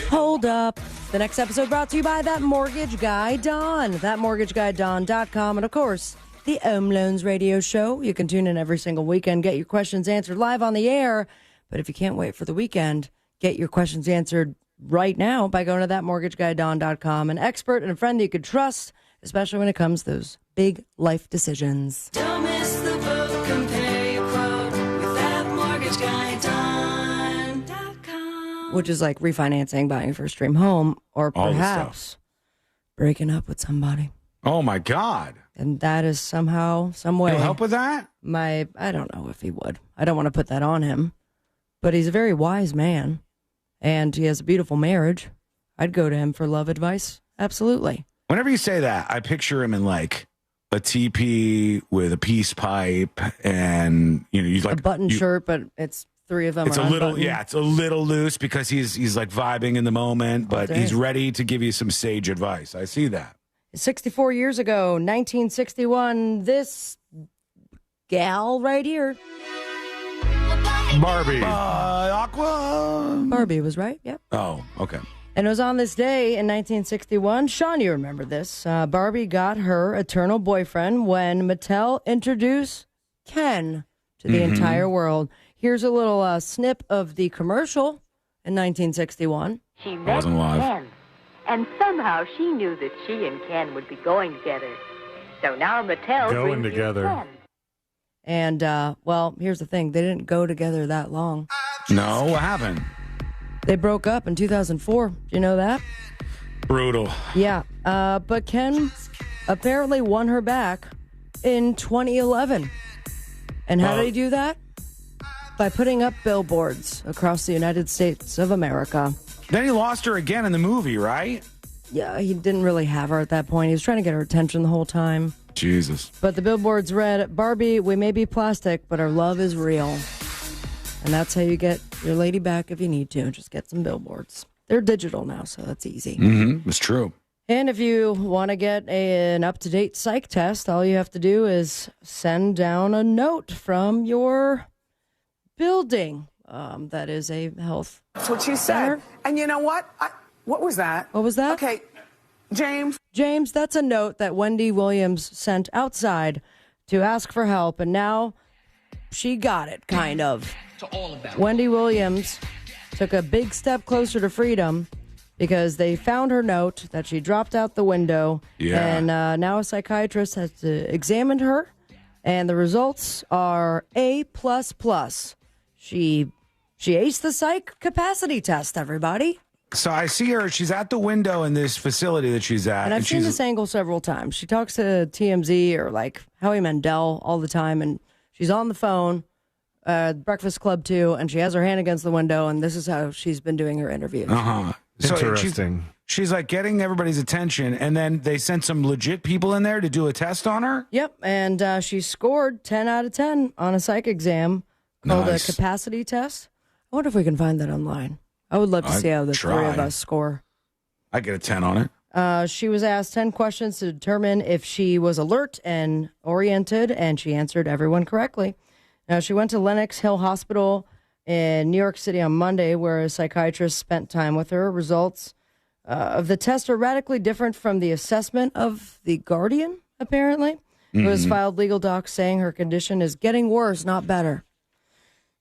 Hold up. The next episode brought to you by That Mortgage Guy Don. ThatMortgageGuyDon.com. And, of course, the Home Loans Radio Show. You can tune in every single weekend, get your questions answered live on the air. But if you can't wait for the weekend, get your questions answered right now by going to ThatMortgageGuyDon.com. An expert and a friend that you could trust, especially when it comes to those big life decisions. Don't miss the boat, compare your quote with ThatMortgageGuyDon.com. Which is like refinancing, buying your first dream home, or All the perhaps breaking up with somebody. Oh, my God. And that is somehow, some way. He'll help with that? I don't know if he would. I don't want to put that on him. But he's a very wise man. And he has a beautiful marriage. I'd go to him for love advice. Absolutely. Whenever you say that, I picture him in like a teepee with a peace pipe and, you know, he's like a button shirt, but it's three of them. It's a little, it's a little loose because he's like vibing in the moment, but he's ready to give you some sage advice. I see that. 64 years ago, 1961, this gal right here. Barbie. Aqua. Barbie was right. Yep. Oh, okay. And it was on this day in 1961. Sean, you remember this. Barbie got her eternal boyfriend when Mattel introduced Ken to the entire world. Here's a little snip of the commercial in 1961. She met Ken, and somehow she knew that she and Ken would be going together. So now Mattel Going brings together. you Ken. And, well, here's the thing. They didn't go together that long. No, what happened? They broke up in 2004. Do you know that? Brutal. Yeah. But Ken apparently won her back in 2011. And how did he do that? By putting up billboards across the United States of America. Then he lost her again in the movie, right? Yeah, he didn't really have her at that point. He was trying to get her attention the whole time. Jesus. But the billboards read, Barbie, we may be plastic, but our love is real. And that's how you get your lady back if you need to. Just get some billboards. They're digital now, so that's easy. Mm-hmm. It's true. And if you want to get an up-to-date psych test, all you have to do is send down a note from your building. That is a health That's what you center. said. And you know what? What was that? What was that? Okay, James. James, that's a note that Wendy Williams sent outside to ask for help, and now she got it, kind of. Wendy Williams took a big step closer to freedom because they found her note that she dropped out the window, and now a psychiatrist has examined her, and the results are A++. She aced the psych capacity test, everybody. So I see her. She's at the window in this facility that she's at. And I've seen this angle several times. She talks to TMZ or like Howie Mandel all the time, and she's on the phone, Breakfast Club too, and she has her hand against the window, and this is how she's been doing her interviews. Uh-huh. Interesting. She's like getting everybody's attention, and then they sent some legit people in there to do a test on her? Yep, and she scored 10 out of 10 on a psych exam called a capacity test. I wonder if we can find that online. I would love to see how the three of us score. I get a 10 on it. She was asked 10 questions to determine if she was alert and oriented, and she answered everyone correctly. Now, she went to Lenox Hill Hospital in New York City on Monday, where a psychiatrist spent time with her. Results of the test are radically different from the assessment of the Guardian, apparently. It was filed legal docs saying her condition is getting worse, not better.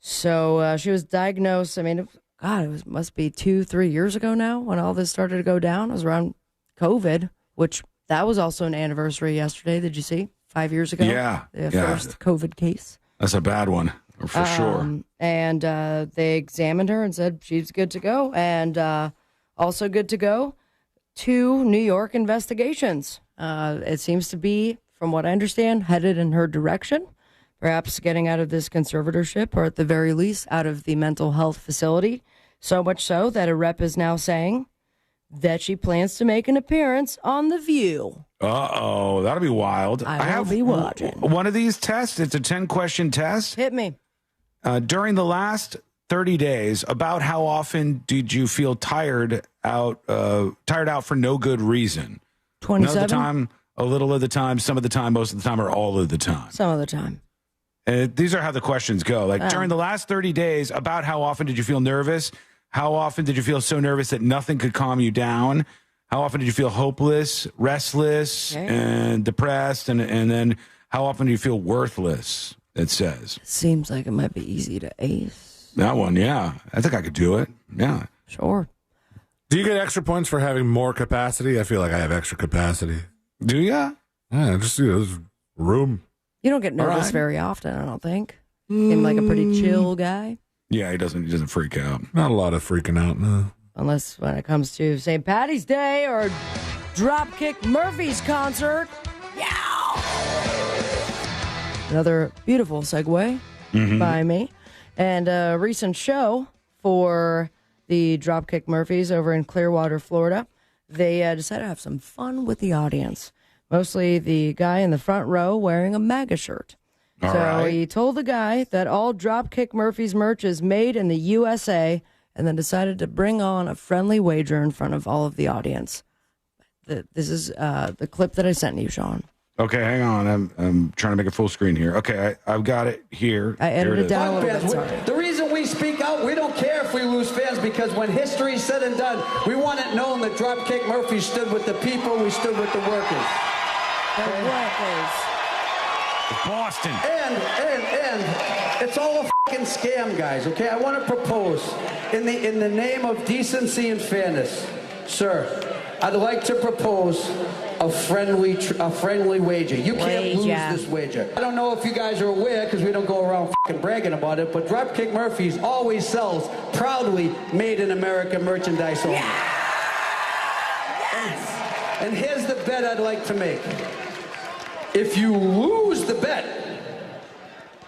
So she was diagnosed, it must be 2-3 years ago now when all this started to go down. It was around COVID, which that was also an anniversary yesterday. Did you see? 5 years ago? Yeah. The first COVID case. That's a bad one, for sure. And they examined her and said she's good to go. And also good to go, 2 New York investigations. It seems to be from what I understand, headed in her direction. Perhaps getting out of this conservatorship, or at the very least, out of the mental health facility. So much so that a rep is now saying that she plans to make an appearance on The View. Uh-oh, that'll be wild. I will be watching. One of these tests, it's a 10-question test. Hit me. During the last 30 days, about how often did you feel tired out for no good reason? 27? None of the time, a little of the time, some of the time, most of the time, or all of the time? Some of the time. These are how the questions go. Like, during the last 30 days, about how often did you feel nervous? How often did you feel so nervous that nothing could calm you down? How often did you feel hopeless, restless, and depressed? And then how often do you feel worthless, it says. Seems like it might be easy to ace. That one, yeah. I think I could do it. Yeah. Sure. Do you get extra points for having more capacity? I feel like I have extra capacity. Do you? Yeah, just, there's room. You don't get nervous very often, I don't think. Seem like a pretty chill guy. Yeah, he doesn't freak out. Not a lot of freaking out, no. Unless when it comes to St. Patty's Day or Dropkick Murphys concert. Yeah! Another beautiful segue by me. And a recent show for the Dropkick Murphys over in Clearwater, Florida. They decided to have some fun with the audience. Mostly the guy in the front row wearing a MAGA shirt. He told the guy that all Dropkick Murphys merch is made in the USA, and then decided to bring on a friendly wager in front of all of the audience. This is the clip that I sent you, Sean. Okay, hang on. I'm trying to make it full screen here. Okay, I've got it here. I edited it down a little bit. Sorry. The reason we speak out, we don't care if we lose fans, because when history's said and done, we want it known that Dropkick Murphys stood with the people, we stood with the workers. The workers. Boston. And it's all a fucking scam, guys, okay? I want to propose, in the name of decency and fairness, sir, I'd like to propose a friendly wager. You can't lose this wager. I don't know if you guys are aware, because we don't go around fucking bragging about it, but Dropkick Murphys always sells proudly made in America merchandise only. Yes! And here's the bet I'd like to make. If you lose the bet,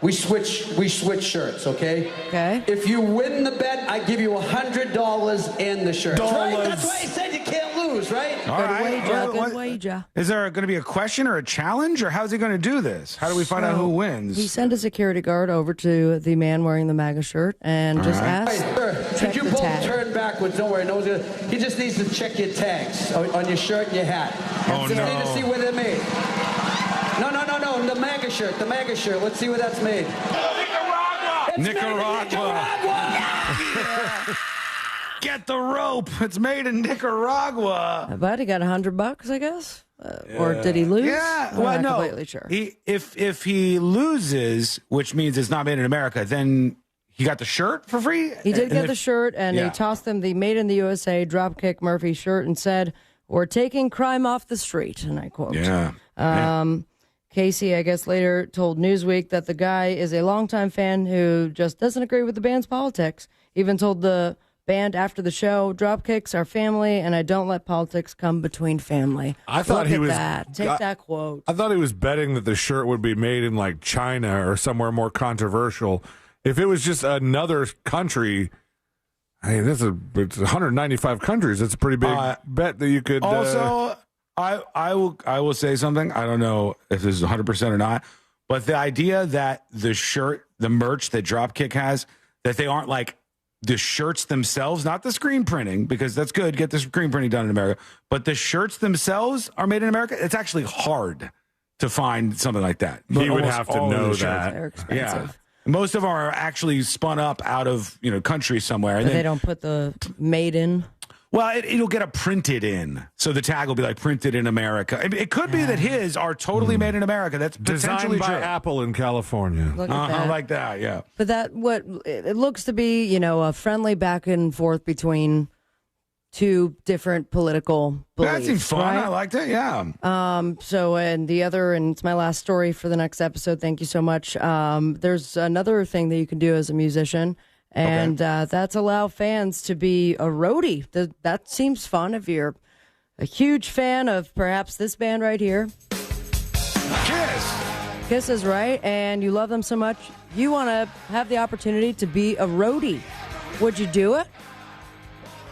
we switch shirts, okay? Okay. If you win the bet, I give you $100 and the shirt. Right? That's why I said you can't lose, right? Good wager. Is there going to be a question or a challenge, or how's he going to do this? How do we find out who wins? He sent a security guard over to the man wearing the MAGA shirt and just asked. Hey, sir, could you both turn backwards? Don't worry, no one's gonna. He just needs to check your tags on your shirt and your hat. Just need to see where they're made. No, the MAGA shirt. Let's see where that's made. Nicaragua. Get the rope. It's made in Nicaragua. But he got $100, I guess. Or did he lose? Yeah. I'm Well, not no. completely sure. If he loses, which means it's not made in America, then he got the shirt for free? He did get the shirt, and he tossed them the Made in the USA Dropkick Murphy shirt and said, "We're taking crime off the street," and I quote. Casey, I guess, later told Newsweek that the guy is a longtime fan who just doesn't agree with the band's politics. Even told the band after the show, "Dropkicks are family, and I don't let politics come between family." I thought Look he at was that. Take that quote. I thought he was betting that the shirt would be made in like China or somewhere more controversial. If it was just another country, I mean, it's 195 countries. It's a pretty big bet that you could. Also, I will say something. I don't know if this is 100% or not, but the idea that the merch that Dropkick has, that they aren't like the shirts themselves, not the screen printing, because that's good. Get the screen printing done in America, but the shirts themselves are made in America. It's actually hard to find something like that. He would have to know that. They're expensive. Yeah. Most of them are actually spun up out of country somewhere. But they don't put the made in. Well, it'll get a printed in, so the tag will be like printed in America. It could be that his are totally made in America. That's potentially designed by true. Apple in California. Look at that. Like that, yeah. But it looks to be, a friendly back and forth between two different political beliefs. That seems fun. Right? I liked it. Yeah. And it's my last story for the next episode. Thank you so much. There's another thing that you can do as a musician. And that's allow fans to be a roadie. That seems fun if you're a huge fan of perhaps this band right here. Kiss. Kiss is right, and you love them so much, you want to have the opportunity to be a roadie. Would you do it?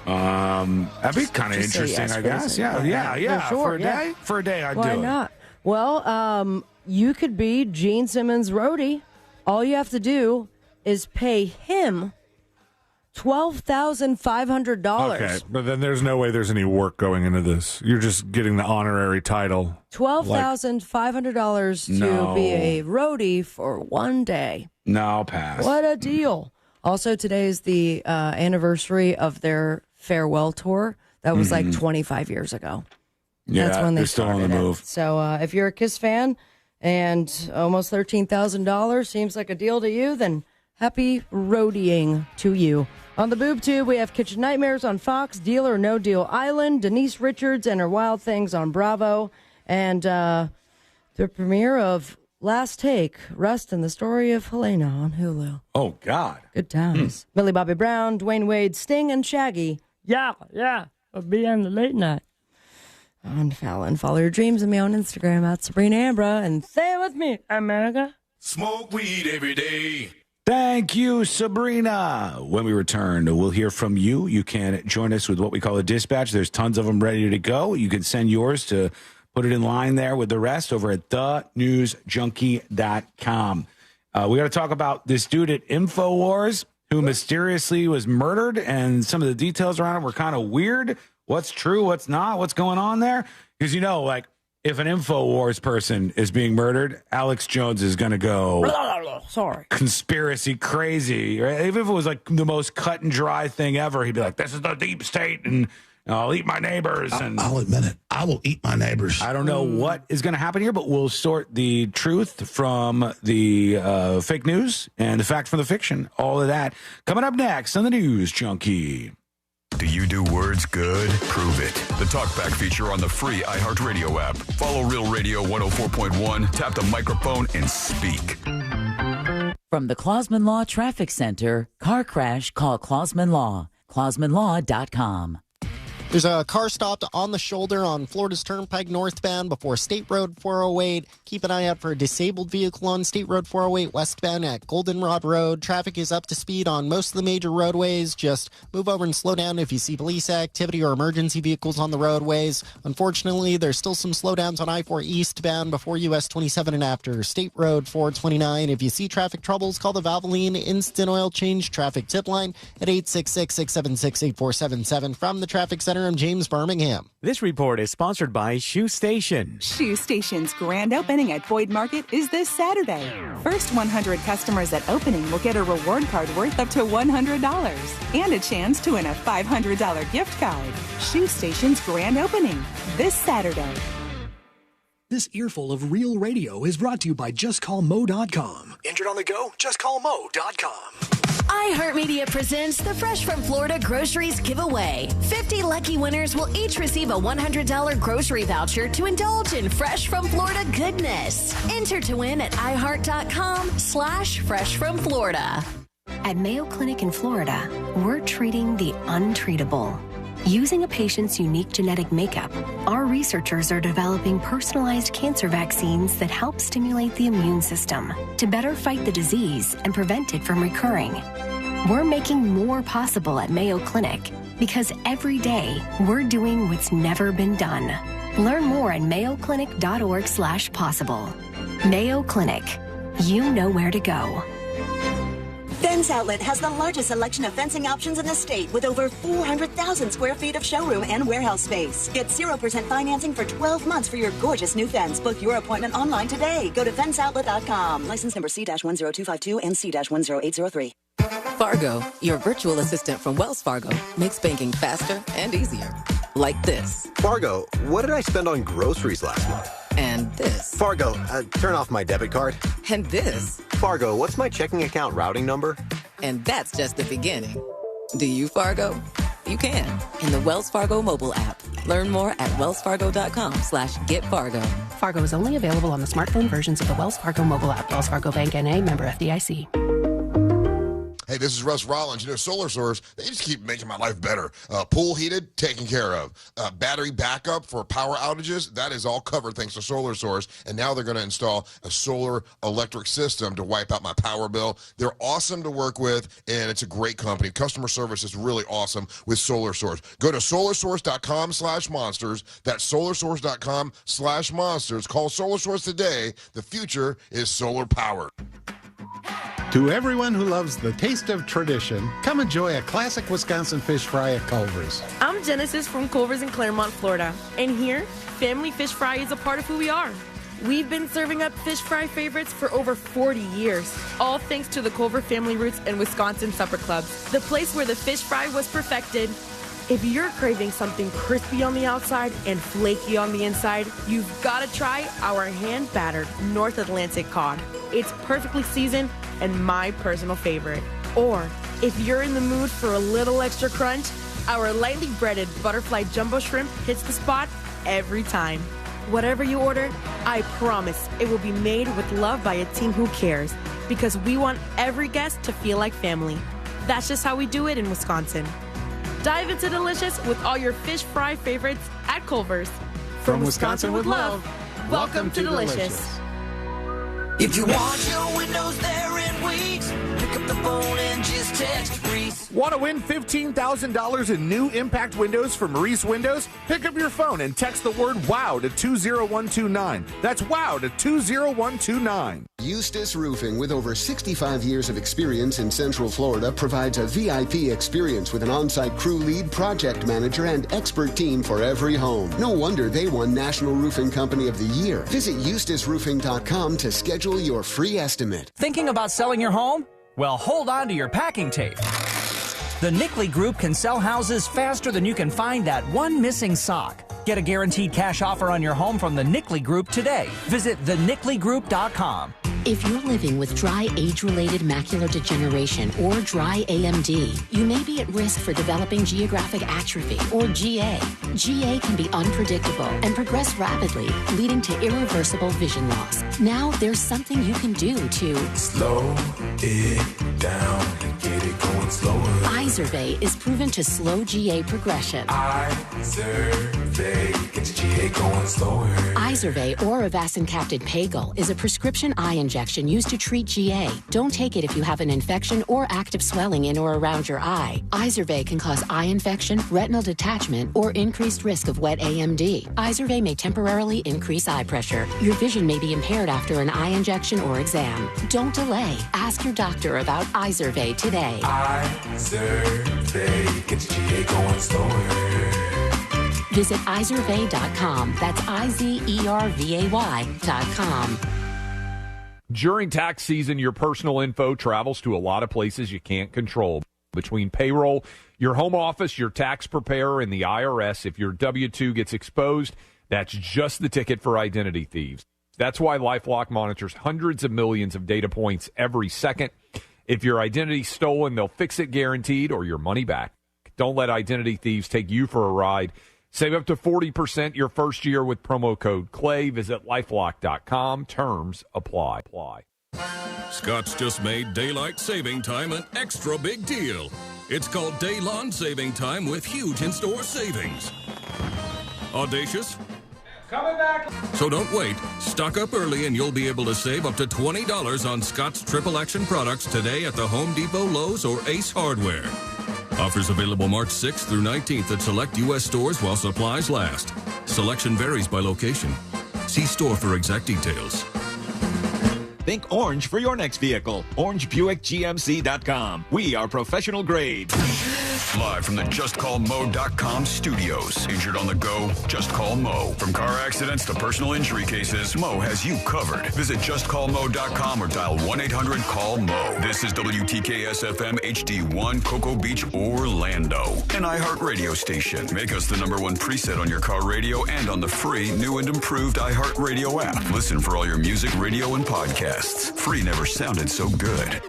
That'd be kind of interesting, yes I for guess. this. Yeah. For sure, For a day? For a day, I'd Why do it. not? Well, you could be Gene Simmons' roadie. All you have to do is pay him $12,500. Okay, but then there's no way there's any work going into this. You're just getting the honorary title. $12,500 to No. be a roadie for one day. No, I'll pass. What a deal. Also, today is the anniversary of their farewell tour. That was like 25 years ago. Yeah, That's when they they're still on started the it. move. So if you're a Kiss fan and almost $13,000 seems like a deal to you, then happy roadieing to you. On the Boob Tube, we have Kitchen Nightmares on Fox, Deal or No Deal Island, Denise Richards and Her Wild Things on Bravo, and the premiere of Last Take, Rust and the Story of Helena on Hulu. Oh, God. Good times. Millie Bobby Brown, Dwayne Wade, Sting, and Shaggy. Yeah. I'll be on the late night. On Fallon. Follow your dreams and me on Instagram at Sabrina Ambra. And say it with me, America. Smoke weed every day. Thank you, Sabrina. When we return, we'll hear from you. You can join us with what we call a dispatch. There's tons of them ready to go. You can send yours to put it in line there with the rest over at thenewsjunkie.com. We got to talk about this dude at Infowars who mysteriously was murdered, and some of the details around it were kind of weird. What's true, what's not, what's going on there? Because, you know, like, if an Infowars person is being murdered, Alex Jones is going to go sorry, conspiracy crazy. Right? Even if it was like the most cut and dry thing ever, he'd be like, this is the deep state, and I'll eat my neighbors. And I'll admit it. I will eat my neighbors. I don't know what is going to happen here, but we'll sort the truth from the fake news and the fact from the fiction. All of that coming up next on the News Junkie. Do you do words good? Prove it. The Talkback feature on the free iHeartRadio app. Follow Real Radio 104.1, tap the microphone, and speak. From the Clausman Law Traffic Center, car crash, call Clausman Law. ClausmanLaw.com. There's a car stopped on the shoulder on Florida's Turnpike northbound before State Road 408. Keep an eye out for a disabled vehicle on State Road 408 westbound at Goldenrod Road. Traffic is up to speed on most of the major roadways. Just move over and slow down if you see police activity or emergency vehicles on the roadways. Unfortunately, there's still some slowdowns on I-4 eastbound before US 27 and after State Road 429. If you see traffic troubles, call the Valvoline Instant Oil Change Traffic Tip Line at 866-676-8477. From the Traffic Center, I'm James Birmingham. This report is sponsored by Shoe Station. Shoe Station's grand opening at Boyd Market is this Saturday. First 100 customers at opening will get a reward card worth up to $100 and a chance to win a $500 gift card. Shoe Station's grand opening this Saturday. This earful of real radio is brought to you by JustCallMo.com. Injured on the go? JustCallMo.com. iHeartMedia presents the Fresh from Florida Groceries Giveaway. 50 lucky winners will each receive a $100 grocery voucher to indulge in Fresh from Florida goodness. Enter to win at iHeart.com/freshfromflorida. At Mayo Clinic in Florida, we're treating the untreatable. Using a patient's unique genetic makeup, our researchers are developing personalized cancer vaccines that help stimulate the immune system to better fight the disease and prevent it from recurring. We're making more possible at Mayo Clinic because every day we're doing what's never been done. Learn more at mayoclinic.org/possible. Mayo Clinic. You know where to go. Fence Outlet has the largest selection of fencing options in the state with over 400,000 square feet of showroom and warehouse space. Get 0% financing for 12 months for your gorgeous new fence. Book your appointment online today. Go to fenceoutlet.com. License number C-10252 and C-10803. Fargo, your virtual assistant from Wells Fargo, makes banking faster and easier. Like this. Fargo, what did I spend on groceries last month? And this. Fargo, turn off my debit card. And this. Fargo, what's my checking account routing number? And that's just the beginning. Do you, Fargo? You can in the Wells Fargo mobile app. Learn more at wellsfargo.com/getfargo. Fargo is only available on the smartphone versions of the Wells Fargo mobile app. Wells Fargo Bank N.A. member FDIC. Hey, this is Russ Rollins. You know, Solar Source, they just keep making my life better. Pool heated, taken care of. Battery backup for power outages, that is all covered thanks to Solar Source. And now they're going to install a solar electric system to wipe out my power bill. They're awesome to work with, and it's a great company. Customer service is really awesome with Solar Source. Go to solarsource.com/monsters. That's solarsource.com/monsters. Call Solar Source today. The future is solar powered. To everyone who loves the taste of tradition, come enjoy a classic Wisconsin fish fry at Culver's. I'm Genesis from Culver's in Claremont, Florida. And here, family fish fry is a part of who we are. We've been serving up fish fry favorites for over 40 years, all thanks to the Culver family roots and Wisconsin Supper Clubs, the place where the fish fry was perfected. If you're craving something crispy on the outside and flaky on the inside, you've got to try our hand-battered North Atlantic cod. It's perfectly seasoned and my personal favorite. Or, if you're in the mood for a little extra crunch, our lightly breaded butterfly jumbo shrimp hits the spot every time. Whatever you order, I promise it will be made with love by a team who cares, because we want every guest to feel like family. That's just how we do it in Wisconsin. Dive into delicious with all your fish fry favorites at Culver's. From Wisconsin with love, welcome to Delicious. If you want your windows there in weeks, pick up the phone and just text Reese. Want to win $15,000 in new impact windows from Reese Windows? Pick up your phone and text the word WOW to 20129. That's WOW to 20129. Eustace Roofing, with over 65 years of experience in Central Florida, provides a VIP experience with an on-site crew lead, project manager, and expert team for every home. No wonder they won National Roofing Company of the Year. Visit eustaceroofing.com to schedule your free estimate. Thinking about selling your home? Well, hold on to your packing tape. The Nickley Group can sell houses faster than you can find that one missing sock. Get a guaranteed cash offer on your home from the Nickley Group today. Visit thenickley.com. If you're living with dry age-related macular degeneration or dry AMD, you may be at risk for developing geographic atrophy or GA. GA can be unpredictable and progress rapidly, leading to irreversible vision loss. Now there's something you can do to slow it down and get it going slower. Izervay is proven to slow GA progression. Izervay gets GA going slower. Izervay or avacincaptad pagel is a prescription eye injection used to treat GA. Don't take it if you have an infection or active swelling in or around your eye. Izervay can cause eye infection, retinal detachment, or increased risk of wet AMD. Izervay may temporarily increase eye pressure. Your vision may be impaired after an eye injection or exam. Don't delay. Ask your doctor about Izervay today. Izervay gets GA going slower. Visit Izervay.com. That's IZERVAY.com. During tax season, your personal info travels to a lot of places you can't control. Between payroll, your home office, your tax preparer, and the IRS, if your W-2 gets exposed, that's just the ticket for identity thieves. That's why LifeLock monitors hundreds of millions of data points every second. If your identity's stolen, they'll fix it guaranteed or your money back. Don't let identity thieves take you for a ride. Save up to 40% your first year with promo code CLAY. Visit lifelock.com. Terms apply. Scott's just made daylight saving time an extra big deal. It's called Day Lawn Saving Time with huge in-store savings. Audacious? Coming back. So don't wait. Stock up early and you'll be able to save up to $20 on Scott's Triple Action products today at the Home Depot, Lowe's, or Ace Hardware. Offers available March 6th through 19th at select U.S. stores while supplies last. Selection varies by location. See store for exact details. Think orange for your next vehicle. OrangeBuickGMC.com. We are professional grade. Live from the JustCallMo.com studios. Injured on the go? Just call Mo. From car accidents to personal injury cases, Mo has you covered. Visit JustCallMo.com or dial 1-800-CALL-MO. This is WTKS-FM HD1, Cocoa Beach, Orlando. An iHeartRadio station. Make us the #1 preset on your car radio and on the free, new and improved iHeartRadio app. Listen for all your music, radio, and podcasts. Free never sounded so good.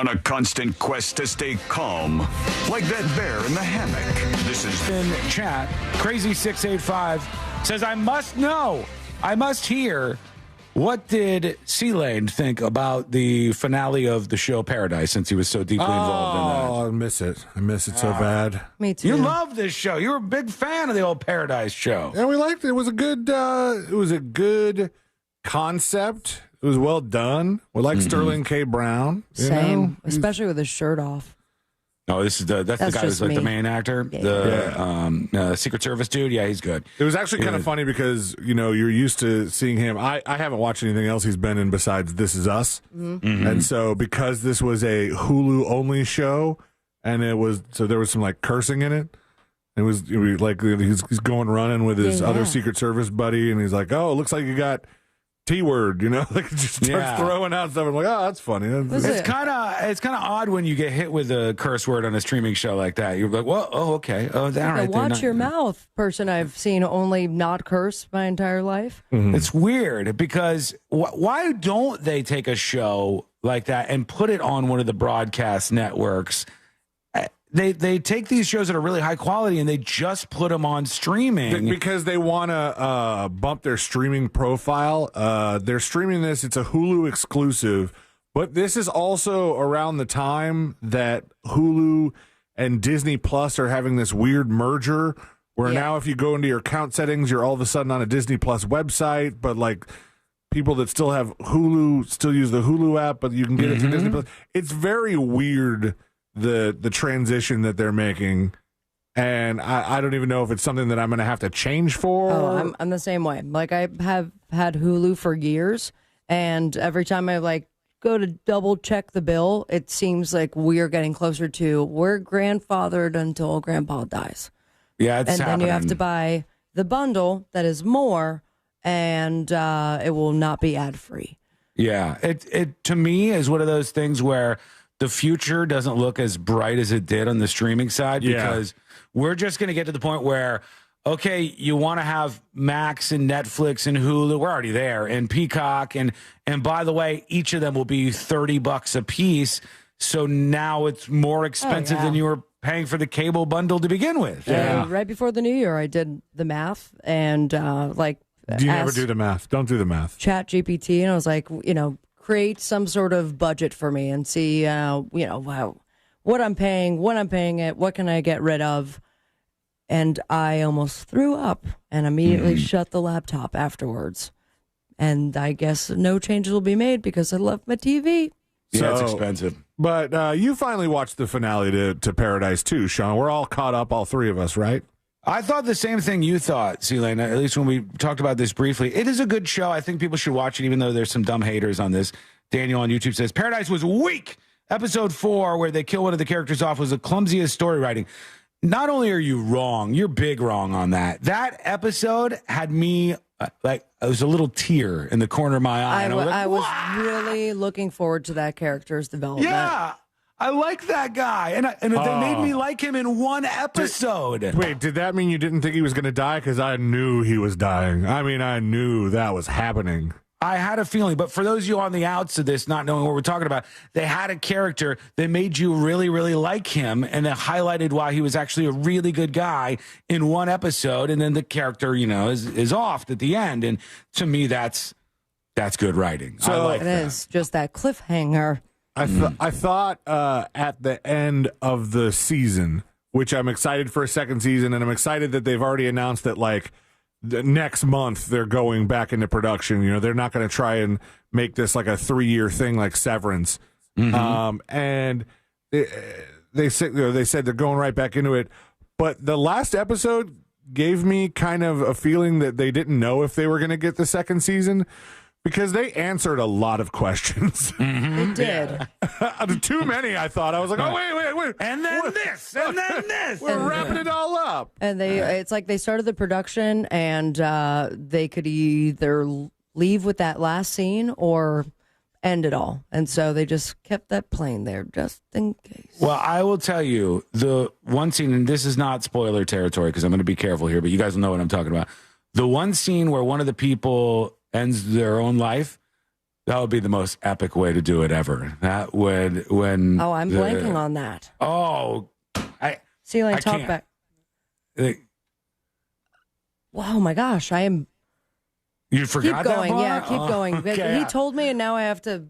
On a constant quest to stay calm, like that bear in the hammock. This is in chat. Crazy685 says, I must know, I must hear, what did C-Lane think about the finale of the show Paradise, since he was so deeply involved in that? Oh, I miss it. I miss it so bad. Me too. You love this show. You were a big fan of the old Paradise show. Yeah, we liked it. It was a good concept. It was well done. We like Sterling K. Brown. Same, especially with his shirt off. Oh, that's the guy who's like the main actor, the Secret Service dude. Yeah, he's good. It was actually kind of funny because, you're used to seeing him. I haven't watched anything else he's been in besides This Is Us. Mm-hmm. And so because this was a Hulu only show, and there was some like cursing in it. It was like he's going running with his other Secret Service buddy, and he's like, "Oh, it looks like you got T-word," like just starts throwing out stuff. I'm like, "Oh, that's funny." It's kind of odd when you get hit with a curse word on a streaming show like that. You're like, "Well, oh, okay, oh, all right." Watch your mouth, person I've seen only not curse my entire life. Mm-hmm. It's weird because why don't they take a show like that and put it on one of the broadcast networks? They take these shows that are really high quality and they just put them on streaming because they want to bump their streaming profile. They're streaming this; it's a Hulu exclusive, but this is also around the time that Hulu and Disney Plus are having this weird merger, where now if you go into your account settings, you're all of a sudden on a Disney Plus website, but like people that still have Hulu still use the Hulu app, but you can get it through Disney Plus. It's very weird. The transition that they're making, and I don't even know if it's something that I'm going to have to change for. Oh, I'm the same way. Like, I have had Hulu for years, and every time I go to double check the bill, it seems like we're getting closer to we're grandfathered until Grandpa dies. Yeah, it's and happening. Then you have to buy the bundle that is more, and it will not be ad free. Yeah, it to me is one of those things where the future doesn't look as bright as it did on the streaming side because we're just going to get to the point where, okay, you want to have Max and Netflix and Hulu. We're already there, and Peacock. And by the way, each of them will be $30 a piece. So now it's more expensive than you were paying for the cable bundle to begin with. Yeah. And right before the new year, I did the math and Do you never do the math? Don't do the math. Chat GPT, and I was like, create some sort of budget for me and see, what I'm paying, when I'm paying it, what can I get rid of. And I almost threw up and immediately shut the laptop afterwards. And I guess no changes will be made because I love my TV. Yeah, it's expensive. But you finally watched the finale to Paradise too, Sean. We're all caught up, all three of us, right? I thought the same thing you thought, C-Lane, at least when we talked about this briefly. It is a good show. I think people should watch it, even though there's some dumb haters on this. Daniel on YouTube says, Paradise was weak. Episode 4, where they kill one of the characters off, was the clumsiest story writing. Not only are you wrong, you're big wrong on that. That episode had me, it was a little tear in the corner of my eye. I was really looking forward to that character's development. Yeah. I like that guy, and they made me like him in one episode. Did that mean you didn't think he was going to die? Because I knew he was dying. I mean, I knew that was happening. I had a feeling, but for those of you on the outs of this, not knowing what we're talking about, they had a character that made you really, really like him, and they highlighted why he was actually a really good guy in one episode, and then the character, is off at the end. And to me, that's good writing. So I like it is just that cliffhanger. I thought at the end of the season, which I'm excited for a second season, and I'm excited that they've already announced that the next month they're going back into production. They're not going to try and make this like a 3-year thing like Severance. And they said they're going right back into it. But the last episode gave me kind of a feeling that they didn't know if they were going to get the second season. Because they answered a lot of questions. They did. Too many, I thought. I was like, oh, wait. And then this, and then this. We're wrapping it all up. And it's like they started the production, and they could either leave with that last scene or end it all. And so they just kept that playing there just in case. Well, I will tell you, the one scene, and this is not spoiler territory because I'm going to be careful here, but you guys will know what I'm talking about. The one scene where one of the people ends their own life, That would be the most epic way to do it ever. That would when. Oh, I'm blanking on that. Oh, Sea-Lane, talk back. Oh my gosh, I am. You forgot keep going, that part? yeah, keep going. Okay. He told me, and now I have to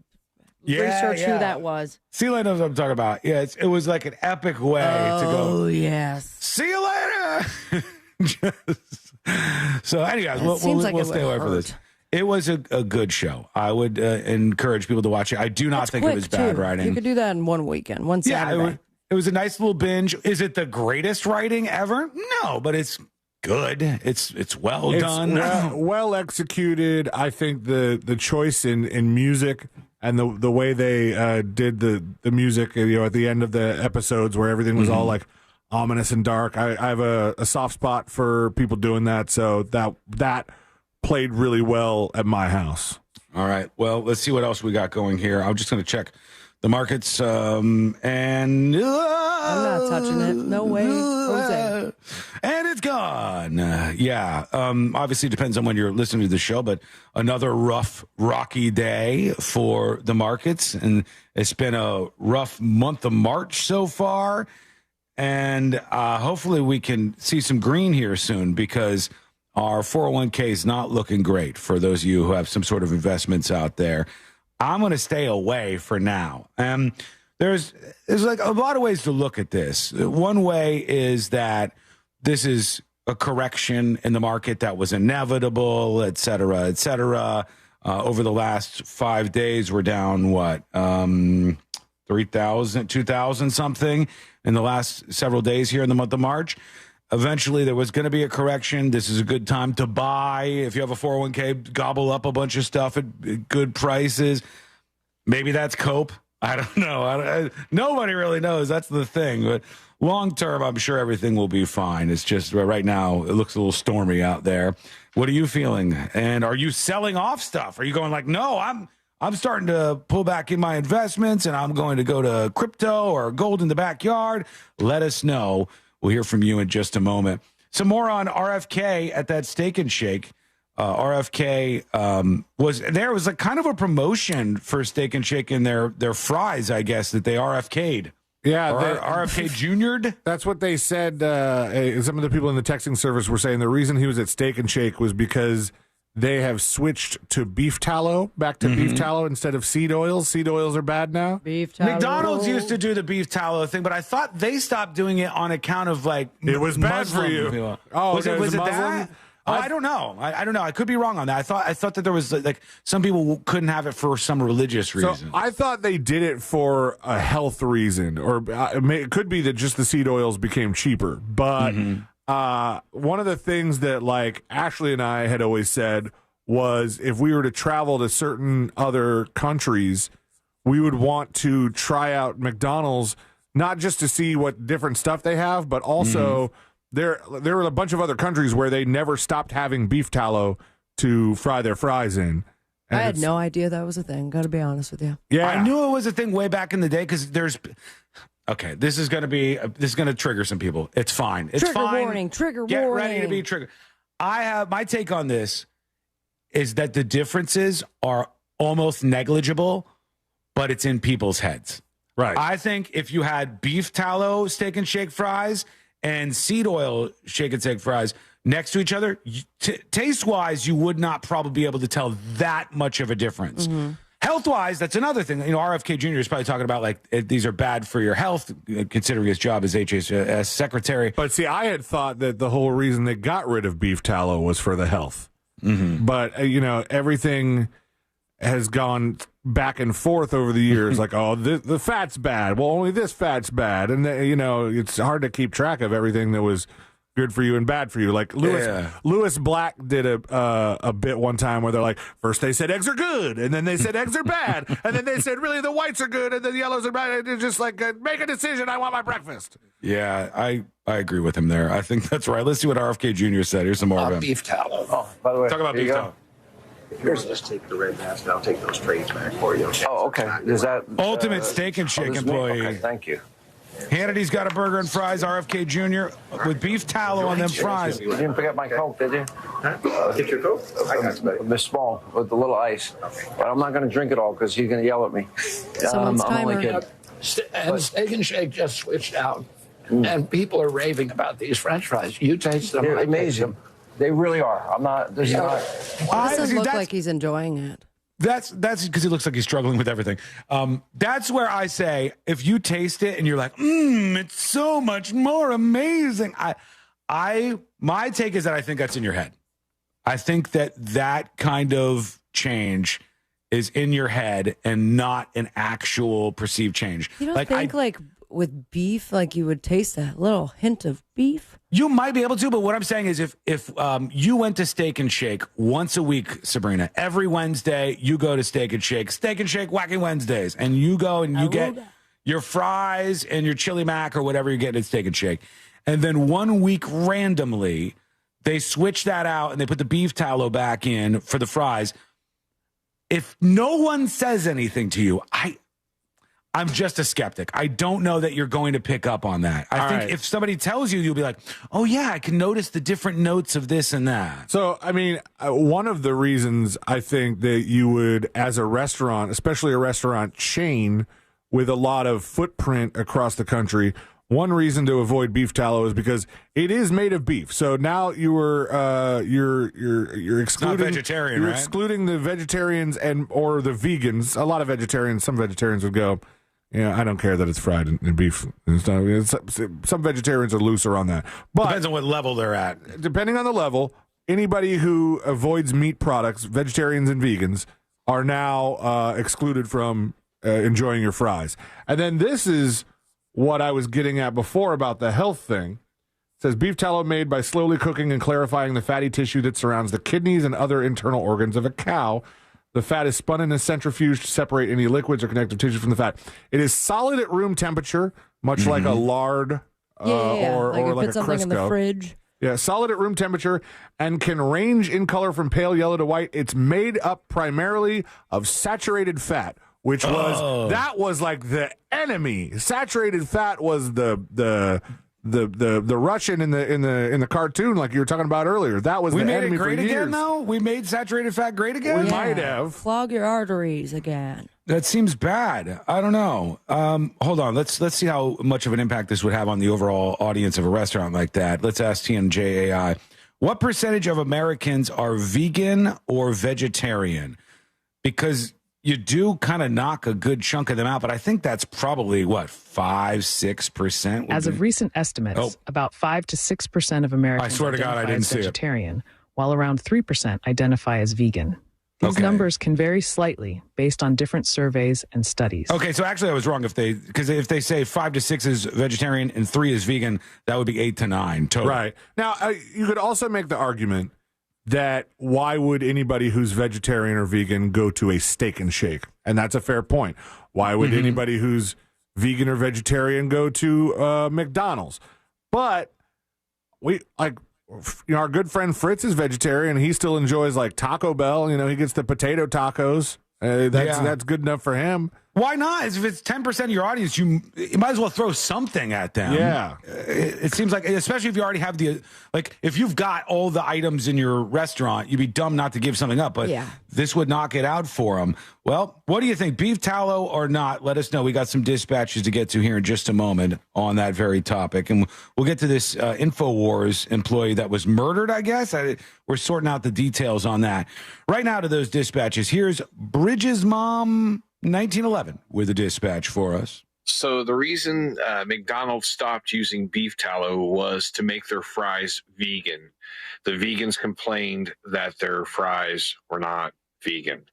research who that was. Sea-Lane knows what I'm talking about. Yeah, it was like an epic way to go. Oh yes. See you later. So, anyways, we'll stay away from this. It was a good show. I would encourage people to watch it. I do not think it was bad writing. You could do that in one weekend, one Saturday. It was a nice little binge. Is it the greatest writing ever? No, but it's good. It's well done. Well executed. I think the choice in music and the way they did the music, at the end of the episodes where everything was all like ominous and dark. I have a soft spot for people doing that, so that played really well at my house. All right. Well, let's see what else we got going here. I'm just going to check the markets, and I'm not touching it. No way, Jose. And it's gone. Obviously it depends on when you're listening to the show, but another rough, rocky day for the markets, and it's been a rough month of March so far, and hopefully we can see some green here soon, because our 401k is not looking great for those of you who have some sort of investments out there. I'm going to stay away for now. There's like a lot of ways to look at this. One way is that this is a correction in the market that was inevitable, et cetera, et cetera. Over the last 5 days, we're down, 3,000, 2,000 something in the last several days here in the month of March. Eventually, there was going to be a correction. This is a good time to buy. If you have a 401k, gobble up a bunch of stuff at good prices. Maybe that's cope. I don't know. Nobody really knows. That's the thing. But long term, I'm sure everything will be fine. It's just right now, it looks a little stormy out there. What are you feeling? And are you selling off stuff? Are you going like, no, I'm starting to pull back in my investments, and I'm going to go to crypto or gold in the backyard? Let us know. We'll hear from you in just a moment. Some more on RFK at that Steak and Shake. RFK was like kind of a promotion for Steak and Shake in their fries, I guess, that they RFK'd. Yeah, RFK Jr.'d. That's what they said. Some of the people in the texting service were saying the reason he was at Steak and Shake was because they have switched to beef tallow, back to beef tallow instead of seed oils. Seed oils are bad now. Beef tallow. McDonald's used to do the beef tallow thing, but I thought they stopped doing it on account of like it was bad for you. People. Oh, was it that? Oh, I don't know. I don't know. I could be wrong on that. I thought that there was like some people couldn't have it for some religious reason. So I thought they did it for a health reason, or it could be that just the seed oils became cheaper. But one of the things that like Ashley and I had always said was if we were to travel to certain other countries, we would want to try out McDonald's, not just to see what different stuff they have, but also there were a bunch of other countries where they never stopped having beef tallow to fry their fries in. And I had no idea that was a thing. Got to be honest with you. Yeah, I knew it was a thing way back in the day because there's. Okay, this is going to trigger some people. It's fine. It's trigger fine. Warning. Trigger Get warning. ready to be triggered. I have my take on this is that the differences are almost negligible, but it's in people's heads. Right. I think if you had beef tallow Steak and Shake fries and seed oil Shake and Shake fries next to each other, taste-wise, you would not probably be able to tell that much of a difference. Health-wise, that's another thing. You know, RFK Jr. is probably talking about, like, these are bad for your health, considering his job as HHS secretary. But, see, I had thought that the whole reason they got rid of beef tallow was for the health. But, everything has gone back and forth over the years. Like, oh, the fat's bad. Well, only this fat's bad. And, it's hard to keep track of everything that was good for you and bad for you. Like Lewis Black did a bit one time where they're like, first they said eggs are good, and then they said eggs are bad, and then they said really the whites are good, and then the yellows are bad. It's just like make a decision. I want my breakfast. Yeah, I agree with him there. I think that's right. Let's see what RFK Jr. said. Here's some more of him. Beef tallow. Oh, by the way, talk about beef tallow. Here's just take the red mask, and I'll take those trays back for you. Okay? Oh, okay. Is that Ultimate Steak and Shake employee? Okay, thank you. Hannity's got a burger and fries, RFK Jr. with beef tallow on them fries. You didn't pick up my Coke, did you? Get your Coke? I got you, Miss Small, with a little ice. But I'm not going to drink it all because he's going to yell at me. Someone's I'm only timer. kidding. And Steak and Shake just switched out. And people are raving about these French fries. You taste them. They're I taste amazing. them. They really are. I'm not. This is not. It doesn't look like he's enjoying it. That's because he looks like he's struggling with everything. That's where I say, if you taste it and you're like, it's so much more amazing. My take is that I think that's in your head. I think that kind of change is in your head and not an actual perceived change. You don't think like with beef, like you would taste a little hint of beef? You might be able to, but what I'm saying is if you went to Steak and Shake once a week, Sabrina, every Wednesday you go to Steak and Shake Wacky Wednesdays, and you go and you get your fries and your chili mac or whatever you get at Steak and Shake. And then 1 week randomly, they switch that out and they put the beef tallow back in for the fries. If no one says anything to you, I'm just a skeptic. I don't know that you're going to pick up on that. I think if somebody tells you, you'll be like, oh, yeah, I can notice the different notes of this and that. So, I mean, one of the reasons I think that you would, as a restaurant, especially a restaurant chain with a lot of footprint across the country, one reason to avoid beef tallow is because it is made of beef. So now you're excluding, it's not vegetarian, you're right? excluding the vegetarians or the vegans. A lot of vegetarians, some vegetarians would go, yeah, I don't care that it's fried in beef. Some vegetarians are looser on that. But depends on what level they're at. Depending on the level, anybody who avoids meat products, vegetarians and vegans, are now excluded from enjoying your fries. And then this is what I was getting at before about the health thing. It says beef tallow made by slowly cooking and clarifying the fatty tissue that surrounds the kidneys and other internal organs of a cow. The fat is spun in a centrifuge to separate any liquids or connective tissue from the fat. It is solid at room temperature, much like a lard or like a something Crisco. in the fridge. Yeah, solid at room temperature and can range in color from pale yellow to white. It's made up primarily of saturated fat, which was like the enemy. Saturated fat was the Russian in the cartoon, like you were talking about earlier. That was we the made enemy it great for years. again, though. We made saturated fat great again. We might have. Clog your arteries again. That seems bad. I don't know. Hold on. Let's see how much of an impact this would have on the overall audience of a restaurant like that. Let's ask TMJAI. What percentage of Americans are vegan or vegetarian? Because you do kind of knock a good chunk of them out, but I think that's probably, 5-6%? As of recent estimates, about 5 to 6% of Americans I swear to God, I identify didn't as see it. vegetarian, while around 3% identify as vegan. These numbers can vary slightly based on different surveys and studies. Okay, so actually I was wrong. Because if they say 5 to 6 is vegetarian and 3 is vegan, that would be 8 to 9 total. Right. Now, you could also make the argument that why would anybody who's vegetarian or vegan go to a Steak and Shake? And that's a fair point. Why would anybody who's vegan or vegetarian go to McDonald's? But our good friend Fritz is vegetarian. He still enjoys like Taco Bell. He gets the potato tacos. That's good enough for him. Why not? If it's 10% of your audience, you might as well throw something at them. Yeah. It seems like, especially if you already have if you've got all the items in your restaurant, you'd be dumb not to give something up. But this would knock it out for them. Well, what do you think? Beef tallow or not? Let us know. We got some dispatches to get to here in just a moment on that very topic. And we'll get to this Infowars employee that was murdered, I guess. We're sorting out the details on that. Right now to those dispatches. Here's Bridges' mom, 1911, with a dispatch for us. So the reason McDonald's stopped using beef tallow was to make their fries vegan. The vegans complained that their fries were not vegan.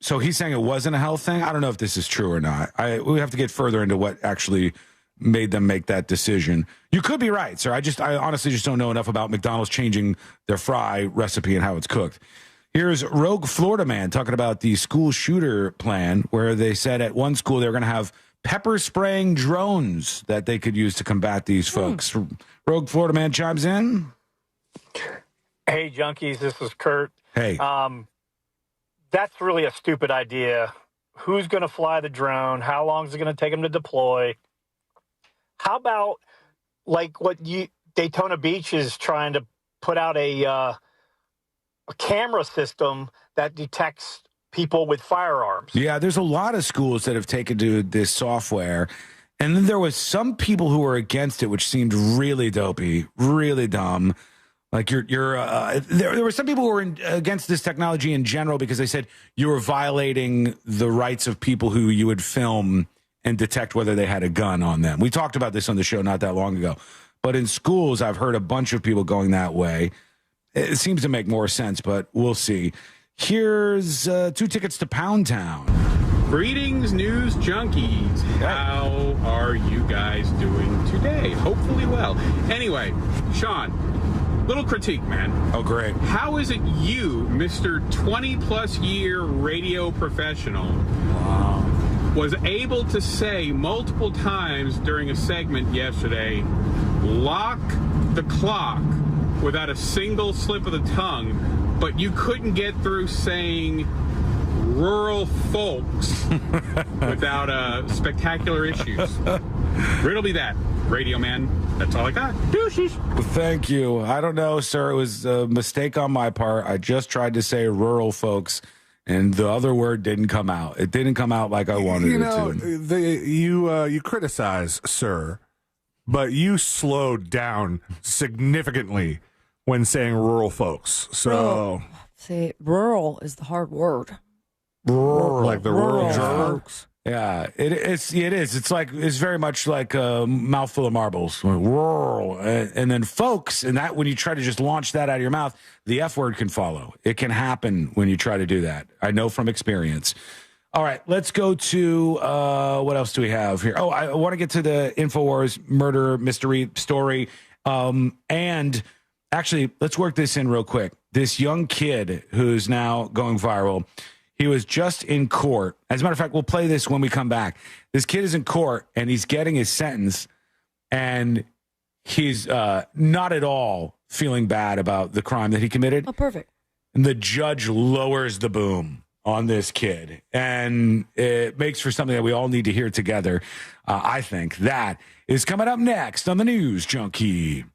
So he's saying it wasn't a health thing? I don't know if this is true or not. We have to get further into what actually made them make that decision. You could be right, sir. I honestly just don't know enough about McDonald's changing their fry recipe and how it's cooked. Here's Rogue Florida Man talking about the school shooter plan, where they said at one school they were going to have pepper spraying drones that they could use to combat these folks. Rogue Florida Man chimes in. Hey, junkies, this is Kurt. Hey. That's really a stupid idea. Who's going to fly the drone? How long is it going to take them to deploy? How about like what Daytona Beach is trying to put out a camera system that detects people with firearms? Yeah, there's a lot of schools that have taken to this software. And then there was some people who were against it, which seemed really dopey, really dumb. Like there were some people who were against this technology in general because they said you were violating the rights of people who you would film and detect whether they had a gun on them. We talked about this on the show not that long ago. But in schools, I've heard a bunch of people going that way. It seems to make more sense, but we'll see. Here's 2 tickets to Pound Town. Greetings, news junkies. How are you guys doing today? Hopefully well. Anyway, Sean, little critique, man. Oh, great. How is it you, Mr. 20-plus year radio professional, was able to say multiple times during a segment yesterday, lock the clock, without a single slip of the tongue, but you couldn't get through saying rural folks without spectacular issues? Riddle me that, radio man. That's all I got. Deuces. Thank you. I don't know, sir. It was a mistake on my part. I just tried to say rural folks, and the other word didn't come out. It didn't come out like I wanted it to. You criticize, sir, but you slowed down significantly when saying rural folks. So, see, rural is the hard word. Rural, like the rural folks. Yeah, it is. It's very much like a mouthful of marbles. Rural, and then folks, and that when you try to just launch that out of your mouth, the F word can follow. It can happen when you try to do that. I know from experience. All right, let's go to what else do we have here? Oh, I want to get to the Infowars murder mystery story. And actually, let's work this in real quick. This young kid who's now going viral, he was just in court. As a matter of fact, we'll play this when we come back. This kid is in court, and he's getting his sentence, and he's not at all feeling bad about the crime that he committed. Oh, perfect. And the judge lowers the boom on this kid, and it makes for something that we all need to hear together. I think that is coming up next on the News Junkie.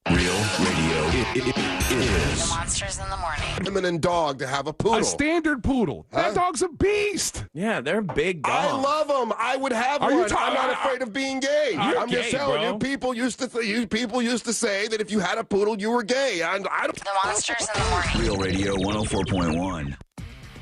Real Radio. It is. The Monsters in the Morning. Feminine dog to have a poodle. A standard poodle. That dog's a beast. Yeah, they're big dogs. I love them. I would have Are one. you talking- I'm not afraid of being gay. You're I'm just gay, telling bro. you. People used to say that if you had a poodle, you were gay. And I don't. The Monsters in the Morning. Real Radio 104.1.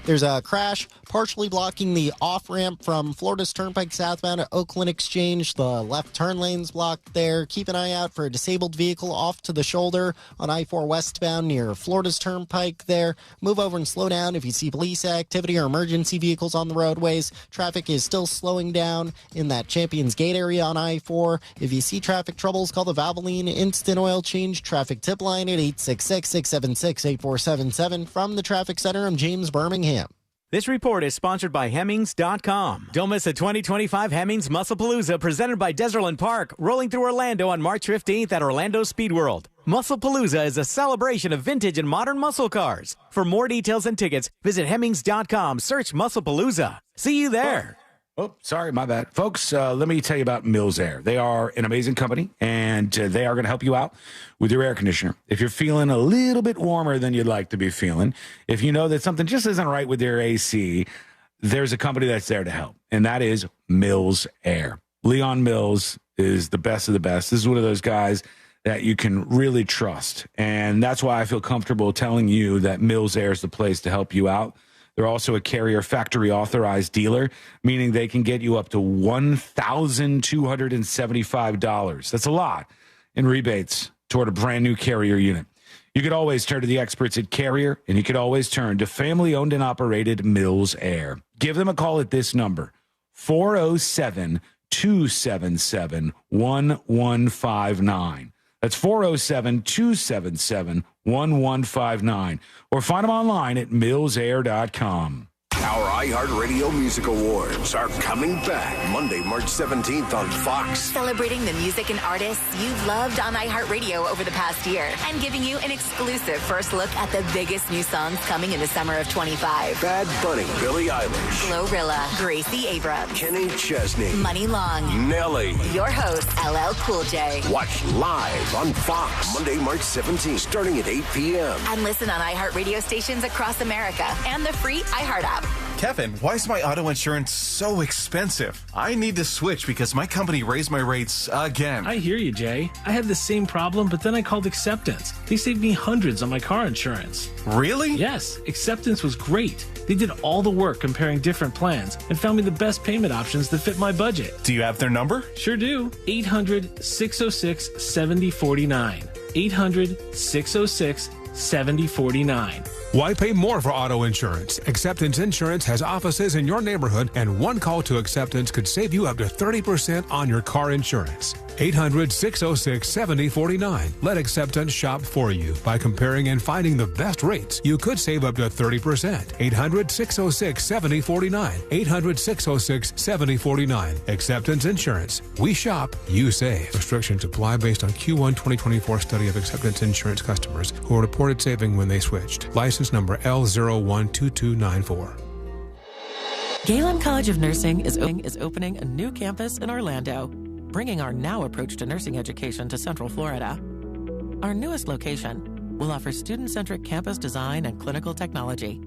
There's a crash partially blocking the off-ramp from Florida's Turnpike southbound at Oakland Exchange. The left turn lane's blocked there. Keep an eye out for a disabled vehicle off to the shoulder on I-4 westbound near Florida's Turnpike there. Move over and slow down if you see police activity or emergency vehicles on the roadways. Traffic is still slowing down in that Champions Gate area on I-4. If you see traffic troubles, call the Valvoline Instant Oil Change Traffic Tip Line at 866-676-8477. From the Traffic Center, I'm James Birmingham. This report is sponsored by Hemmings.com. Don't miss the 2025 Hemmings Musclepalooza presented by Desertland Park, rolling through Orlando on March 15th at Orlando Speed World. Musclepalooza is a celebration of vintage and modern muscle cars. For more details and tickets, visit Hemmings.com. Search Musclepalooza. See you there. Oh, sorry, my bad. Folks, let me tell you about Mills Air. They are an amazing company, and they are going to help you out with your air conditioner. If you're feeling a little bit warmer than you'd like to be feeling, if you know that something just isn't right with your AC, there's a company that's there to help, and that is Mills Air. Leon Mills is the best of the best. This is one of those guys that you can really trust, and that's why I feel comfortable telling you that Mills Air is the place to help you out. They're also a Carrier factory authorized dealer, meaning they can get you up to $1,275. That's a lot in rebates toward a brand new Carrier unit. You could always turn to the experts at Carrier, and you could always turn to family-owned and operated Mills Air. Give them a call at this number, 407-277-1159. That's 407-277-1159. Or find them online at millsair.com. Our iHeartRadio Music Awards are coming back Monday, March 17th on Fox. Celebrating the music and artists you've loved on iHeartRadio over the past year and giving you an exclusive first look at the biggest new songs coming in the summer of 25. Bad Bunny, Billie Eilish, Glorilla, Gracie Abrams, Kenny Chesney, Money Long, Nelly. Your host, LL Cool J. Watch live on Fox Monday, March 17th, starting at 8 p.m. And listen on iHeartRadio stations across America and the free iHeart app. Kevin, why is my auto insurance so expensive? I need to switch because my company raised my rates again. I hear you, Jay. I had the same problem, but then I called Acceptance. They saved me hundreds on my car insurance. Really? Yes, Acceptance was great. They did all the work comparing different plans and found me the best payment options that fit my budget. Do you have their number? Sure do. 800-606-7049. 800-606-7049. Why pay more for auto insurance? Acceptance Insurance has offices in your neighborhood, and one call to Acceptance could save you up to 30% on your car insurance. 800-606-7049. Let Acceptance shop for you by comparing and finding the best rates. You could save up to 30%. 800-606-7049. 800-606-7049. Acceptance Insurance. We shop, you save. Restrictions apply based on Q1 2024 study of Acceptance Insurance customers who reported saving when they switched. License number L012294. Galen College of Nursing is opening a new campus in Orlando, bringing our now approach to nursing education to Central Florida. Our newest location will offer student-centric campus design and clinical technology.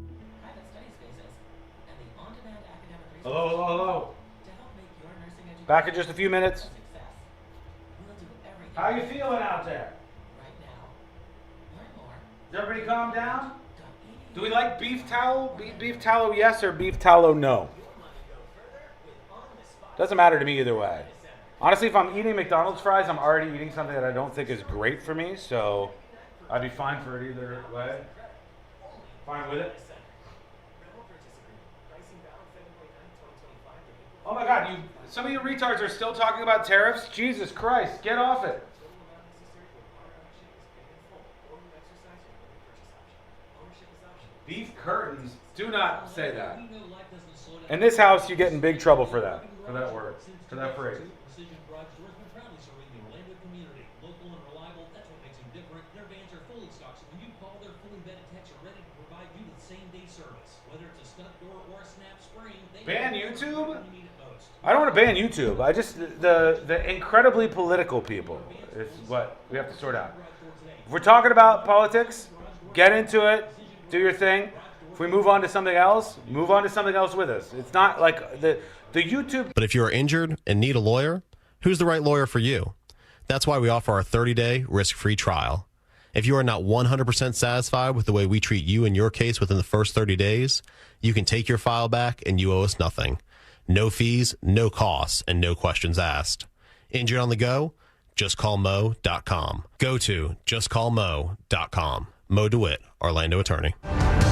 Hello. Back in just a few minutes. How you feeling out there? Does everybody calm down? Do we like beef tallow? Beef tallow yes or beef tallow no? Doesn't matter to me either way. Honestly, if I'm eating McDonald's fries, I'm already eating something that I don't think is great for me, so I'd be fine for it either way. Fine with it. Oh my God, some of you retards are still talking about tariffs? Jesus Christ, get off it. Beef curtains, do not say that. In this house, you get in big trouble for that word, for that phrase. Ban YouTube? I don't want to ban YouTube. I just the incredibly political people is what we have to sort out. If we're talking about politics, get into it, do your thing. If we move on to something else, move on to something else with us. It's not like the YouTube. But if you're injured and need a lawyer, who's the right lawyer for you? That's why we offer our 30-day risk-free trial. If you are not 100% satisfied with the way we treat you in your case within the first 30 days, you can take your file back and you owe us nothing. No fees, no costs, and no questions asked. Injured on the go? JustCallMo.com. Go to JustCallMo.com. Mo DeWitt, Orlando attorney.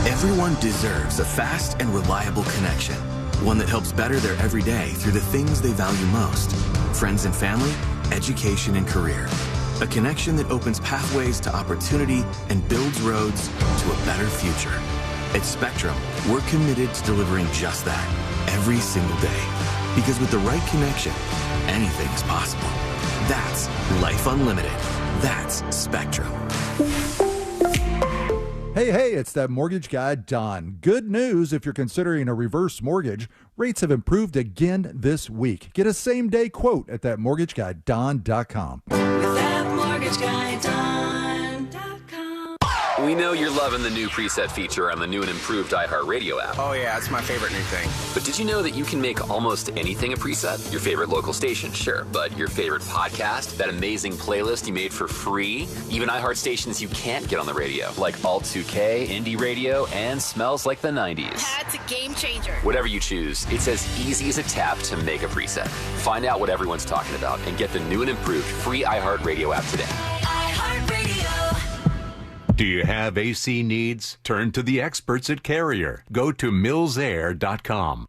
Everyone deserves a fast and reliable connection. One that helps better their everyday through the things they value most. Friends and family, education and career. A connection that opens pathways to opportunity and builds roads to a better future. At Spectrum, we're committed to delivering just that every single day. Because with the right connection, anything is possible. That's Life Unlimited. That's Spectrum. Hey, it's that mortgage guy, Don. Good news if you're considering a reverse mortgage. Rates have improved again this week. Get a same-day quote at thatmortgageguydon.com. We know you're loving the new preset feature on the new and improved iHeartRadio app. Oh yeah, it's my favorite new thing. But did you know that you can make almost anything a preset? Your favorite local station, sure, but your favorite podcast, that amazing playlist you made for free, even iHeart stations you can't get on the radio, like Alt 2K, Indie Radio, and Smells Like the 90s. That's a game changer. Whatever you choose, it's as easy as a tap to make a preset. Find out what everyone's talking about and get the new and improved free iHeartRadio app today. Do you have AC needs? Turn to the experts at Carrier. Go to millsair.com.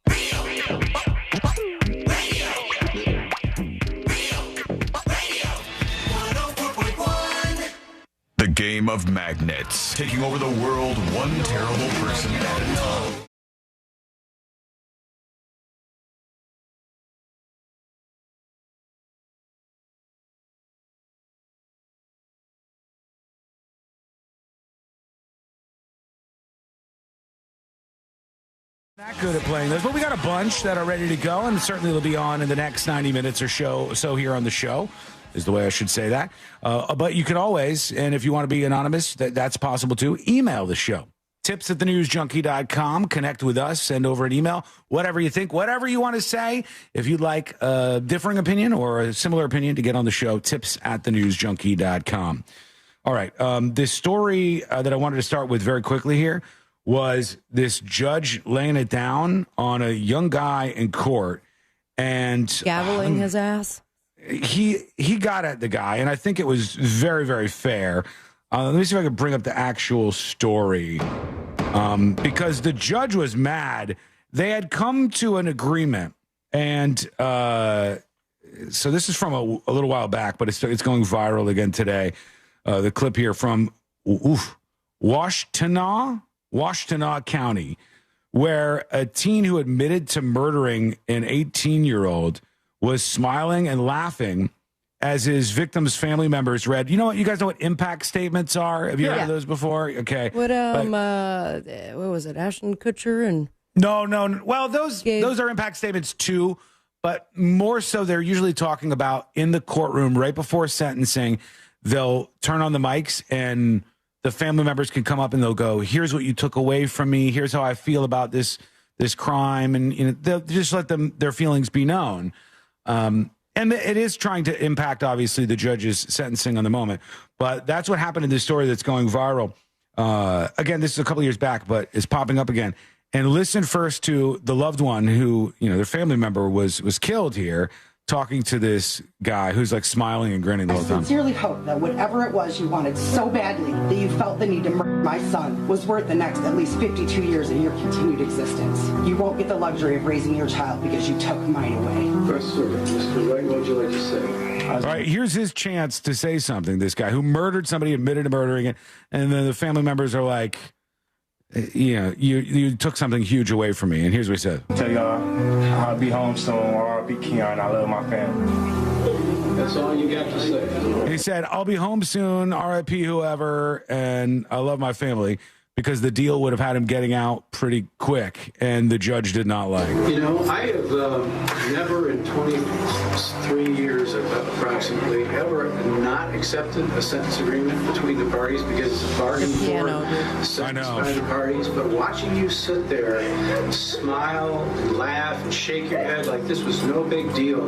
The game of magnets, taking over the world one terrible person at a time. Not good at playing those, but we got a bunch that are ready to go, and certainly they'll be on in the next 90 minutes or so here on the show, is the way I should say that. But you can always, and if you want to be anonymous, that's possible too, email the show. tips@thenewsjunkie.com. Connect with us. Send over an email. Whatever you think, whatever you want to say. If you'd like a differing opinion or a similar opinion to get on the show, tips@thenewsjunkie.com. All right. This story that I wanted to start with very quickly here was this judge laying it down on a young guy in court and gaveling his ass. He got at the guy, and I think it was very, very fair. Let me see if I can bring up the actual story, because the judge was mad. They had come to an agreement, and so this is from a little while back, but it's going viral again today. The clip here from Washtenaw County, where a teen who admitted to murdering an 18-year-old was smiling and laughing as his victim's family members read. You know what? You guys know what impact statements are? Have you heard of those before? Okay. What was it? Ashton Kutcher and No. Well, those are impact statements too, but more so they're usually talking about in the courtroom right before sentencing. They'll turn on the mics and the family members can come up and they'll go, "Here's what you took away from me. Here's how I feel about this crime," and they'll just let their feelings be known. And it is trying to impact, obviously, the judge's sentencing on the moment. But that's what happened in this story that's going viral. Again, this is a couple years back, but it's popping up again. And listen first to the loved one who, their family member was killed here, talking to this guy who's like smiling and grinning the whole time. I sincerely hope that whatever it was you wanted so badly that you felt the need to murder my son was worth the next at least 52 years of your continued existence. You won't get the luxury of raising your child because you took mine away. Mr. Wright, what would you like to say? All right, here's his chance to say something. This guy who murdered somebody, admitted to murdering it, and then the family members are like, you took something huge away from me. And here's what he said. Tell y'all I'll be home soon, or I'll be Keon. I love my family. That's all you got to say. He said, "I'll be home soon, RIP whoever, and I love my family," because the deal would have had him getting out pretty quick, and the judge did not like. I have never in 23 years approximately ever not accepted a sentence agreement between the parties because it's a bargain for satisfy the parties. But watching you sit there, smile, and laugh, and shake your head like this was no big deal,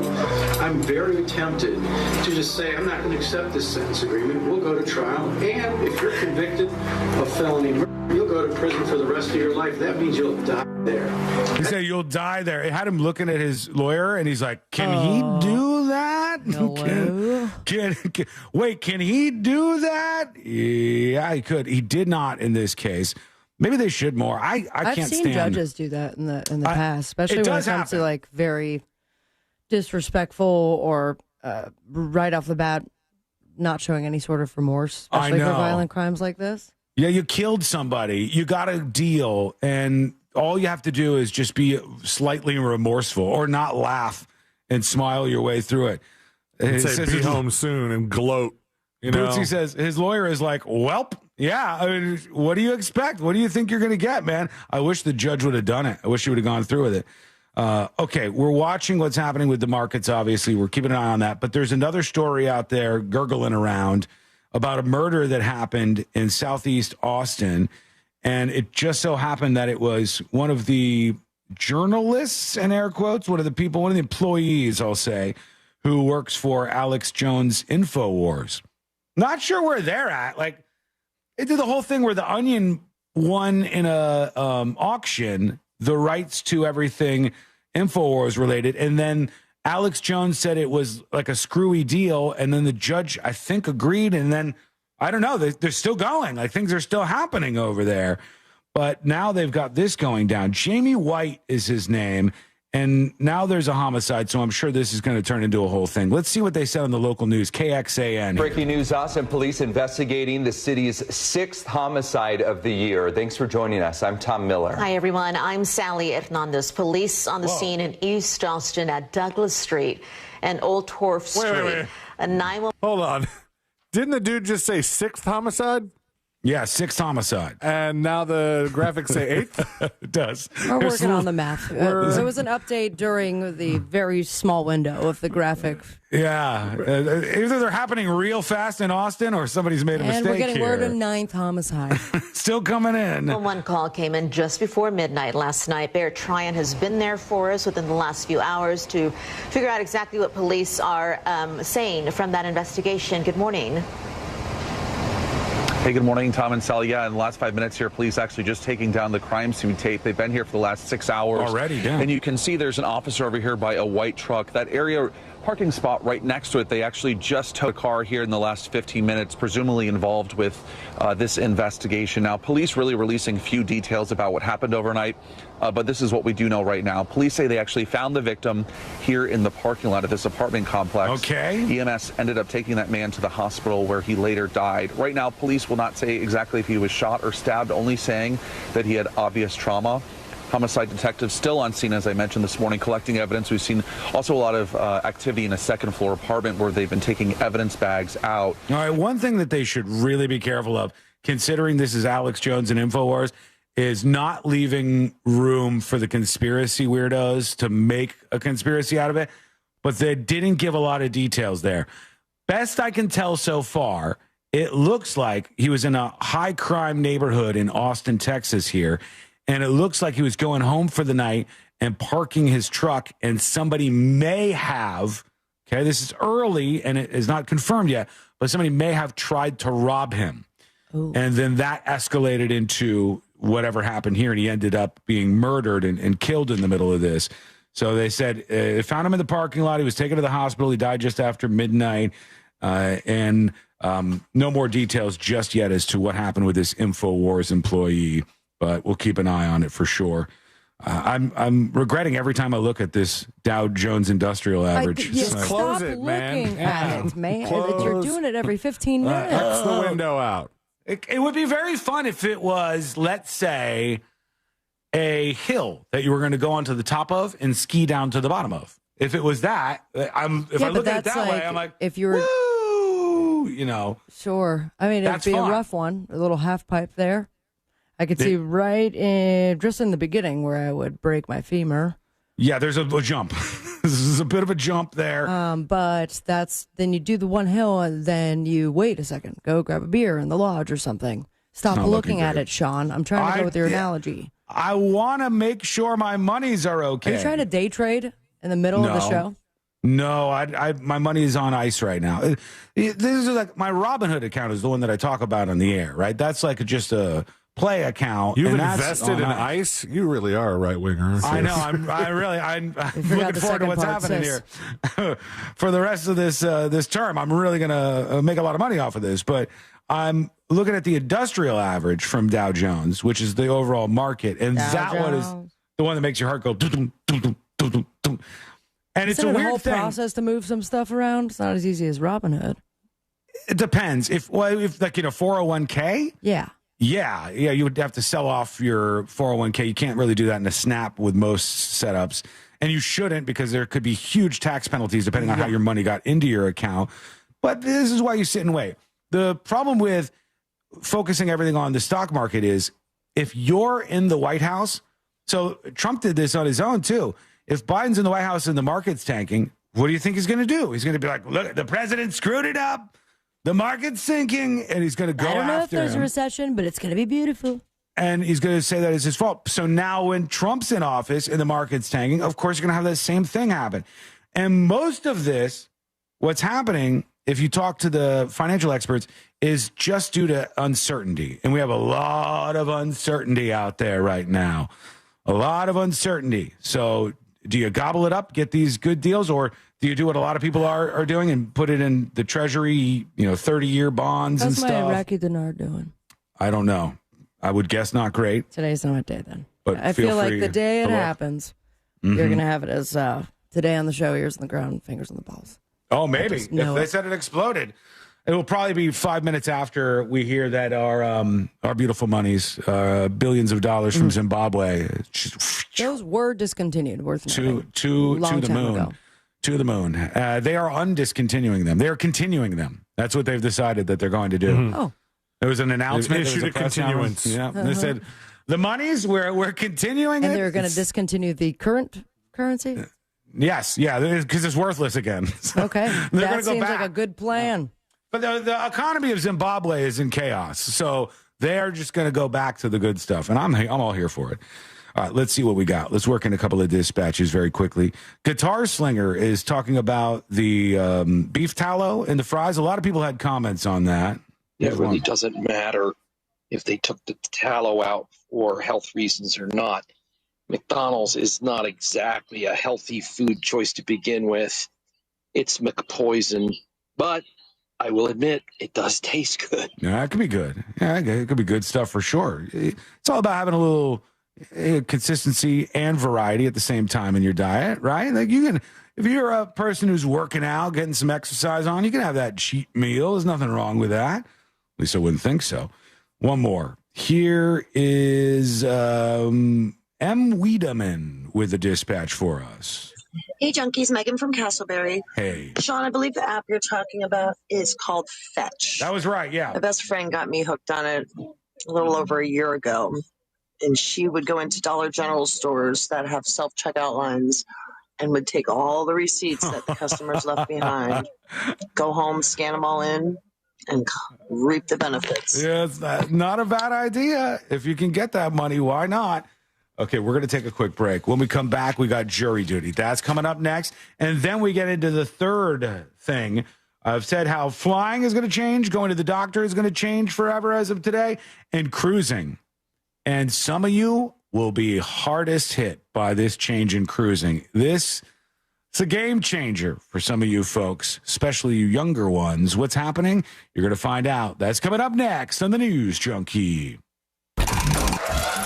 I'm very tempted to just say, I'm not going to accept this sentence agreement. We'll go to trial, and if you're convicted of felony murder, you'll go to prison for the rest of your life. That means you'll die there. He said you'll die there. It had him looking at his lawyer, and he's like, "Can he do that? Can he do that?" Yeah, he could. He did not in this case. Maybe they should more. I've can't seen stand judges do that in the past, especially when it comes to like very disrespectful or right off the bat not showing any sort of remorse, especially for violent crimes like this. Yeah, you killed somebody. You got a deal, and all you have to do is just be slightly remorseful or not laugh and smile your way through it. And say, "Be home soon," and gloat. Bootsy says his lawyer is like, "Welp, yeah. I mean, what do you expect? What do you think you're going to get, man?" I wish the judge would have done it. I wish he would have gone through with it. Okay, we're watching what's happening with the markets. Obviously, we're keeping an eye on that. But there's another story out there gurgling around about a murder that happened in Southeast Austin. And it just so happened that it was one of the journalists, in air quotes, one of the employees, I'll say, who works for Alex Jones' Infowars. Not sure where they're at. Like, they did the whole thing where the Onion won in a auction the rights to everything Infowars related, and then Alex Jones said it was like a screwy deal, and then the judge, I think, agreed, and then, I don't know, they're still going. Like, things are still happening over there. But now they've got this going down. Jamie White is his name, and now there's a homicide, so I'm sure this is going to turn into a whole thing. Let's see what they said on the local news, KXAN. Breaking news, Austin police investigating the city's 6th homicide of the year. Thanks for joining us. I'm Tom Miller. Hi, everyone. I'm Sally Hernandez. Police on the scene in East Austin at Douglas Street and Old Torf Street. Wait. Hold on. Didn't the dude just say 6th homicide? Yeah, 6th homicide. And now the graphics say 8th? It does. We're working on the math. There was an update during the very small window of the graphic. Yeah. Either they're happening real fast in Austin or somebody's made a mistake And we're getting here. word of 9th homicide. Still coming in. Well, one call came in just before midnight last night. Bear Tryon has been there for us within the last few hours to figure out exactly what police are saying from that investigation. Good morning. Hey, good morning, Tom and Sally. Yeah, in the last 5 minutes here, police actually just taking down the crime scene tape. They've been here for the last 6 hours. Already, yeah. And you can see there's an officer over here by a white truck. That area, parking spot right next to it, they actually just towed a car here in the last 15 minutes, presumably involved with this investigation. Now, police really releasing few details about what happened overnight, but this is what we do know right now. Police say they actually found the victim here in the parking lot of this apartment complex. Okay. EMS ended up taking that man to the hospital where he later died. Right now, police will not say exactly if he was shot or stabbed, only saying that he had obvious trauma. Homicide detectives still on scene, as I mentioned this morning, collecting evidence. We've seen also a lot of activity in a second-floor apartment where they've been taking evidence bags out. All right, one thing that they should really be careful of, considering this is Alex Jones and Infowars, is not leaving room for the conspiracy weirdos to make a conspiracy out of it. But they didn't give a lot of details there. Best I can tell so far, it looks like he was in a high-crime neighborhood in Austin, Texas here, and it looks like he was going home for the night and parking his truck, and somebody may have, okay, this is early and it is not confirmed yet, but somebody may have tried to rob him. Ooh. And then that escalated into whatever happened here, and he ended up being murdered and killed in the middle of this. So they said they found him in the parking lot. He was taken to the hospital. He died just after midnight, and no more details just yet as to what happened with this Infowars employee. But we'll keep an eye on it for sure. I'm regretting every time I look at this Dow Jones Industrial Average. Just stop looking at it, man. That you're doing it every 15 minutes. That's the window out. It would be very fun if it was, let's say, a hill that you were going to go onto the top of and ski down to the bottom of. If it was that, if I look at it that way, I'm like, if you're, woo, you know. Sure. I mean, it'd be fun. a rough one, a little half pipe there. I could see right in, just in the beginning where I would break my femur. Yeah, there's a jump. This is a bit of a jump there. But then you do the one hill and then you wait a second, go grab a beer in the lodge or something. Stop looking at it, Sean. I'm trying to go with your analogy. I want to make sure my monies are okay. Are you trying to day trade in the middle of the show? No, my money is on ice right now. This is like my Robinhood account is the one that I talk about on the air, right? That's like just a play account. You've and invested in ice? You really are a right winger. I know. I'm looking forward to what's happening here for the rest of this term. I'm really going to make a lot of money off of this, but I'm looking at the industrial average from Dow Jones, which is the overall market, and one is the one that makes your heart go. Dum, dum, dum, dum, dum, dum. And it's a weird whole thing. Process to move some stuff around. It's not as easy as Robinhood. It depends. If like 401k. Yeah, you would have to sell off your 401k. You can't really do that in a snap with most setups. And you shouldn't, because there could be huge tax penalties depending on how your money got into your account. But this is why you sit and wait. The problem with focusing everything on the stock market is if you're in the White House, so Trump did this on his own too. If Biden's in the White House and the market's tanking, what do you think he's going to do? He's going to be like, look, the president screwed it up. The market's sinking, and he's going to go after him. I don't know if there's a recession, but it's going to be beautiful. And he's going to say that it's his fault. So now when Trump's in office and the market's tanking, of course, you're going to have that same thing happen. And most of this, what's happening, if you talk to the financial experts, is just due to uncertainty. And we have a lot of uncertainty out there right now. A lot of uncertainty. So do you gobble it up, get these good deals, or do you do what a lot of people are doing and put it in the Treasury, 30-year bonds and stuff? How's my Iraqi dinar doing? I don't know. I would guess not great. Today's not a day then. But I feel like the day it happens, you're going to have it as today on the show, ears on the ground, fingers on the balls. Oh, maybe. If they said it exploded, it will probably be 5 minutes after we hear that our beautiful monies, billions of dollars from Zimbabwe. Those were discontinued. Worth to the moon. Ago. To the moon. They are undiscontinuing them. They are continuing them. That's what they've decided that they're going to do. Mm-hmm. Oh. There was an announcement. They issued a continuance. Yeah, they said the monies we're continuing, and it. they're going to discontinue the current currency. Yes, yeah, because it's worthless again. So Okay, that seems like a good plan. But the economy of Zimbabwe is in chaos, so they are just going to go back to the good stuff, and I'm all here for it. All right, let's see what we got. Let's work in a couple of dispatches very quickly. Guitar Slinger is talking about the beef tallow in the fries. A lot of people had comments on that. It really doesn't matter if they took the tallow out for health reasons or not. McDonald's is not exactly a healthy food choice to begin with. It's McPoison, but I will admit it does taste good. Yeah, it could be good. Yeah, it could be good stuff for sure. It's all about having a little consistency and variety at the same time in your diet, right? Like you can, if you're a person who's working out, getting some exercise on, you can have that cheat meal. There's nothing wrong with that. At least I wouldn't think so. One more. Here is M. Wiedemann with a dispatch for us. Hey, junkies. Megan from Castleberry. Hey. Sean, I believe the app you're talking about is called Fetch. That was right, yeah. My best friend got me hooked on it a little over a year ago. And she would go into Dollar General stores that have self-checkout lines and would take all the receipts that the customers left behind, go home, scan them all in, and reap the benefits. Yeah, it's not a bad idea. If you can get that money, why not? Okay, we're going to take a quick break. When we come back, we got jury duty. That's coming up next. And then we get into the third thing. I've said how flying is going to change, going to the doctor is going to change forever as of today, and cruising. And some of you will be hardest hit by this change in cruising. It's a game changer for some of you folks, especially you younger ones. What's happening? You're going to find out. That's coming up next on the News Junkie.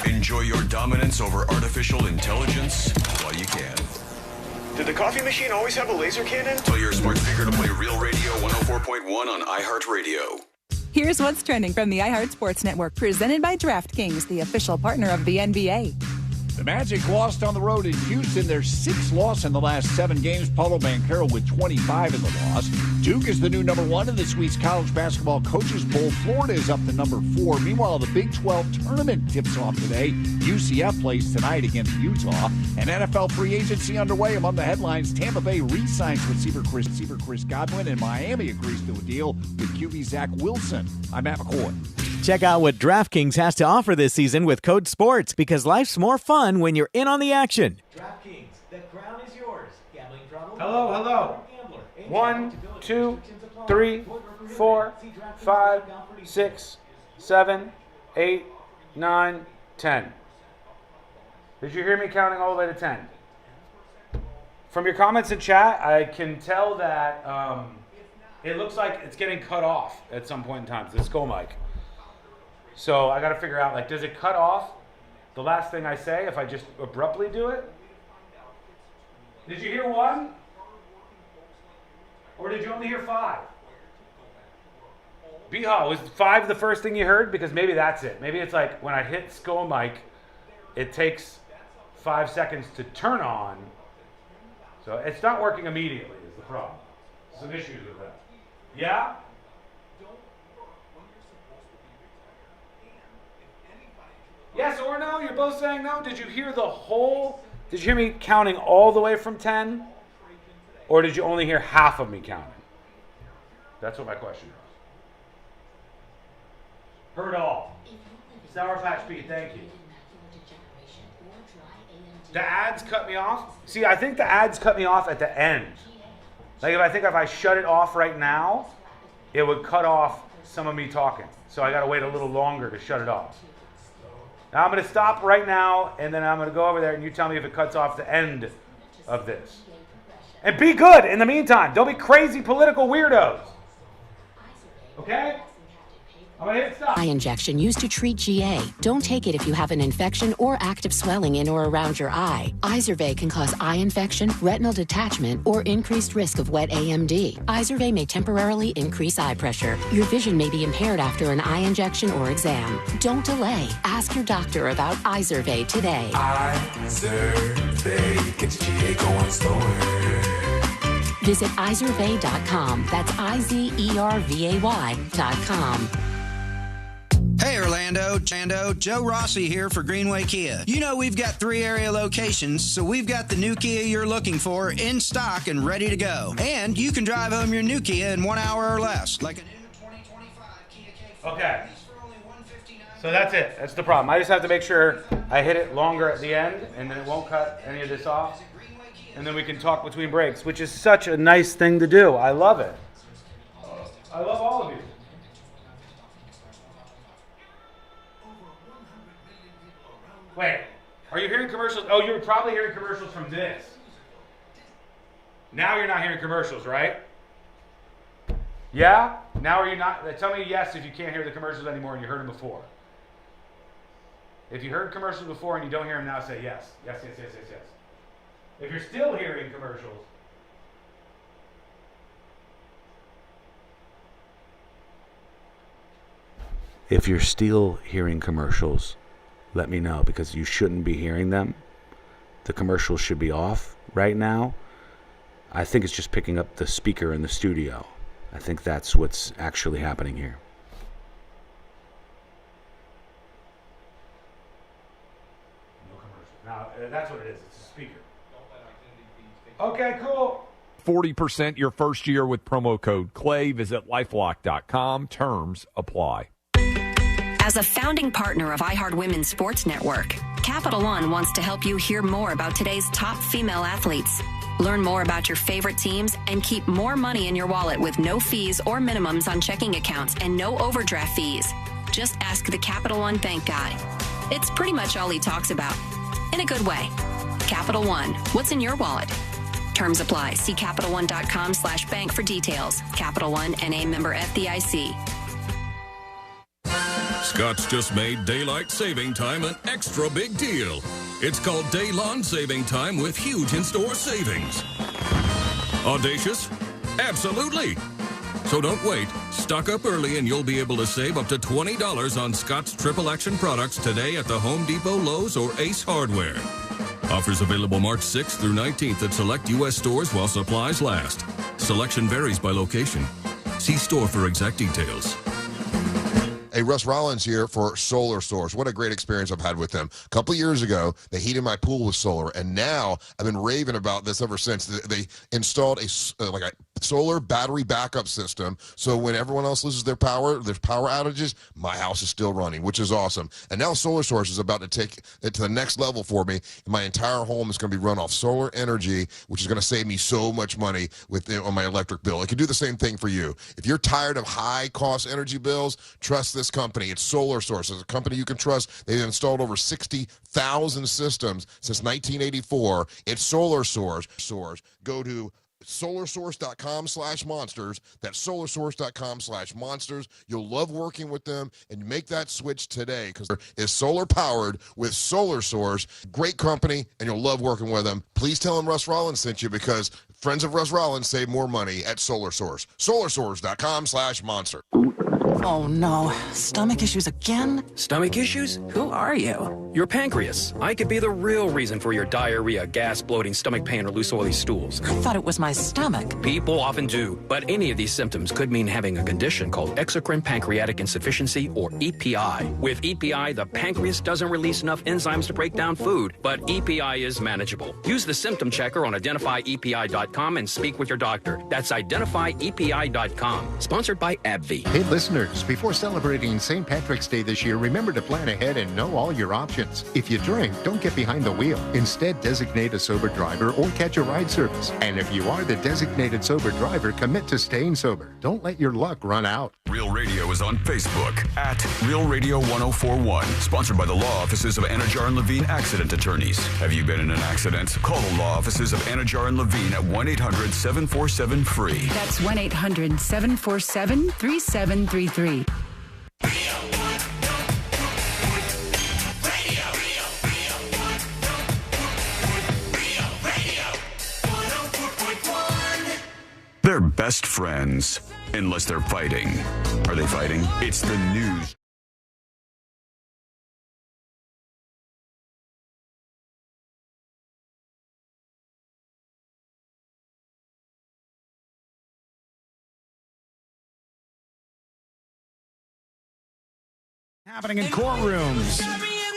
Enjoy your dominance over artificial intelligence while you can. Did the coffee machine always have a laser cannon? Tell your smart speaker to play Real Radio 104.1 on iHeartRadio. Here's what's trending from the iHeart Sports Network, presented by DraftKings, the official partner of the NBA. The Magic lost on the road in Houston. Their sixth loss in the last 7 games. Paulo Banchero with 25 in the loss. Duke is the new number 1 in this week's college basketball coaches poll. Florida is up to number 4. Meanwhile, the Big 12 tournament tips off today. UCF plays tonight against Utah. And NFL free agency underway. Among the headlines, Tampa Bay re-signs receiver Chris Godwin, and Miami agrees to a deal with QB Zach Wilson. I'm Matt McCoy. Check out what DraftKings has to offer this season with code SPORTS, because life's more fun when you're in on the action. DraftKings, the crown is yours. Gambling problem? Hello. 1, 2, 3, 4, 5, 6, 7, 8, 9, 10. Did you hear me counting all the way to 10? From your comments in chat, I can tell that it looks like it's getting cut off at some point in time, the skull mic. So I got to figure out, like, does it cut off the last thing I say if I just abruptly do it? Did you hear 1? Or did you only hear 5? Beha, was 5 the first thing you heard? Because maybe that's it. Maybe it's like when I hit skull mic, it takes 5 seconds to turn on. So it's not working immediately is the problem. Some issues with that. Yeah? Yes or no? You're both saying no? Did you hear the whole? Did you hear me counting all the way from 10? Or did you only hear half of me counting? That's what my question is. Heard all. Sour Patch Pete, thank you. The ads cut me off? See, I think the ads cut me off at the end. Like if I shut it off right now, it would cut off some of me talking. So I gotta wait a little longer to shut it off. Now I'm going to stop right now, and then I'm going to go over there, and you tell me if it cuts off the end of this. And be good in the meantime. Don't be crazy political weirdos. Okay? I'm going to hit stop. Eye injection used to treat GA. Don't take it if you have an infection or active swelling in or around your eye. Izervay can cause eye infection, retinal detachment, or increased risk of wet AMD. Izervay may temporarily increase eye pressure. Your vision may be impaired after an eye injection or exam. Don't delay. Ask your doctor about Izervay today. Izervay gets GA going slower. Visit Izervay.com. That's IZERVAY.com. Chando, Joe Rossi here for Greenway Kia. You know we've got 3 area locations, so we've got the new Kia you're looking for in stock and ready to go. And you can drive home your new Kia in 1 hour or less, like a new 2025 Kia K4. Okay. So that's it. That's the problem. I just have to make sure I hit it longer at the end, and then it won't cut any of this off. And then we can talk between breaks, which is such a nice thing to do. I love it. I love all of you. Wait, are you hearing commercials? Oh, you're probably hearing commercials from this. Now you're not hearing commercials, right? Yeah? Now are you not? Tell me yes if you can't hear the commercials anymore and you heard them before. If you heard commercials before and you don't hear them now, say yes. Yes, yes, yes, yes, yes. If you're still hearing commercials, let me know, because you shouldn't be hearing them. The commercials should be off right now. I think it's just picking up the speaker in the studio. I think that's what's actually happening here. No commercials. Now, that's what it is. It's a speaker. Okay, cool. 40% your first year with promo code CLAY. Visit lifelock.com. Terms apply. As a founding partner of iHeart Women's Sports Network, Capital One wants to help you hear more about today's top female athletes. Learn more about your favorite teams and keep more money in your wallet with no fees or minimums on checking accounts and no overdraft fees. Just ask the Capital One bank guy. It's pretty much all he talks about. In a good way. Capital One, what's in your wallet? Terms apply. See CapitalOne.com/bank for details. Capital One, N.A. member FDIC. Scott's just made daylight saving time an extra big deal. It's called Day Lawn Saving Time with huge in-store savings. Audacious? Absolutely. So don't wait. Stock up early and you'll be able to save up to $20 on Scott's Triple Action products today at the Home Depot, Lowe's, or Ace Hardware. Offers available March 6th through 19th at select U.S. stores while supplies last. Selection varies by location. See store for exact details. Hey, Russ Rollins here for Solar Source. What a great experience I've had with them. A couple of years ago, they heated my pool with solar, and now I've been raving about this ever since. They installed a solar battery backup system, so when everyone else loses their power, there's power outages, my house is still running, which is awesome. And now Solar Source is about to take it to the next level for me. My entire home is going to be run off solar energy, which is going to save me so much money on my electric bill. It can do the same thing for you. If you're tired of high-cost energy bills, trust this company. It's Solar Source. It's a company you can trust. They've installed over 60,000 systems since 1984. It's Solar Source. Go to solarsource.com/monsters. That's solarsource.com/monsters. You'll love working with them, and make that switch today, because it's solar powered with Solar Source. Great company, and you'll love working with them. Please tell them Russ Rollins sent you, because friends of Russ Rollins save more money at Solar Source. solarsource.com/monster. Oh no, stomach issues again? Stomach issues? Who are you? Your pancreas. I could be the real reason for your diarrhea, gas, bloating, stomach pain, or loose oily stools. I thought it was my stomach. People often do, but any of these symptoms could mean having a condition called exocrine pancreatic insufficiency, or EPI. With EPI, the pancreas doesn't release enough enzymes to break down food, but EPI is manageable. Use the symptom checker on identifyepi.com and speak with your doctor. That's identifyepi.com. Sponsored by AbbVie. Hey, listeners. Before celebrating St. Patrick's Day this year, remember to plan ahead and know all your options. If you drink, don't get behind the wheel. Instead, designate a sober driver or catch a ride service. And if you are the designated sober driver, commit to staying sober. Don't let your luck run out. Real Radio is on Facebook at Real Radio 1041. Sponsored by the law offices of Anajar and Levine Accident Attorneys. Have you been in an accident? Call the law offices of Anajar and Levine at 1-800-747-FREE. That's 1-800-747-3733. They're best friends, unless they're fighting. Are they fighting? It's the news. Happening in courtrooms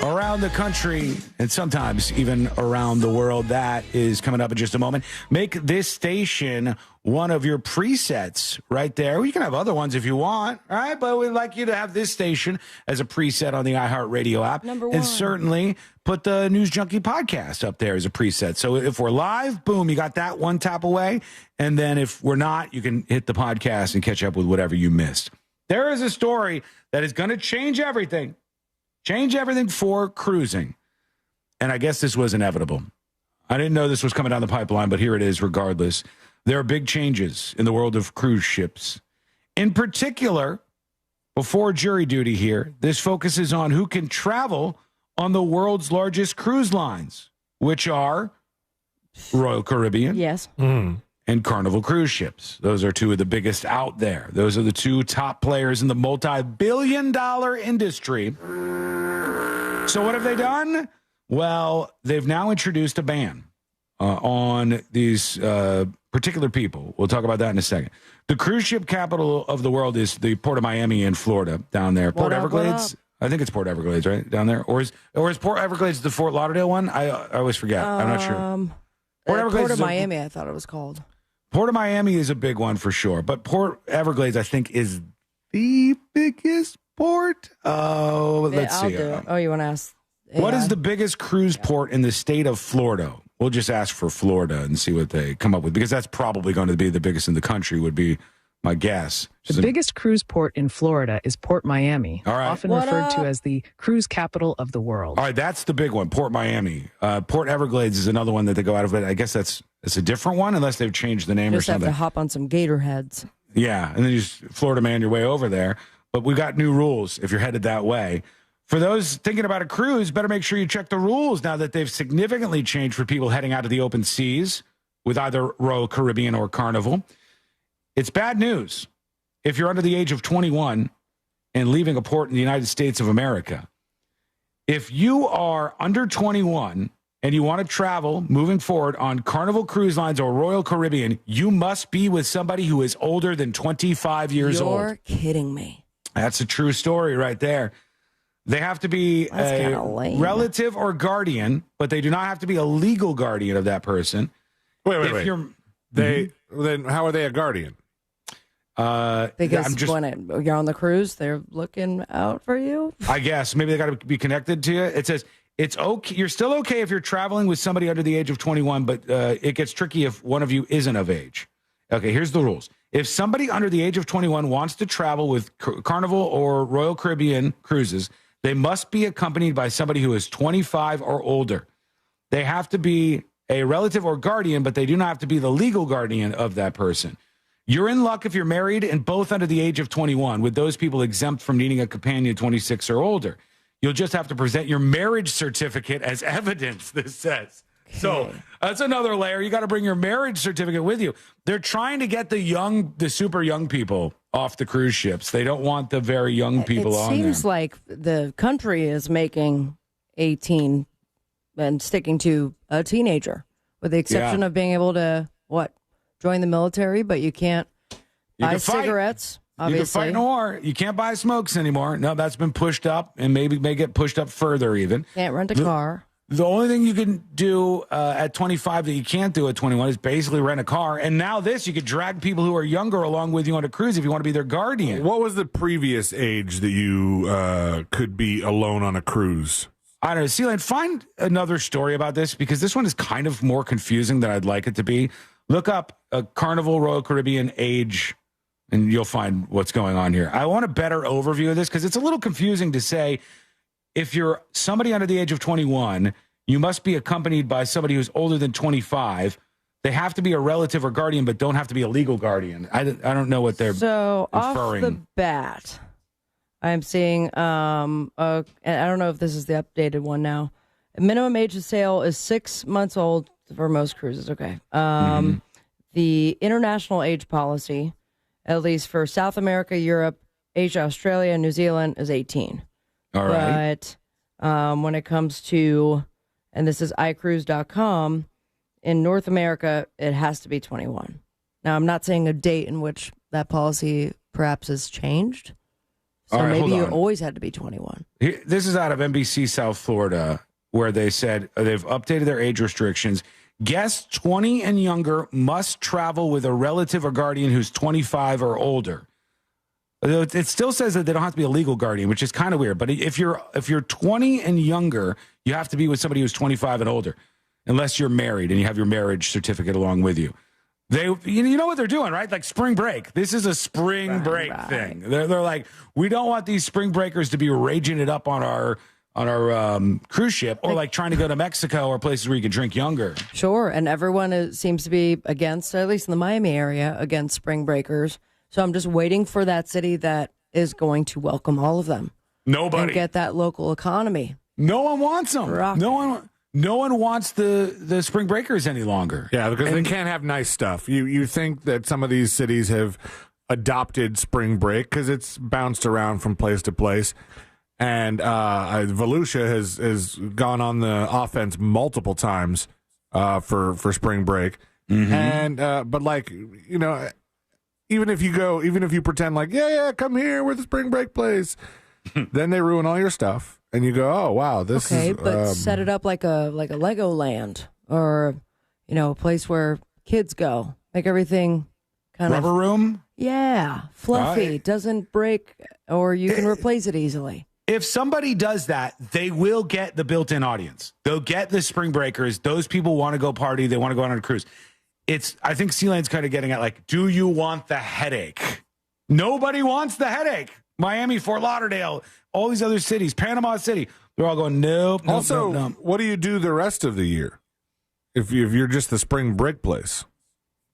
around the country and sometimes even around the world. That is coming up in just a moment. Make this station one of your presets right there. You can have other ones if you want, all right? But we'd like you to have this station as a preset on the iHeartRadio app. Number one. And certainly put the News Junkie podcast up there as a preset. So if we're live, boom, you got that one tap away. And then if we're not, you can hit the podcast and catch up with whatever you missed. There is a story that is going to change everything for cruising. And I guess this was inevitable. I didn't know this was coming down the pipeline, but here it is regardless. There are big changes in the world of cruise ships. In particular, before jury duty here, this focuses on who can travel on the world's largest cruise lines, which are Royal Caribbean. Yes. And Carnival cruise ships. Those are two of the biggest out there. Those are the two top players in the multi-billion-dollar industry. So what have they done? Well, they've now introduced a ban on these particular people. We'll talk about that in a second. The cruise ship capital of the world is the Port of Miami in Florida, down there. Port Everglades. I think it's Port Everglades, right? Down there. Or is Port Everglades the Fort Lauderdale one? I always forget. I'm not sure. Port of Miami, I thought it was called. Port of Miami is a big one for sure, but Port Everglades, I think, is the biggest port. Oh, let's see. Oh, you want to ask? What is the biggest cruise port in the state of Florida? We'll just ask for Florida and see what they come up with, because that's probably going to be the biggest in the country, would be my guess. The biggest cruise port in Florida is Port Miami, often referred to as the cruise capital of the world. All right, that's the big one, Port Miami. Port Everglades is another one that they go out of, but I guess it's a different one, unless they've changed the name or something. Just have to hop on some gator heads. Yeah, and then you just Florida man your way over there. But we've got new rules if you're headed that way. For those thinking about a cruise, better make sure you check the rules now that they've significantly changed for people heading out of the open seas with either Royal Caribbean or Carnival. It's bad news if you're under the age of 21 and leaving a port in the United States of America. If you are under 21 and you want to travel moving forward on Carnival Cruise Lines or Royal Caribbean, you must be with somebody who is older than 25 years old. You're kidding me. That's a true story right there. They have to be a relative or guardian, but they do not have to be a legal guardian of that person. Wait. Then how are they a guardian? Because when you're on the cruise, they're looking out for you. I guess maybe they got to be connected to you. It says it's okay. You're still okay if you're traveling with somebody under the age of 21, but it gets tricky if one of you isn't of age. Okay, here's the rules. If somebody under the age of 21 wants to travel with Carnival or Royal Caribbean cruises, they must be accompanied by somebody who is 25 or older. They have to be a relative or guardian, but they do not have to be the legal guardian of that person. You're in luck if you're married and both under the age of 21, with those people exempt from needing a companion 26 or older. You'll just have to present your marriage certificate as evidence, this says. So that's another layer. You got to bring your marriage certificate with you. They're trying to get the super young people off the cruise ships. They don't want the very young people on there. It seems like the country is making 18 and sticking to a teenager, with the exception of being able to, join the military, but you can't buy cigarettes, obviously. You can fight in a war. You can't buy smokes anymore. No, that's been pushed up and maybe may get pushed up further even. Can't rent a car. The only thing you can do at 25 that you can't do at 21 is basically rent a car. And now you could drag people who are younger along with you on a cruise if you want to be their guardian. What was the previous age that you could be alone on a cruise? I don't know. Sealand, find another story about this, because this one is kind of more confusing than I'd like it to be. Look up a Carnival Royal Caribbean age, and you'll find what's going on here. I want a better overview of this, because it's a little confusing to say, if you're somebody under the age of 21, you must be accompanied by somebody who's older than 25. They have to be a relative or guardian, but don't have to be a legal guardian. I don't know what they're so inferring. Off the bat, I'm seeing, and I don't know if this is the updated one now. Minimum age of sail is 6 months old for most cruises. Okay. The international age policy, at least for South America, Europe, Asia, Australia, New Zealand, is 18. All right. But when it comes to, and this is iCruise.com, in North America, it has to be 21. Now, I'm not saying a date in which that policy perhaps has changed So maybe you always had to be 21. This is out of NBC South Florida, where they said they've updated their age restrictions. Guests 20 and younger must travel with a relative or guardian who's 25 or older. It still says that they don't have to be a legal guardian, which is kind of weird. But if you're 20 and younger, you have to be with somebody who's 25 and older, unless you're married and you have your marriage certificate along with you. You know what they're doing, right? Like spring break. This is a spring break thing. They're like, we don't want these spring breakers to be raging it up on our cruise ship, or like trying to go to Mexico or places where you can drink younger. Sure, and everyone seems to be against, at least in the Miami area, against spring breakers. So I'm just waiting for that city that is going to welcome all of them. Nobody. And get that local economy. No one wants them. No one wants the spring breakers any longer. Yeah, because they can't have nice stuff. You think that some of these cities have adopted spring break because it's bounced around from place to place. And Volusia has gone on the offense multiple times for spring break. Mm-hmm. And but like, you know, even if you pretend like, yeah, come here, we're the spring break place, then they ruin all your stuff. And you go, oh wow, this is but set it up like a Lego land, or a place where kids go. Make everything kind rubber room. Yeah, fluffy, doesn't break, or you can replace it easily. If somebody does that, they will get the built-in audience. They'll get the spring breakers. Those people want to go party. They want to go on a cruise. I think Sealane's kind of getting at, like, do you want the headache? Nobody wants the headache. Miami, Fort Lauderdale, all these other cities, Panama City, they're all going, nope. Also, nope. What do you do the rest of the year if you're just the spring break place?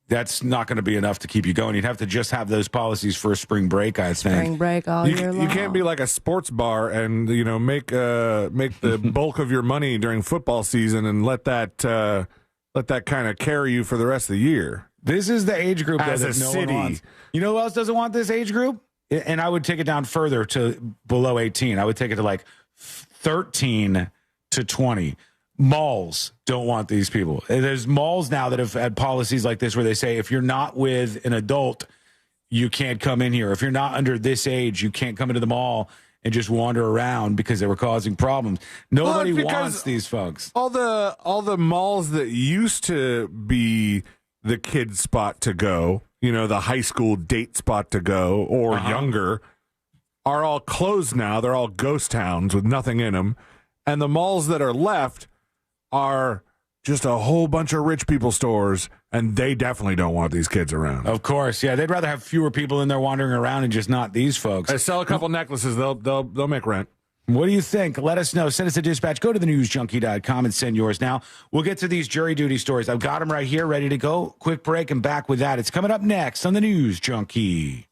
That's not going to be enough to keep you going. You'd have to just have those policies for spring break, I think. Spring break all year long. You can't be like a sports bar and make the bulk of your money during football season and let that kind of carry you for the rest of the year. This is the age group that no city. one wants. You know who else doesn't want this age group? And I would take it down further to below 18. I would take it to like 13 to 20. Malls don't want these people. There's malls now that have had policies like this where they say if you're not with an adult, you can't come in here. If you're not under this age, you can't come into the mall and just wander around because they were causing problems. Nobody wants these folks. All the malls that used to be the kid spot to go, the high school date spot to go, or younger, are all closed now. They're all ghost towns with nothing in them. And the malls that are left are just a whole bunch of rich people stores, and they definitely don't want these kids around. Of course, yeah. They'd rather have fewer people in there wandering around and just not these folks. I sell a couple necklaces, they'll make rent. What do you think? Let us know. Send us a dispatch. Go to thenewsjunkie.com and send yours now. We'll get to these jury duty stories. I've got them right here, ready to go. Quick break and back with that. It's coming up next on the News Junkie.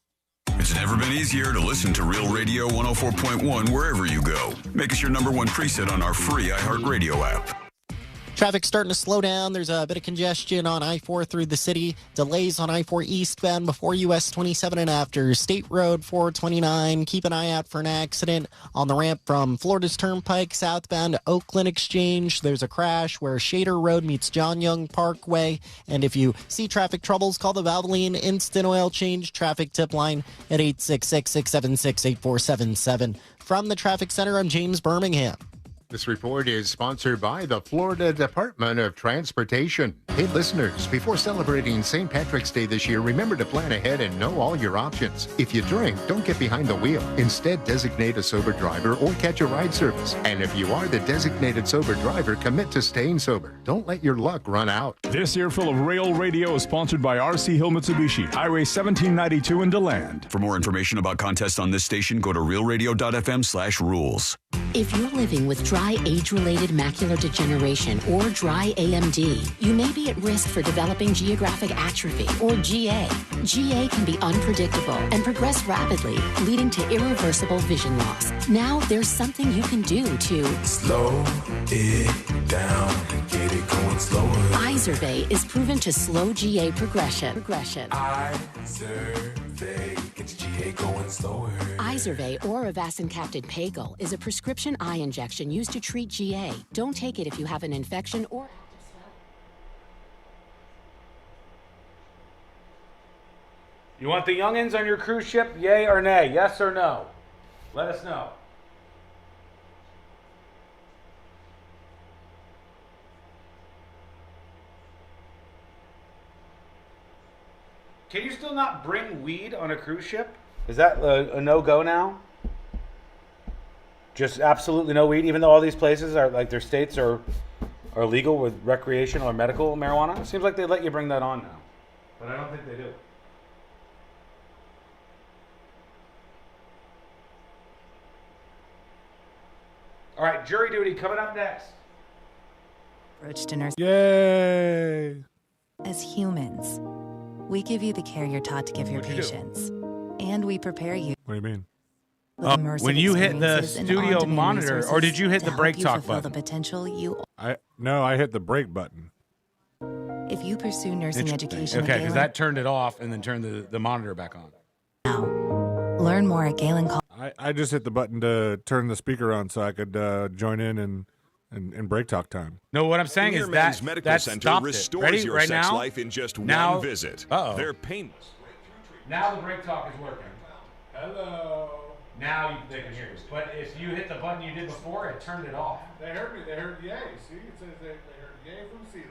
It's never been easier to listen to Real Radio 104.1 wherever you go. Make us your number one preset on our free iHeartRadio app. Traffic's starting to slow down. There's a bit of congestion on I-4 through the city. Delays on I-4 eastbound before US 27 and after. State Road 429. Keep an eye out for an accident on the ramp from Florida's Turnpike southbound to Oakland Exchange. There's a crash where Shader Road meets John Young Parkway. And if you see traffic troubles, call the Valvoline Instant Oil Change traffic tip line at 866-676-8477. From the Traffic Center, I'm James Birmingham. This report is sponsored by the Florida Department of Transportation. Hey, listeners, before celebrating St. Patrick's Day this year, remember to plan ahead and know all your options. If you drink, don't get behind the wheel. Instead, designate a sober driver or catch a ride service. And if you are the designated sober driver, commit to staying sober. Don't let your luck run out. This Earful of Rail Radio is sponsored by RC Hill Mitsubishi, Highway 1792 in DeLand. For more information about contests on this station, go to realradio.fm/rules. If you're living with dry age-related macular degeneration or dry AMD, you may be at risk for developing geographic atrophy or GA. GA can be unpredictable and progress rapidly, leading to irreversible vision loss. Now there's something you can do to slow it down and get it going slower. Izervay is proven to slow GA progression. Izervay gets GA going slower. Izervay or avacincaptad pagel is a prescription eye injection used to treat GA. Don't take it if you have an infection or... You want the youngins on your cruise ship? Yay or nay? Yes or no? Let us know. Can you still not bring weed on a cruise ship? Is that a no-go now? Just absolutely no weed, even though all these places are like their states are legal with recreational or medical marijuana? It seems like they let you bring that on now, but I don't think they do. All right, jury duty coming up next. Approach to nurse. Yay! As humans, we give you the care you're taught to give your patients, and we prepare you. What do you mean? When you hit the studio monitor, or did you hit the break talk button? The potential you. I hit the break button. If you pursue nursing education, okay, because that turned it off and then turned the monitor back on. Now, learn more at Galen. I just hit the button to turn the speaker on so I could join in break talk time. No, what I'm saying is that Medical Center restores your sex life in just one visit. Their painless. Now the break talk is working. Hello. Now they can hear you. But if you hit the button you did before, it turned it off. They heard me. They heard yay. See, it says they heard yay from Sealing.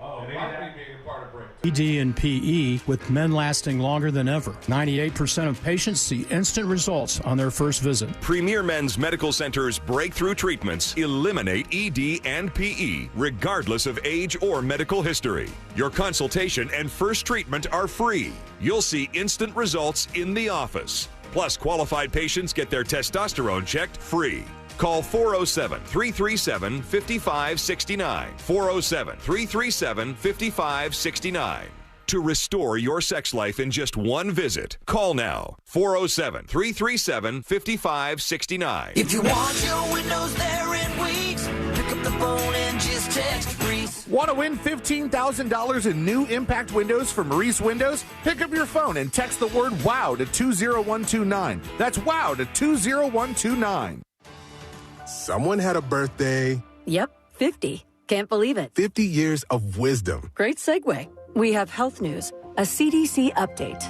Oh, maybe that being a part of break. ED and PE with men lasting longer than ever. 98% of patients see instant results on their first visit. Premier Men's Medical Center's breakthrough treatments eliminate ED and PE, regardless of age or medical history. Your consultation and first treatment are free. You'll see instant results in the office. Plus, qualified patients get their testosterone checked free. Call 407-337-5569. 407-337-5569. To restore your sex life in just one visit, call now. 407-337-5569. If you want your windows there in weeks, pick up the phone and just text Reese. Want to win $15,000 in new impact windows from Reese Windows? Pick up your phone and text the word WOW to 20129. That's WOW to 20129. Someone had a birthday. Yep, 50. Can't believe it. 50 years of wisdom. Great segue. We have health news, a CDC update.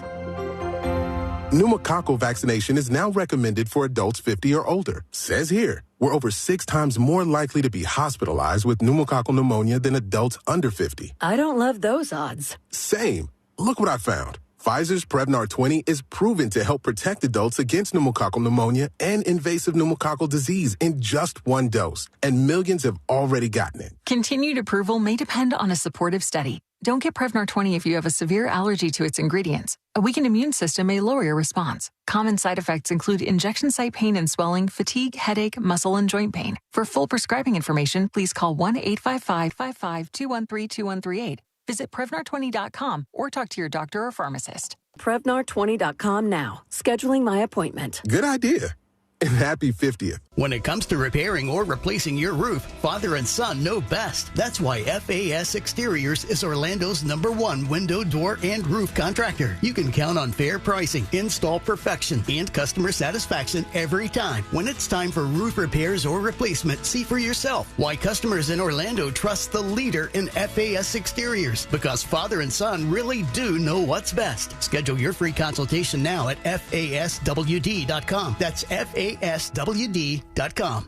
Pneumococcal vaccination is now recommended for adults 50 or older. Says here, we're over 6 times more likely to be hospitalized with pneumococcal pneumonia than adults under 50. I don't love those odds. Same. Look what I found. Pfizer's Prevnar 20 is proven to help protect adults against pneumococcal pneumonia and invasive pneumococcal disease in just one dose, and millions have already gotten it. Continued approval may depend on a supportive study. Don't get Prevnar 20 if you have a severe allergy to its ingredients. A weakened immune system may lower your response. Common side effects include injection site pain and swelling, fatigue, headache, muscle, and joint pain. For full prescribing information, please call 1-855-213-2138. Visit Prevnar20.com or talk to your doctor or pharmacist. Prevnar20.com now. Scheduling my appointment. Good idea. And happy 50th. When it comes to repairing or replacing your roof, father and son know best. That's why FAS Exteriors is Orlando's #1 window, door, and roof contractor. You can count on fair pricing, install perfection, and customer satisfaction every time. When it's time for roof repairs or replacement, see for yourself why customers in Orlando trust the leader in FAS Exteriors. Because father and son really do know what's best. Schedule your free consultation now at FASWD.com. That's FASWD.com.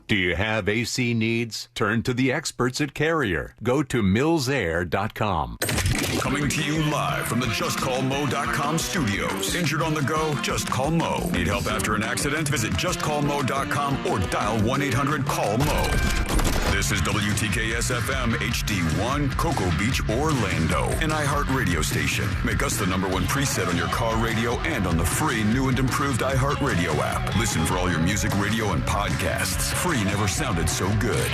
Do you have AC needs? Turn to the experts at Carrier. Go to millsair.com. Coming to you live from the JustCallMo.com studios. Injured on the go? Just call Mo. Need help after an accident? Visit JustCallMo.com or dial 1-800-CALL-MO. This is WTKS-FM HD1, Cocoa Beach, Orlando. An iHeart radio station. Make us the #1 preset on your car radio and on the free new and improved iHeart radio app. Listen for all your music, radio, and podcasts. Free never sounded so good.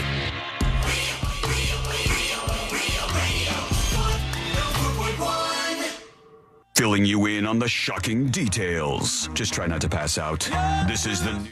Filling you in on the shocking details. Just try not to pass out. This is the new...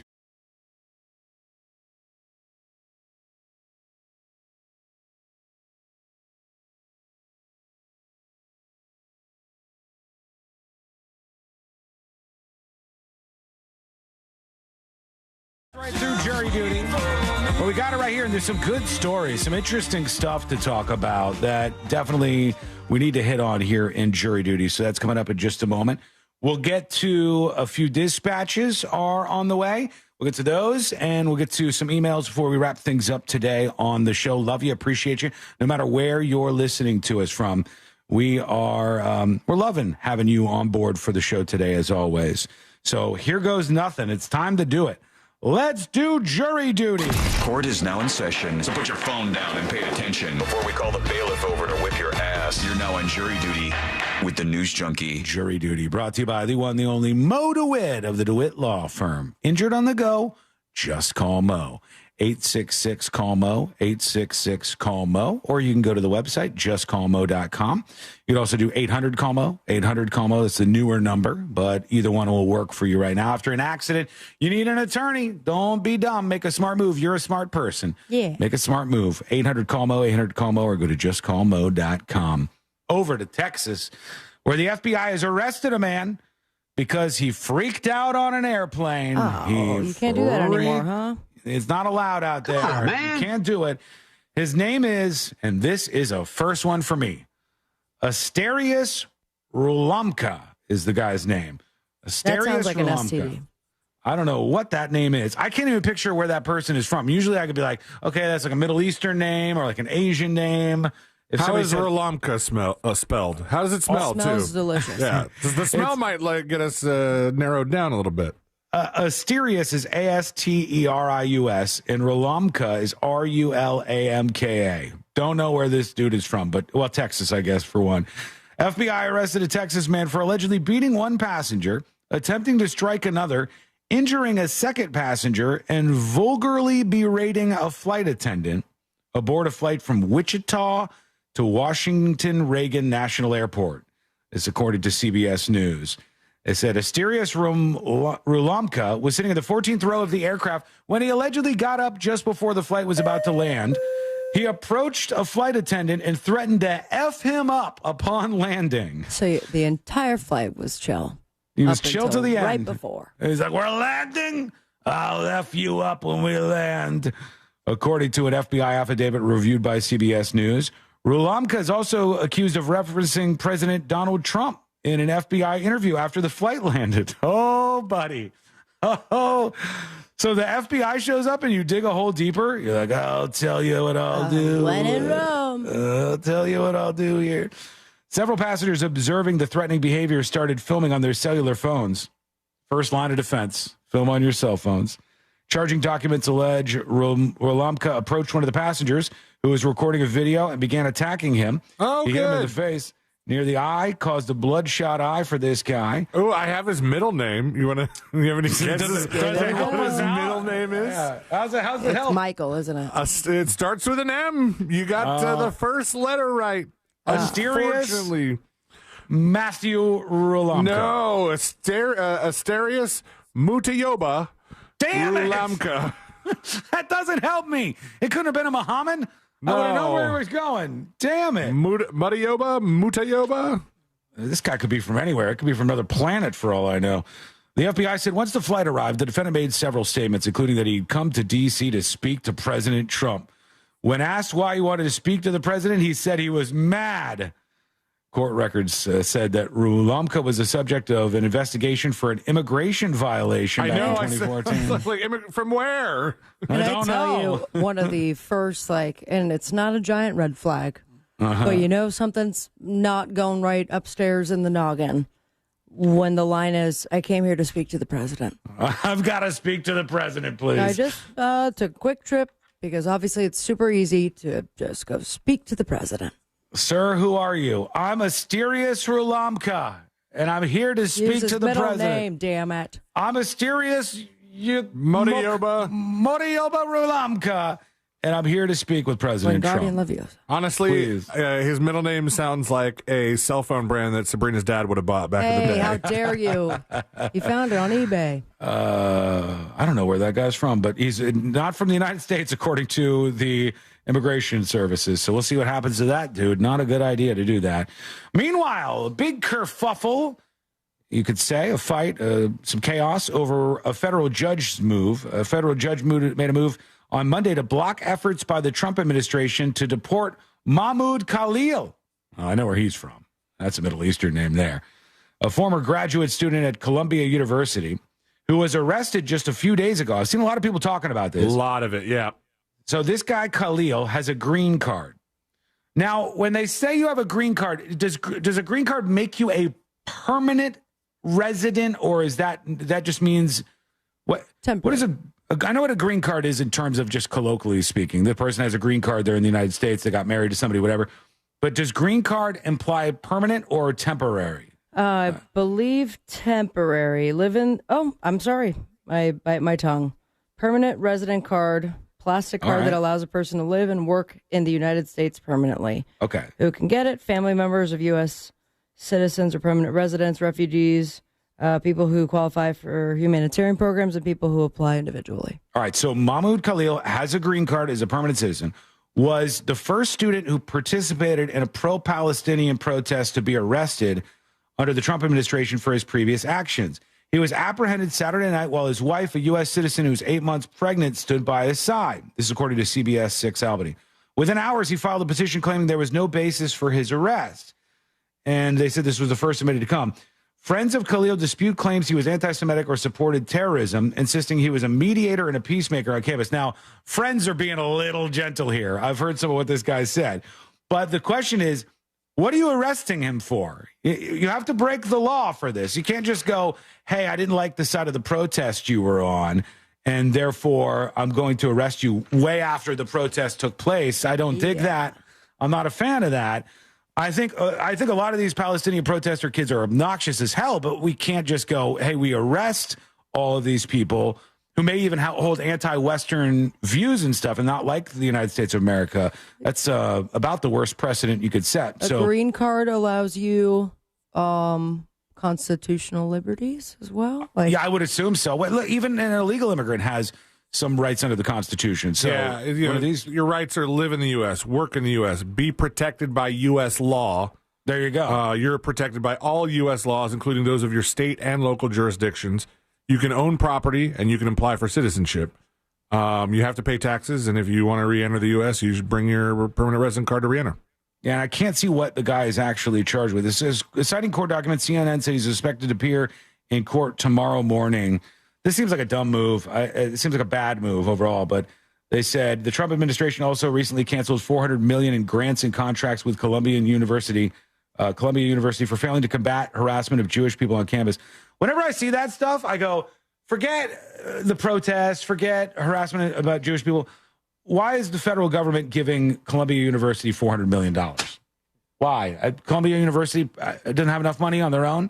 Right through jury duty. Well, we got it right here, and there's some good stories, some interesting stuff to talk about that definitely we need to hit on here in jury duty. So that's coming up in just a moment. We'll get to a few dispatches are on the way. We'll get to those, and we'll get to some emails before we wrap things up today on the show. Love you, appreciate you. No matter where you're listening to us from, we are we're loving having you on board for the show today, as always. So here goes nothing. It's time to do it. Let's do jury duty. Court is now in session, so put your phone down and pay attention. Before we call the bailiff over to whip your ass, you're now on jury duty with the News Junkie. Jury duty brought to you by the one, the only Mo DeWitt of the DeWitt Law Firm. Injured on the go? Just call Mo. 866-CALL-MO, 866-CALL-MO, or you can go to the website, justcallmo.com. You can also do 800-CALL-MO, 800-CALL-MO. That's the newer number, but either one will work for you right now. After an accident, you need an attorney. Don't be dumb. Make a smart move. You're a smart person. Yeah. Make a smart move. 800-CALL-MO, 800-CALL-MO, or go to justcallmo.com. Over to Texas, where the FBI has arrested a man because he freaked out on an airplane. Oh, you can't do that anymore, huh? It's not allowed out there. Come on, man. You can't do it. His name is, and this is a first one for me, Asterius Rulamka is the guy's name. Asterius That sounds like Rulamka. an STD. I don't know what that name is. I can't even picture where that person is from. Usually I could be like, okay, that's like a Middle Eastern name or like an Asian name. How is Rulamka spelled? How does it smell, It smells too? delicious. Yeah. The smell might get us narrowed down a little bit. Asterius is Asterius, and Rulamka is Rulamka. Don't know where this dude is from, but, well, Texas, I guess, for one. FBI arrested a Texas man for allegedly beating one passenger, attempting to strike another, injuring a second passenger, and vulgarly berating a flight attendant aboard a flight from Wichita to Washington Reagan National Airport. This according to CBS News. It said Asterius Rulamka was sitting in the 14th row of the aircraft when he allegedly got up just before the flight was about to land. He approached a flight attendant and threatened to F him up upon landing. So the entire flight was chill. He was chill to the end. Right before. He's like, we're landing. I'll F you up when we land. According to an FBI affidavit reviewed by CBS News, Rulamka is also accused of referencing President Donald Trump in an FBI interview after the flight landed. Oh, buddy. Oh. So the FBI shows up and you dig a hole deeper. You're like, I'll tell you what I'll do. When in Rome. I'll tell you what I'll do here. Several passengers observing the threatening behavior started filming on their cellular phones. First line of defense, film on your cell phones. Charging documents allege Rulamka approached one of the passengers who was recording a video and began attacking him. Oh, he hit him in the face near the eye, caused a bloodshot eye for this guy. Oh, I have his middle name. You have any guesses what his middle name is? Yeah. How's it It's help? Michael, isn't it? It starts with an M. You got the first letter right. Asterius Unfortunately. Matthew Rulamka. No, Asterius Mutayoba. Damn it! Rulamka. That doesn't help me. It couldn't have been a Muhammad. I would have known where he was going. Damn it. Mutayoba? This guy could be from anywhere. It could be from another planet for all I know. The FBI said once the flight arrived, the defendant made several statements, including that he'd come to D.C. to speak to President Trump. When asked why he wanted to speak to the president, he said he was mad. Court records said that Rulamka was the subject of an investigation for an immigration violation back in 2014. From where? Can I tell you one of the first, and it's not a giant red flag, but you know something's not going right upstairs in the noggin when the line is, I came here to speak to the president. I've got to speak to the president, please. I just took a quick trip because obviously it's super easy to just go speak to the president. Sir, who are you? I'm Asterius Rulamka, and I'm here to speak to the middle president. Name, damn it. I'm Asterius Mutayoba Rulamka, and I'm here to speak with President Trump. Leviosa. Honestly, his middle name sounds like a cell phone brand that Sabrina's dad would have bought back in the day. Hey, how dare you? He found it on eBay. I don't know where that guy's from, but he's not from the United States, according to the immigration services. So we'll see what happens to that dude. Not a good idea to do that. Meanwhile, a big kerfuffle, you could say, a fight, some chaos over a federal judge's move. A federal judge made a move on Monday to block efforts by the Trump administration to deport Mahmoud Khalil. Oh, I know where he's from. That's a Middle Eastern name there. A former graduate student at Columbia University who was arrested just a few days ago. I've seen a lot of people talking about this. A lot of it, yeah. So this guy, Khalil, has a green card. Now, when they say you have a green card, does a green card make you a permanent resident, or is that just means what? What is I know what a green card is in terms of just colloquially speaking. The person has a green card, they're in the United States, they got married to somebody, whatever. But does green card imply permanent or temporary? I believe temporary. I'm sorry. I bite my tongue. Permanent resident card, plastic card that allows a person to live and work in the United States permanently. Okay. Who can get it? Family members of U.S. citizens or permanent residents, refugees, people who qualify for humanitarian programs, and people who apply individually. All right. So Mahmoud Khalil has a green card as a permanent citizen, was the first student who participated in a pro-Palestinian protest to be arrested under the Trump administration for his previous actions. He was apprehended Saturday night while his wife, a U.S. citizen who's 8 months pregnant, stood by his side. This is according to CBS 6 Albany. Within hours, he filed a petition claiming there was no basis for his arrest. And they said this was the first admitted to come. Friends of Khalil dispute claims he was anti-Semitic or supported terrorism, insisting he was a mediator and a peacemaker on campus. Now, friends are being a little gentle here. I've heard some of what this guy said. But the question is, what are you arresting him for? You have to break the law for this. You can't just go, hey, I didn't like the side of the protest you were on, and therefore I'm going to arrest you way after the protest took place. I don't dig that. I'm not a fan of that. I think a lot of these Palestinian protester kids are obnoxious as hell, but we can't just go, hey, we arrest all of these people who may even hold anti-Western views and stuff and not like the United States of America. That's about the worst precedent you could set. A green card allows you constitutional liberties as well? Yeah, I would assume so. Well, look, even an illegal immigrant has some rights under the Constitution. So yeah, your rights are live in the U.S., work in the U.S., be protected by U.S. law. There you go. You're protected by all U.S. laws, including those of your state and local jurisdictions. You can own property, and you can apply for citizenship. You have to pay taxes, and if you want to re-enter the U.S., you should bring your permanent resident card to re-enter. Yeah, I can't see what the guy is actually charged with. This is citing court documents. CNN said he's expected to appear in court tomorrow morning. This seems like a dumb move. It seems like a bad move overall, but they said the Trump administration also recently canceled $400 million in grants and contracts with Columbia University for failing to combat harassment of Jewish people on campus. Whenever I see that stuff, I go, forget the protests, forget harassment about Jewish people. Why is the federal government giving Columbia University $400 million? Why? Columbia University doesn't have enough money on their own?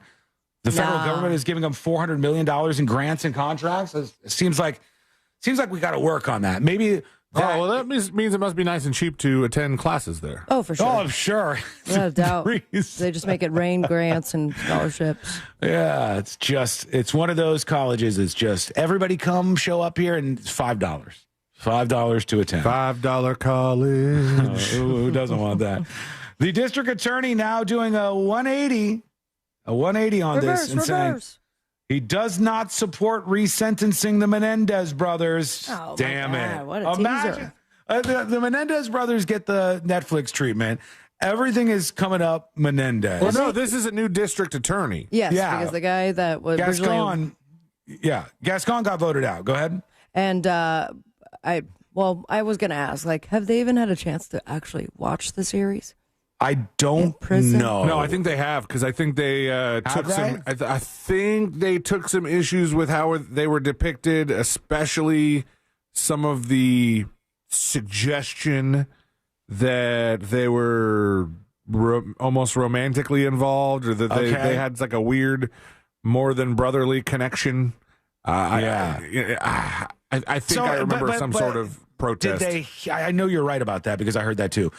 The federal government is giving them $400 million in grants and contracts. It seems like we got to work on that. Maybe. That means it must be nice and cheap to attend classes there. Oh, for sure. Oh, sure. Without doubt. They just make it rain grants and scholarships. Yeah, it's one of those colleges. It's just everybody come show up here and it's $5. $5 to attend. $5 college. Who doesn't want that? The district attorney now doing a 180 on this and saying he does not support resentencing the Menendez brothers. Oh, damn it. What a Imagine the Menendez brothers get the Netflix treatment. Everything is coming up Menendez. Well, no, this is a new district attorney. Yes, because the guy that was Gascon got voted out. Go ahead. And I was going to ask, have they even had a chance to actually watch the series? I don't know. No, I think they have, because I think they took some. I think they took some issues with how they were depicted, especially some of the suggestion that they were almost romantically involved, or that they had like a weird, more than brotherly connection. I think I remember some sort of protest. I know you're right about that because I heard that too.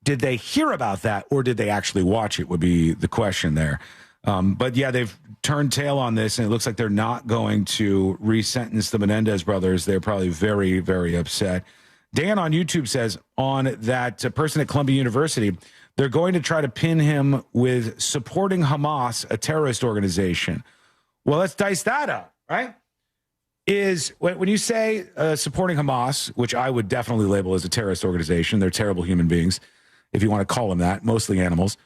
Did they hear about that, or did they actually watch it would be the question there. But yeah, they've turned tail on this, and it looks like they're not going to re-sentence the Menendez brothers. They're probably very, very upset. Dan on YouTube says on that person at Columbia University, they're going to try to pin him with supporting Hamas, a terrorist organization. Well, let's dice that up, right? Is when you say supporting Hamas, which I would definitely label as a terrorist organization, they're terrible human beings, if you want to call them that, mostly animals.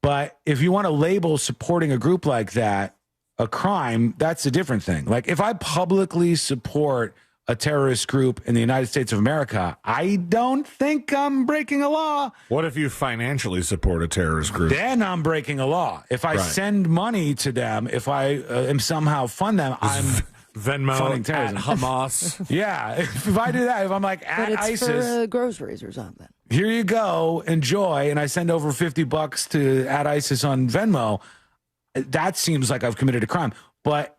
But if you want to label supporting a group like that, a crime, that's a different thing. Like if I publicly support a terrorist group in the United States of America, I don't think I'm breaking a law. What if you financially support a terrorist group? Then I'm breaking a law. If I send money to them, if I am somehow fund them, I'm Venmo funding at terrorism. Hamas. Yeah, if I do that, if I'm like But at it's ISIS, for groceries or something. here you go, enjoy, and I send over $50 to at ISIS on Venmo, that seems like I've committed a crime. But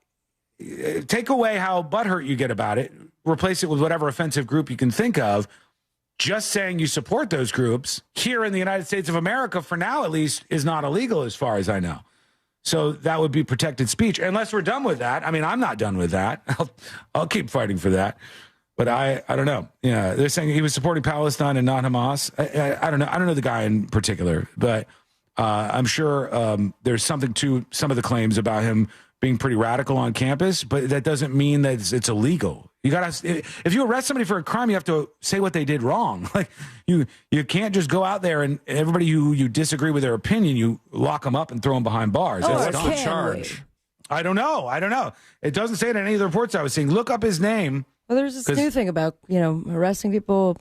take away how butthurt you get about it, replace it with whatever offensive group you can think of. Just saying you support those groups here in the United States of America, for now at least, is not illegal as far as I know. So that would be protected speech, unless we're done with that. I mean, I'm not done with that. I'll keep fighting for that. But I don't know. Yeah, they're saying he was supporting Palestine and not Hamas. I don't know. I don't know the guy in particular, but I'm sure there's something to some of the claims about him being pretty radical on campus. But that doesn't mean that it's illegal. You gotta, if you arrest somebody for a crime, you have to say what they did wrong. Like you can't just go out there and everybody who you disagree with their opinion, you lock them up and throw them behind bars. What's the charge? I don't know. It doesn't say it in any of the reports I was seeing. Look up his name. Well, there's this new thing about, arresting people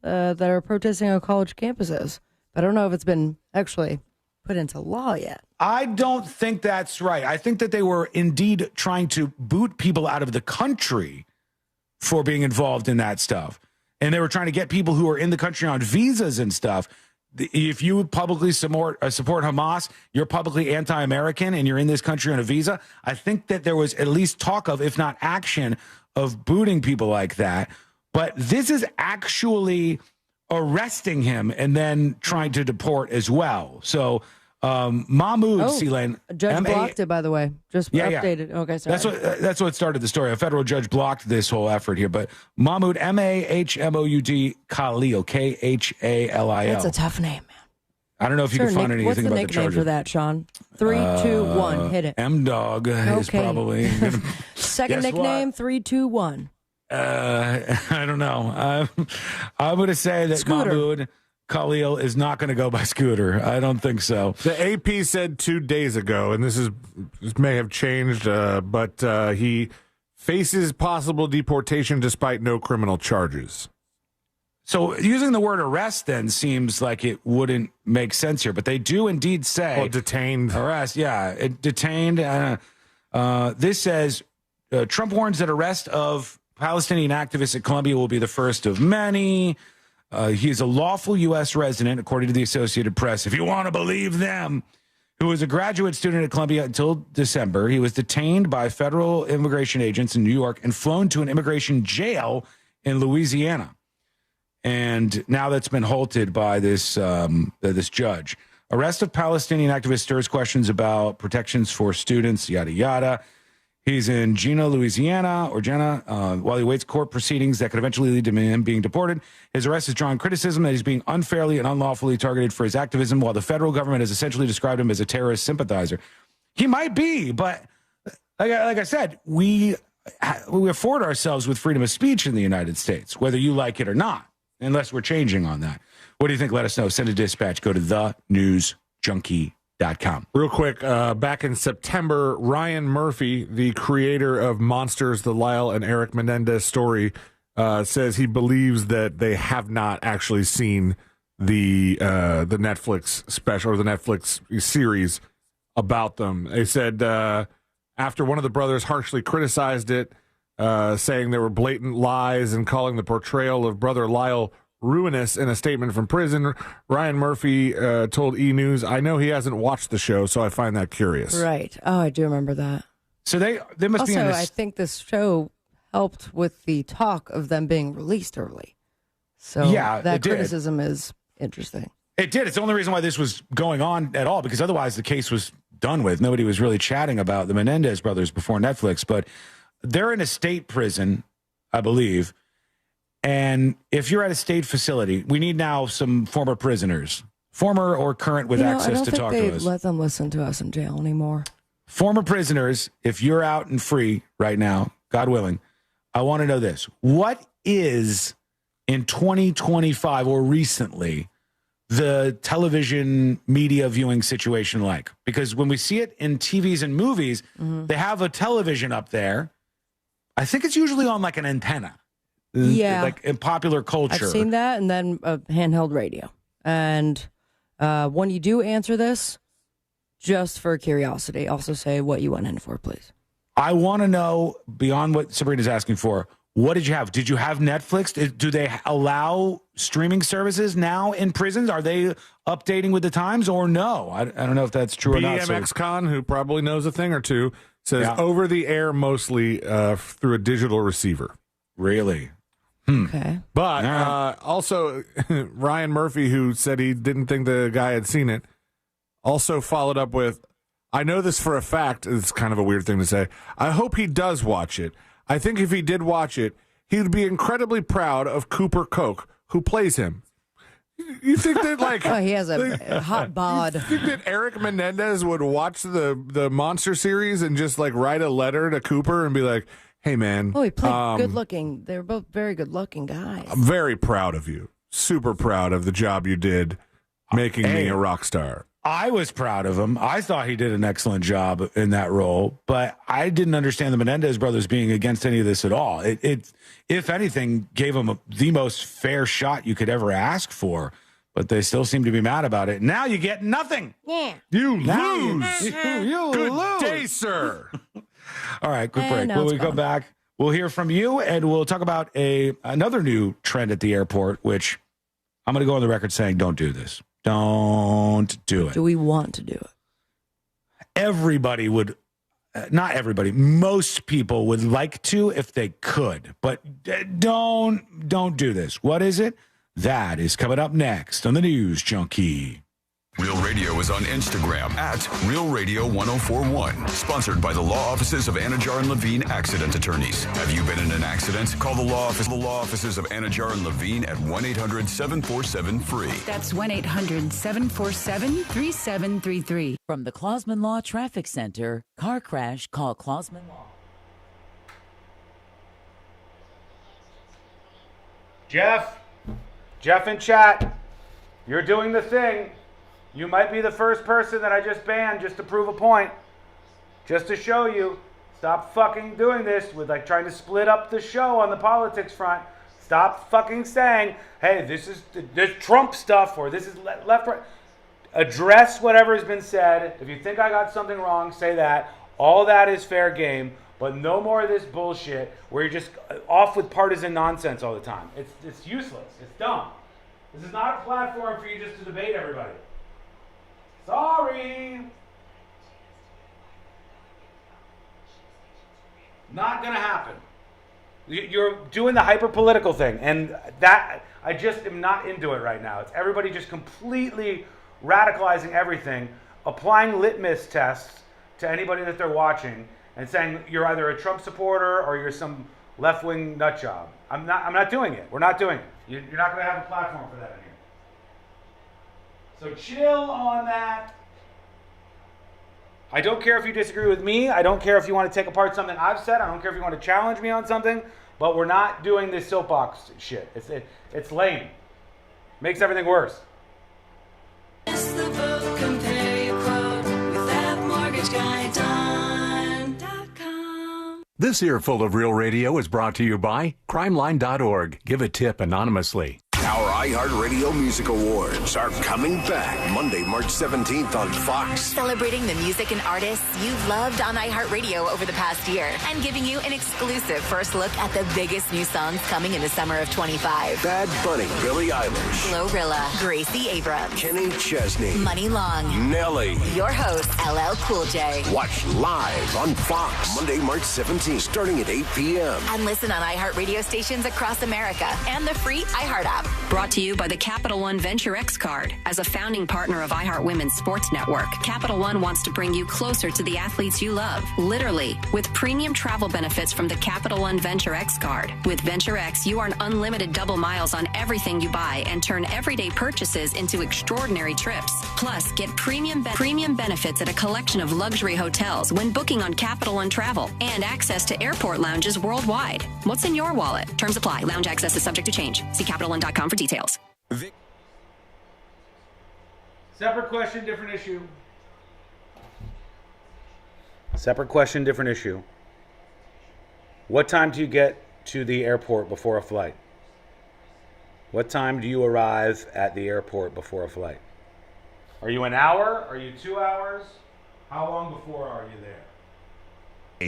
that are protesting on college campuses. I don't know if it's been actually put into law yet. I don't think that's right. I think that they were indeed trying to boot people out of the country for being involved in that stuff. And they were trying to get people who are in the country on visas and stuff. If you publicly support Hamas, you're publicly anti-American and you're in this country on a visa. I think that there was at least talk of, if not action, of booting people like that. But this is actually arresting him and then trying to deport as well. So Mahmoud Sealand, judge blocked it, by the way. Just updated. Yeah. Okay, sorry. That's what started the story. A federal judge blocked this whole effort here. But Mahmoud, Mahmoud Khalil, Khalil. That's a tough name, man. I don't know if you can find anything about the charges. What's the nickname for that, Sean? 3, 2, 1. Hit it. M-Dog is probably gonna, second nickname. 3, 2, 1. I don't know. I'm going to say that Scooter. Mahmoud Khalil is not going to go by Scooter. I don't think so. The AP said 2 days ago, and this may have changed, but he faces possible deportation despite no criminal charges. So using the word arrest then seems like it wouldn't make sense here, but they do indeed say detained. Arrest, yeah, detained. This says Trump warns that arrest of Palestinian activists at Columbia will be the first of many. He is a lawful U.S. resident, according to the Associated Press, if you want to believe them, who was a graduate student at Columbia until December. He was detained by federal immigration agents in New York and flown to an immigration jail in Louisiana. And now that's been halted by this this judge. Arrest of Palestinian activists stirs questions about protections for students, yada, yada. He's in Jena, Louisiana, while he waits court proceedings that could eventually lead to him being deported. His arrest has drawn criticism that he's being unfairly and unlawfully targeted for his activism, while the federal government has essentially described him as a terrorist sympathizer. He might be, but like I said, we afford ourselves with freedom of speech in the United States, whether you like it or not, unless we're changing on that. What do you think? Let us know. Send a dispatch. Go to thenewsjunkie.com. Real quick, back in September, Ryan Murphy, the creator of Monsters, the Lyle and Eric Menendez story, says he believes that they have not actually seen the Netflix special or the Netflix series about them. They said after one of the brothers harshly criticized it, saying there were blatant lies and calling the portrayal of brother Lyle ruinous in a statement from prison, Ryan Murphy told E! News, "I know he hasn't watched the show, so I find that curious." Right. Oh, I do remember that. So they must also, be on I think this show helped with the talk of them being released early. So yeah, that criticism is interesting. It did. It's the only reason why this was going on at all, because otherwise the case was done with. Nobody was really chatting about the Menendez brothers before Netflix, but they're in a state prison, I believe. And if you're at a state facility, we need now some former prisoners, former or current with access to talk to us. I don't think they let them listen to us in jail anymore. Former prisoners, if you're out and free right now, God willing, I want to know this. What is, in 2025 or recently, the television media viewing situation like? Because when we see it in TVs and movies, they have a television up there. I think it's usually on like an antenna. Yeah. Like in popular culture. I've seen that, and then a handheld radio. And when you do answer this, just for curiosity, also say what you went in for, please. I want to know, beyond what Sabrina's asking for, what did you have? Did you have Netflix? Do they allow streaming services now in prisons? Are they updating with the times or no? I don't know if that's true or not. BMX Con, who probably knows a thing or two, says over the air mostly through a digital receiver. Really? Okay. But also, Ryan Murphy, who said he didn't think the guy had seen it, also followed up with, I know this for a fact. It's kind of a weird thing to say. I hope he does watch it. I think if he did watch it, he would be incredibly proud of Cooper Koch, who plays him. You think that, like... Oh, he has a hot bod. You think that Eric Menendez would watch the Monster series and just, like, write a letter to Cooper and be like, hey, man... Oh, he played good-looking. They were both very good-looking guys. I'm very proud of you. Super proud of the job you did making me a rock star. I was proud of him. I thought he did an excellent job in that role, but I didn't understand the Menendez brothers being against any of this at all. It if anything, gave him the most fair shot you could ever ask for, but they still seem to be mad about it. Now you get nothing. Yeah. You lose. You Good lose. day, sir. All right, quick break. When we come back, we'll hear from you, and we'll talk about another new trend at the airport, which I'm going to go on the record saying don't do this. Don't do it. Do we want to do it? Everybody would, not everybody, most people would like to if they could, but don't do this. What is it? That is coming up next on the News Junkie. Real Radio is on Instagram at Real Radio 1041. Sponsored by the law offices of Anajar and Levine Accident Attorneys. Have you been in an accident? Call the law offices of Anajar and Levine at 1-800-747-FREE. That's 1-800-747-3733. From the Clausman Law Traffic Center, car crash, call Clausman Law. Jeff in chat, you're doing the thing. You might be the first person that I just banned just to prove a point. Just to show you. Stop fucking doing this with like trying to split up the show on the politics front. Stop fucking saying, hey, this is Trump stuff or this is left, right. Address whatever has been said. If you think I got something wrong, say that. All that is fair game. But no more of this bullshit where you're just off with partisan nonsense all the time. It's useless. It's dumb. This is not a platform for you just to debate everybody. Sorry. Not going to happen. You're doing the hyper-political thing, and that I just am not into it right now. It's everybody just completely radicalizing everything, applying litmus tests to anybody that they're watching, and saying you're either a Trump supporter or you're some left-wing nut job. I'm not doing it. We're not doing it. You're not going to have a platform for that in here. So chill on that. I don't care if you disagree with me. I don't care if you want to take apart something I've said. I don't care if you want to challenge me on something. But we're not doing this soapbox shit. It's lame. Makes everything worse. This earful of Real Radio is brought to you by crimeline.org. Give a tip anonymously. Our iHeartRadio Music Awards are coming back Monday, March 17th on Fox. Celebrating the music and artists you've loved on iHeartRadio over the past year and giving you an exclusive first look at the biggest new songs coming in the summer of 25. Bad Bunny, Billie Eilish, Glorilla, Gracie Abrams, Kenny Chesney, Money Long, Nelly. Your host, LL Cool J. Watch live on Fox Monday, March 17th, starting at 8 p.m. And listen on iHeartRadio stations across America and the free iHeart app. Brought to you by the Capital One Venture X card. As a founding partner of iHeart Women's Sports Network, Capital One wants to bring you closer to the athletes you love. Literally, with premium travel benefits from the Capital One Venture X card. With Venture X, you earn unlimited double miles on everything you buy and turn everyday purchases into extraordinary trips. Plus, get premium benefits at a collection of luxury hotels when booking on Capital One Travel and access to airport lounges worldwide. What's in your wallet? Terms apply. Lounge access is subject to change. See CapitalOne.com for details. Separate question, different issue. Separate question, different issue. What time do you get to the airport before a flight? What time do you arrive at the airport before a flight? Are you an hour? Are you 2 hours? How long before are you there?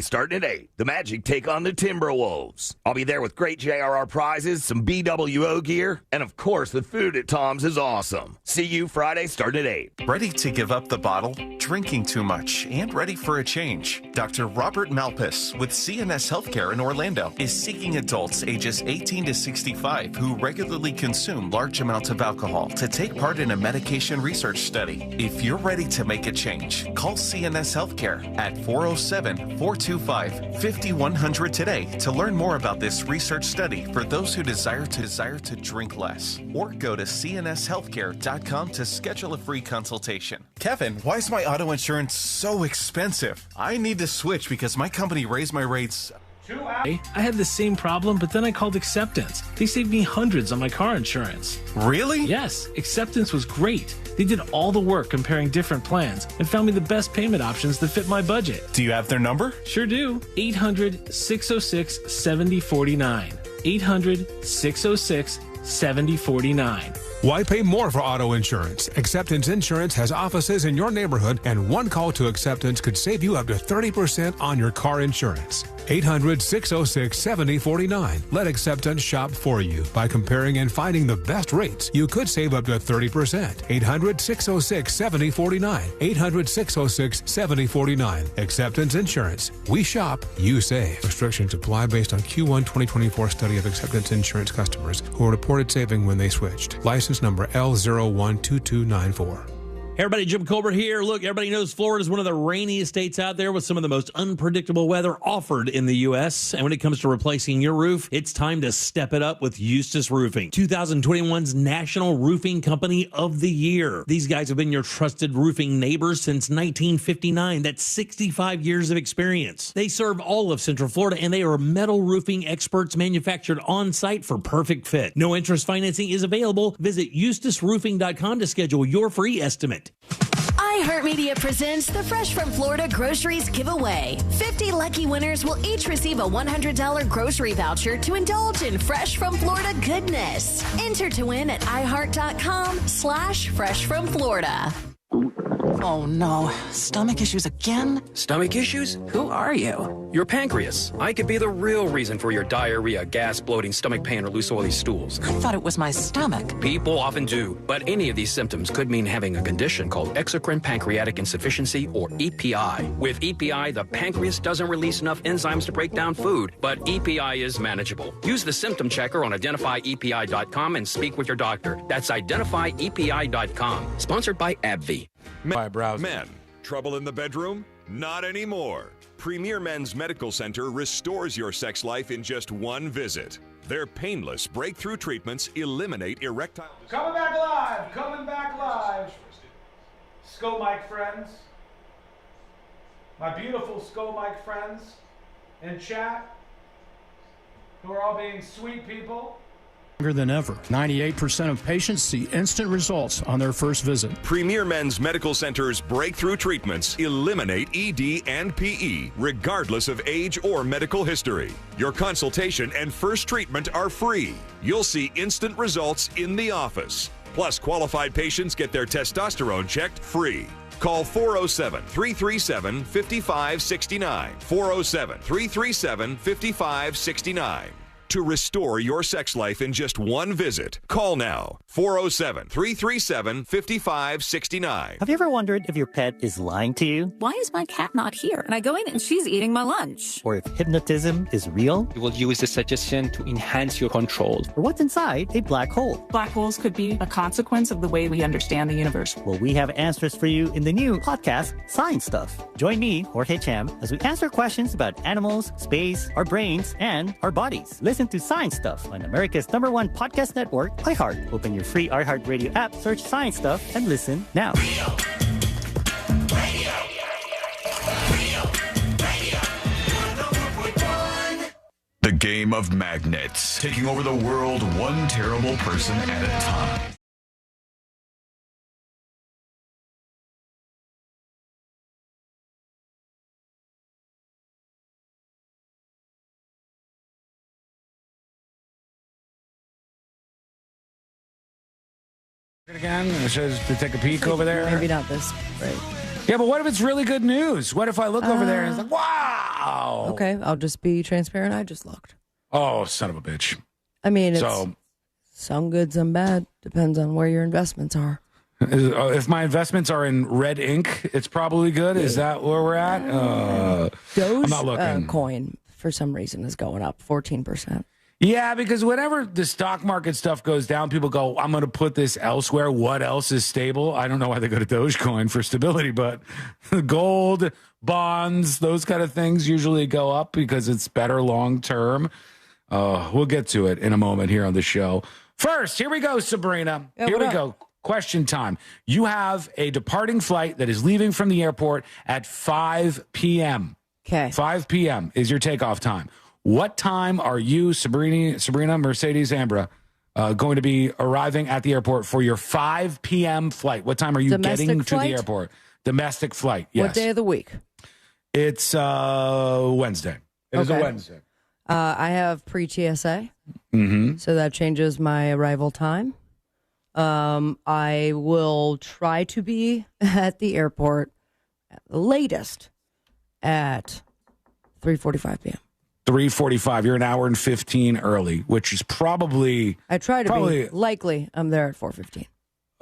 Starting at 8, the Magic take on the Timberwolves. I'll be there with great JRR prizes, some BWO gear, and of course the food at Tom's is awesome. See you Friday starting at 8. Ready to give up the bottle, drinking too much, and ready for a change? Dr. Robert Malpas with CNS Healthcare in Orlando is seeking adults ages 18 to 65 who regularly consume large amounts of alcohol to take part in a medication research study. If you're ready to make a change, call CNS Healthcare at 407-425-5100 today to learn more about this research study for those who desire to drink less. Or go to cnshealthcare.com to schedule a free consultation. Kevin, why is my auto insurance so expensive? I need to switch because my company raised my rates. I had the same problem, but then I called Acceptance. They saved me hundreds on my car insurance. Really? Yes, Acceptance was great. They did all the work comparing different plans and found me the best payment options that fit my budget. Do you have their number? Sure do. 800-606-7049. 800-606-7049. Why pay more for auto insurance? Acceptance Insurance has offices in your neighborhood, and one call to Acceptance could save you up to 30% on your car insurance. 800-606-7049. Let Acceptance shop for you by comparing and finding the best rates. You could save up to 30%. 800-606-7049. 800-606-7049. Acceptance Insurance. We shop, you save. Restrictions apply based on Q1 2024 study of Acceptance Insurance customers who reported saving when they switched. License number L012294. Hey everybody, Jim Colbert here. Look, everybody knows Florida is one of the rainiest states out there with some of the most unpredictable weather offered in the U.S. And when it comes to replacing your roof, it's time to step it up with Eustace Roofing, 2021's National Roofing Company of the Year. These guys have been your trusted roofing neighbors since 1959. That's 65 years of experience. They serve all of Central Florida, and they are metal roofing experts manufactured on site for perfect fit. No interest financing is available. Visit eustaceroofing.com to schedule your free estimate. iHeartMedia presents the Fresh from Florida Groceries Giveaway. 50 lucky winners will each receive a $100 grocery voucher to indulge in Fresh from Florida goodness. Enter to win at iHeart.com/freshfromflorida. Oh no, stomach issues again? Stomach issues? Who are you? Your pancreas. I could be the real reason for your diarrhea, gas, bloating, stomach pain, or loose oily stools. I thought it was my stomach. People often do, but any of these symptoms could mean having a condition called exocrine pancreatic insufficiency, or EPI. With EPI, the pancreas doesn't release enough enzymes to break down food, but EPI is manageable. Use the symptom checker on identifyepi.com and speak with your doctor. That's identifyepi.com. Sponsored by AbbVie. Men, trouble in the bedroom? Not anymore. Premier Men's Medical Center restores your sex life in just one visit. Their painless breakthrough treatments eliminate erectile... Coming back live! Coming back live! Skull Mike friends. My beautiful Skull Mike friends in chat who are all being sweet people. Than ever. 98% of patients see instant results on their first visit. Premier Men's Medical Center's breakthrough treatments eliminate ED and PE, regardless of age or medical history. Your consultation and first treatment are free. You'll see instant results in the office. Plus, qualified patients get their testosterone checked free. Call 407-337-5569. 407-337-5569. To restore your sex life in just one visit. Call now. 407-337-5569. Have you ever wondered if your pet is lying to you? Why is my cat not here? And I go in and she's eating my lunch. Or if hypnotism is real? You will use the suggestion to enhance your control. Or what's inside a black hole? Black holes could be a consequence of the way we understand the universe. Well, we have answers for you in the new podcast, Science Stuff. Join me, Jorge Cham, as we answer questions about animals, space, our brains, and our bodies. Listen to Science Stuff on America's #1 podcast network, iHeart. Open your free iHeart Radio app, search Science Stuff, and listen now. The game of magnets, taking over the world one terrible person at a time. Again, just to take a peek over there. Maybe not this, right? Yeah, but what if it's really good news? What if I look over there and it's like, wow? Okay, I'll just be transparent. I just looked. Oh, son of a bitch. I mean, it's some good, some bad. Depends on where your investments are. If my investments are in red ink, it's probably good. Is that where we're at? I'm not looking. Coin, for some reason, is going up 14%. Yeah, because whenever the stock market stuff goes down, people go, I'm going to put this elsewhere. What else is stable? I don't know why they go to Dogecoin for stability, but gold, bonds, those kind of things usually go up because it's better long term. We'll get to it in a moment here on the show. First, here we go, Sabrina. Here we go. Question time. You have a departing flight that is leaving from the airport at 5 p.m. Okay. 5 p.m. is your takeoff time. What time are you, Sabrina, Mercedes, Ambra, going to be arriving at the airport for your 5 p.m. flight? What time are you getting to the airport? Domestic flight, yes. What day of the week? It's Wednesday. It is a Wednesday. I have pre-TSA, mm-hmm. so that changes my arrival time. I will try to be at the airport at the latest at 3:45 p.m. 3:45. You're an hour and 15 early, which is probably... I try to be. Likely, I'm there at 4:15.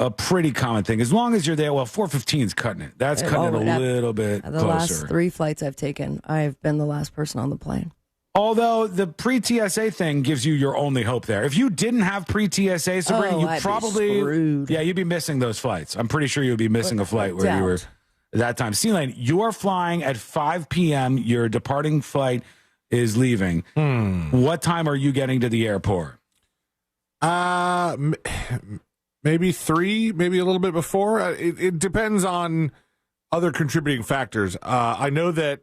A pretty common thing. As long as you're there, well, 4:15 is cutting it. That's cutting it a little bit closer. The last 3 flights I've taken, I've been the last person on the plane. Although the pre-TSA thing gives you your only hope there. If you didn't have pre-TSA, Sabrina, you probably... be screwed. Yeah, you'd be missing those flights. I'm pretty sure you'd be missing a flight where you were at that time. C-Lane, you are flying at 5 p.m. Your departing flight is leaving. What time are you getting to the airport? Maybe 3, maybe a little bit before. It depends on other contributing factors. I know that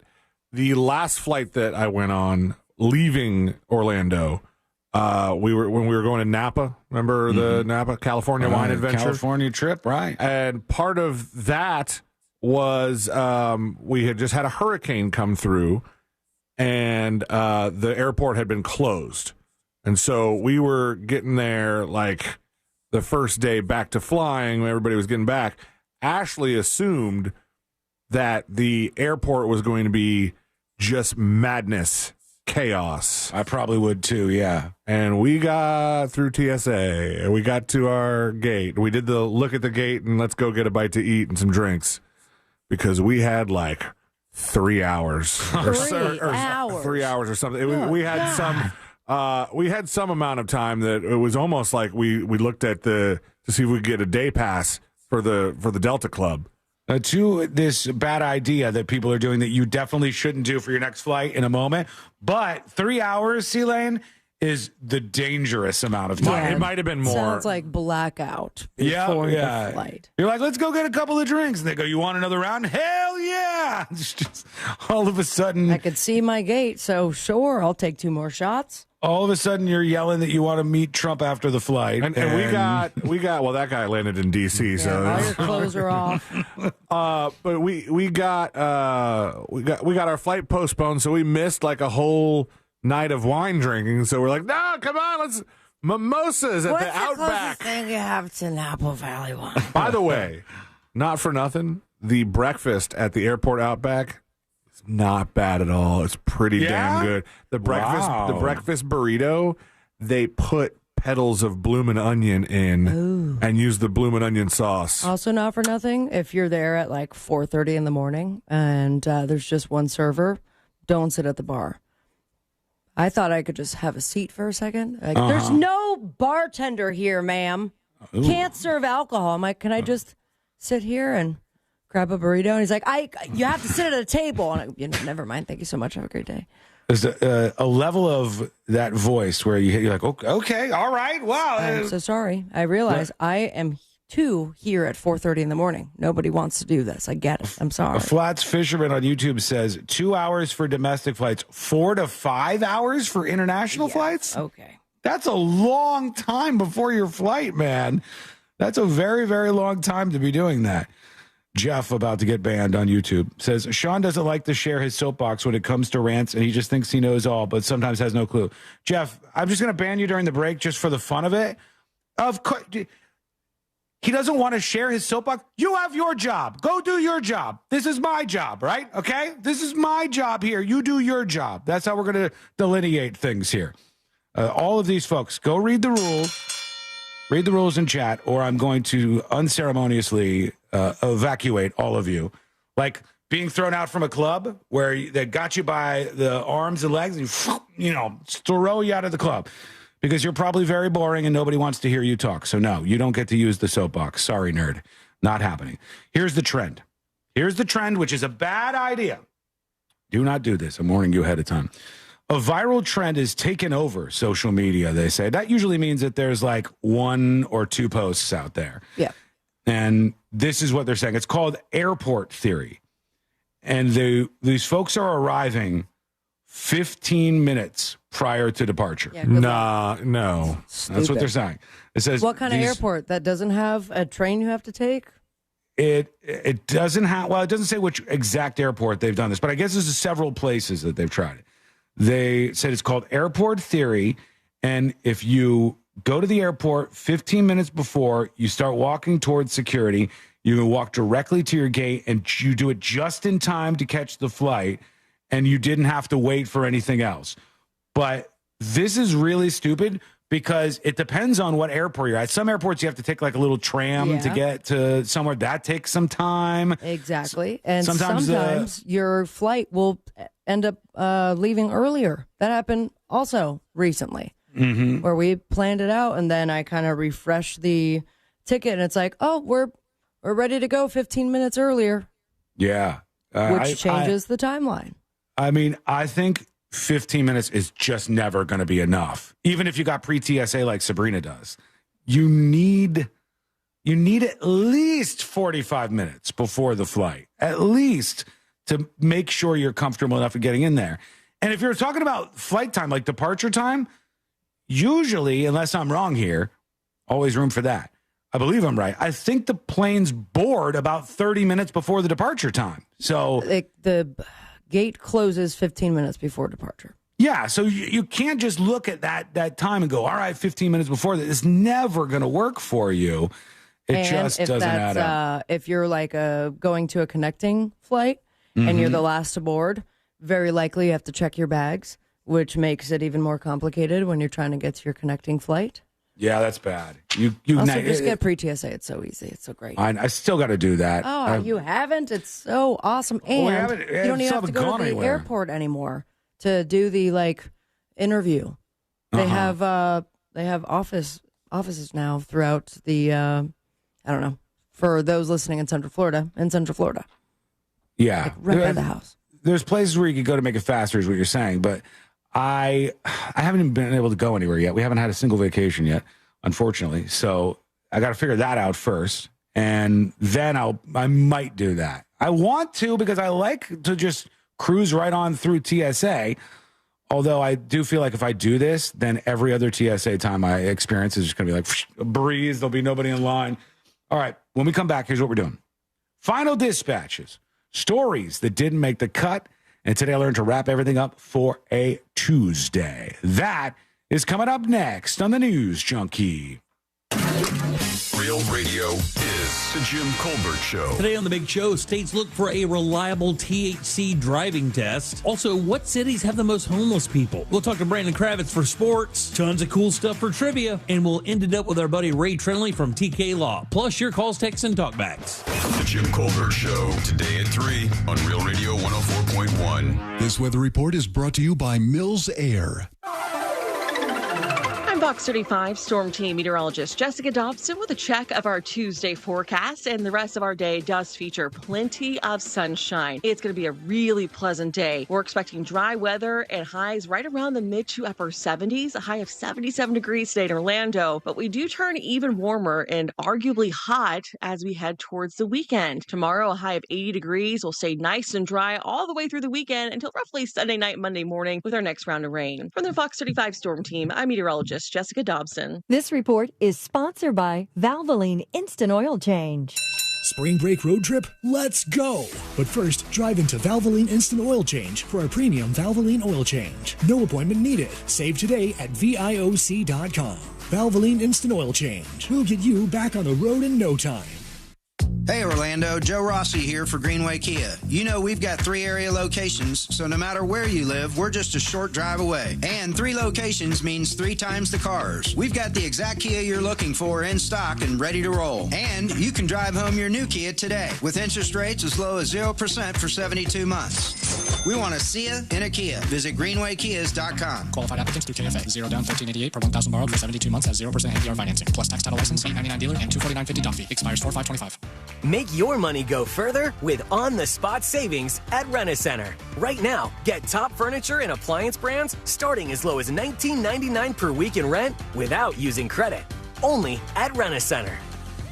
the last flight that I went on leaving Orlando, when we were going to Napa. Remember the Napa California wine adventure? California trip, right. And part of that was we had just had a hurricane come through, and the airport had been closed. And so we were getting there like the first day back to flying when everybody was getting back. Ashley assumed that the airport was going to be just madness, chaos. I probably would too, yeah. And we got through TSA, and we got to our gate. We did the look at the gate and let's go get a bite to eat and some drinks, because we had like 3 hours. 3 hours. 3 hours or something. We had some amount of time that it was almost like we looked at to see if we could get a day pass for the Delta Club. To this bad idea that people are doing that you definitely shouldn't do for your next flight in a moment. But 3 hours, C-Lane, is the dangerous amount of time. It might have been more. Sounds like blackout before the flight. You're like, let's go get a couple of drinks. And they go, you want another round? Hell yeah. It's just all of a sudden. I could see my gate, so sure, I'll take 2 more shots. All of a sudden, you're yelling that you want to meet Trump after the flight. And we got, well, that guy landed in D.C., so. All your clothes are off. But we got our flight postponed, so we missed like a whole night of wine drinking. So we're like, no, come on, let's mimosas at the Outback. What's the closest thing you have to Napa Valley wine? By the way, not for nothing, the breakfast at the airport Outback is not bad at all. It's pretty damn good. The breakfast burrito, they put petals of bloomin' onion in and use the bloomin' onion sauce. Also, not for nothing, if you're there at like 4:30 in the morning and there's just one server, don't sit at the bar. I thought I could just have a seat for a second. Like, there's no bartender here, ma'am. Can't serve alcohol. I'm like, can I just sit here and grab a burrito? And he's like, you have to sit at a table. And never mind. Thank you so much. Have a great day. There's a level of that voice where you're like, okay, all right, wow. I'm so sorry. I realize I am too here at 4:30 in the morning. Nobody wants to do this. I get it. I'm sorry. Flats Fisherman on YouTube says 2 hours for domestic flights, 4 to 5 hours for international flights. Okay. That's a long time before your flight, man. That's a very, very long time to be doing that. Jeff, about to get banned on YouTube, says Sean doesn't like to share his soapbox when it comes to rants, and he just thinks he knows all, but sometimes has no clue. Jeff, I'm just going to ban you during the break just for the fun of it. Of course. he doesn't want to share his soapbox. You have your job. Go do your job. This is my job, right? Okay? This is my job here. You do your job. That's how we're going to delineate things here. All of these folks, go read the rules. Read the rules in chat, or I'm going to unceremoniously evacuate all of you. Like being thrown out from a club where they got you by the arms and legs and, throw you out of the club. Because you're probably very boring and nobody wants to hear you talk. So no, you don't get to use the soapbox. Sorry, nerd. Not happening. Here's the trend. Here's the trend, which is a bad idea. Do not do this. I'm warning you ahead of time. A viral trend is taken over social media, they say. That usually means that there's like 1 or 2 posts out there. Yeah. And this is what they're saying. It's called airport theory. And these folks are arriving 15 minutes prior to departure. Yeah, no. Stupid. That's what they're saying. It says, what kind of airport that doesn't have a train you have to take? It doesn't have, well, it doesn't say which exact airport they've done this, but I guess there's several places that they've tried it. They said it's called airport theory. And if you go to the airport 15 minutes before you start walking towards security, you can walk directly to your gate and you do it just in time to catch the flight. And you didn't have to wait for anything else. But this is really stupid because it depends on what airport you're at. Some airports you have to take like a little tram to get to somewhere. That takes some time. Exactly. And sometimes your flight will end up leaving earlier. That happened also recently where we planned it out and then I kind of refreshed the ticket and it's like, oh, we're ready to go 15 minutes earlier. Yeah. Which changes the timeline. I mean, I think 15 minutes is just never going to be enough. Even if you got pre-TSA like Sabrina does. You need at least 45 minutes before the flight. At least to make sure you're comfortable enough of getting in there. And if you're talking about flight time, like departure time, usually, unless I'm wrong here, always room for that. I believe I'm right. I think the plane's board about 30 minutes before the departure time. So the gate closes 15 minutes before departure. Yeah, so you can't just look at that time and go, all right, 15 minutes before that. It's never going to work for you. It just doesn't add up. If you're like going to a connecting flight and you're the last aboard, very likely you have to check your bags, which makes it even more complicated when you're trying to get to your connecting flight. Yeah, that's bad. You also, just get pre-TSA. It's so easy. It's so great. I still got to do that. Oh, you haven't? It's so awesome. And you don't even have to go to the airport anymore to do the interview. They have offices now throughout the I don't know, for those listening in Central Florida. Yeah, right by the house. There's places where you could go to make it faster, is what you're saying, but I haven't even been able to go anywhere yet. We haven't had a single vacation yet, unfortunately. So I got to figure that out first, and then I might do that. I want to because I like to just cruise right on through TSA. Although I do feel like if I do this, then every other TSA time I experience is just going to be like a breeze. There'll be nobody in line. All right, when we come back, here's what we're doing. Final dispatches, stories that didn't make the cut. And today I learned to wrap everything up for a Tuesday. That is coming up next on the News Junkie. Real Radio is the Jim Colbert Show. Today on The Big Show, states look for a reliable THC driving test. Also, what cities have the most homeless people? We'll talk to Brandon Kravitz for sports, tons of cool stuff for trivia, and we'll end it up with our buddy Ray Trinley from TK Law. Plus, your calls, texts, and talkbacks. The Jim Colbert Show, today at 3 on Real Radio 104.1. This weather report is brought to you by Mills Air. I'm Fox 35 Storm Team meteorologist Jessica Dobson with a check of our Tuesday forecast, and the rest of our day does feature plenty of sunshine. It's going to be a really pleasant day. We're expecting dry weather and highs right around the mid to upper 70s, a high of 77 degrees today in Orlando, but we do turn even warmer and arguably hot as we head towards the weekend. Tomorrow, a high of 80 degrees will stay nice and dry all the way through the weekend until roughly Sunday night, Monday morning with our next round of rain. From the Fox 35 Storm Team, I'm meteorologist Jessica Dobson. This report is sponsored by Valvoline Instant Oil Change. Spring break road trip? Let's go! But first, drive into Valvoline Instant Oil Change for our premium Valvoline oil change. No appointment needed. Save today at VIOC.com. Valvoline Instant Oil Change. We'll get you back on the road in no time. Hey Orlando, Joe Rossi here for Greenway Kia. You know we've got 3 area locations, so no matter where you live, we're just a short drive away. And 3 locations means 3 times the cars. We've got the exact Kia you're looking for in stock and ready to roll. And you can drive home your new Kia today with interest rates as low as 0% for 72 months. We want to see you in a Kia. Visit greenwaykias.com. Qualified applicants through KFA. 0 down, $1,388 per $1,000 borrowed for 72 months. Has 0% APR financing. Plus tax title license, $899 dealer, and $249.50 doc fee. Expires 4/5/25. Make your money go further with on-the-spot savings at Rent-A-Center. Right now, get top furniture and appliance brands starting as low as $19.99 per week in rent without using credit. Only at Rent-A-Center.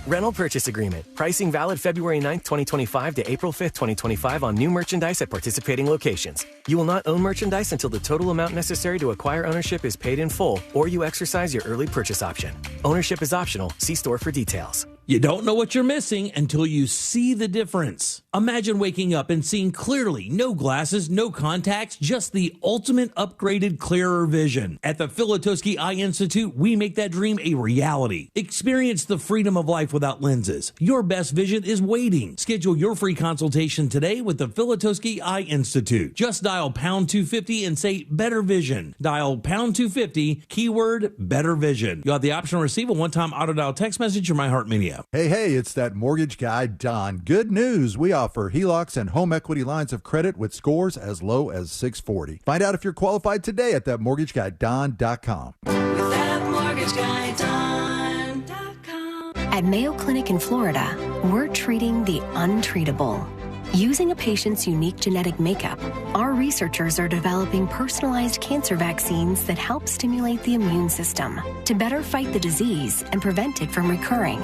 Rental purchase agreement. Pricing valid February 9th, 2025 to April 5th, 2025 on new merchandise at participating locations. You will not own merchandise until the total amount necessary to acquire ownership is paid in full or you exercise your early purchase option. Ownership is optional. See store for details. You don't know what you're missing until you see the difference. Imagine waking up and seeing clearly, no glasses, no contacts, just the ultimate upgraded clearer vision. At the Filatowski Eye Institute, we make that dream a reality. Experience the freedom of life without lenses. Your best vision is waiting. Schedule your free consultation today with the Filatowski Eye Institute. Just dial pound 250 and say better vision. Dial pound 250, keyword better vision. You'll have the option to receive a one-time auto dial text message from iHeartMedia. Hey, it's that mortgage guy, Don. Good news. We offer HELOCs and home equity lines of credit with scores as low as 640. Find out if you're qualified today at thatmortgageguyDon.com. At Mayo Clinic in Florida, we're treating the untreatable. Using a patient's unique genetic makeup, our researchers are developing personalized cancer vaccines that help stimulate the immune system to better fight the disease and prevent it from recurring.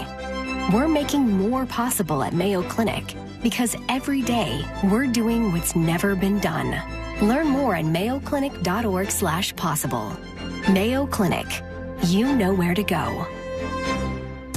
We're making more possible at Mayo Clinic because every day we're doing what's never been done. Learn more at mayoclinic.org/possible. Mayo Clinic. You know where to go.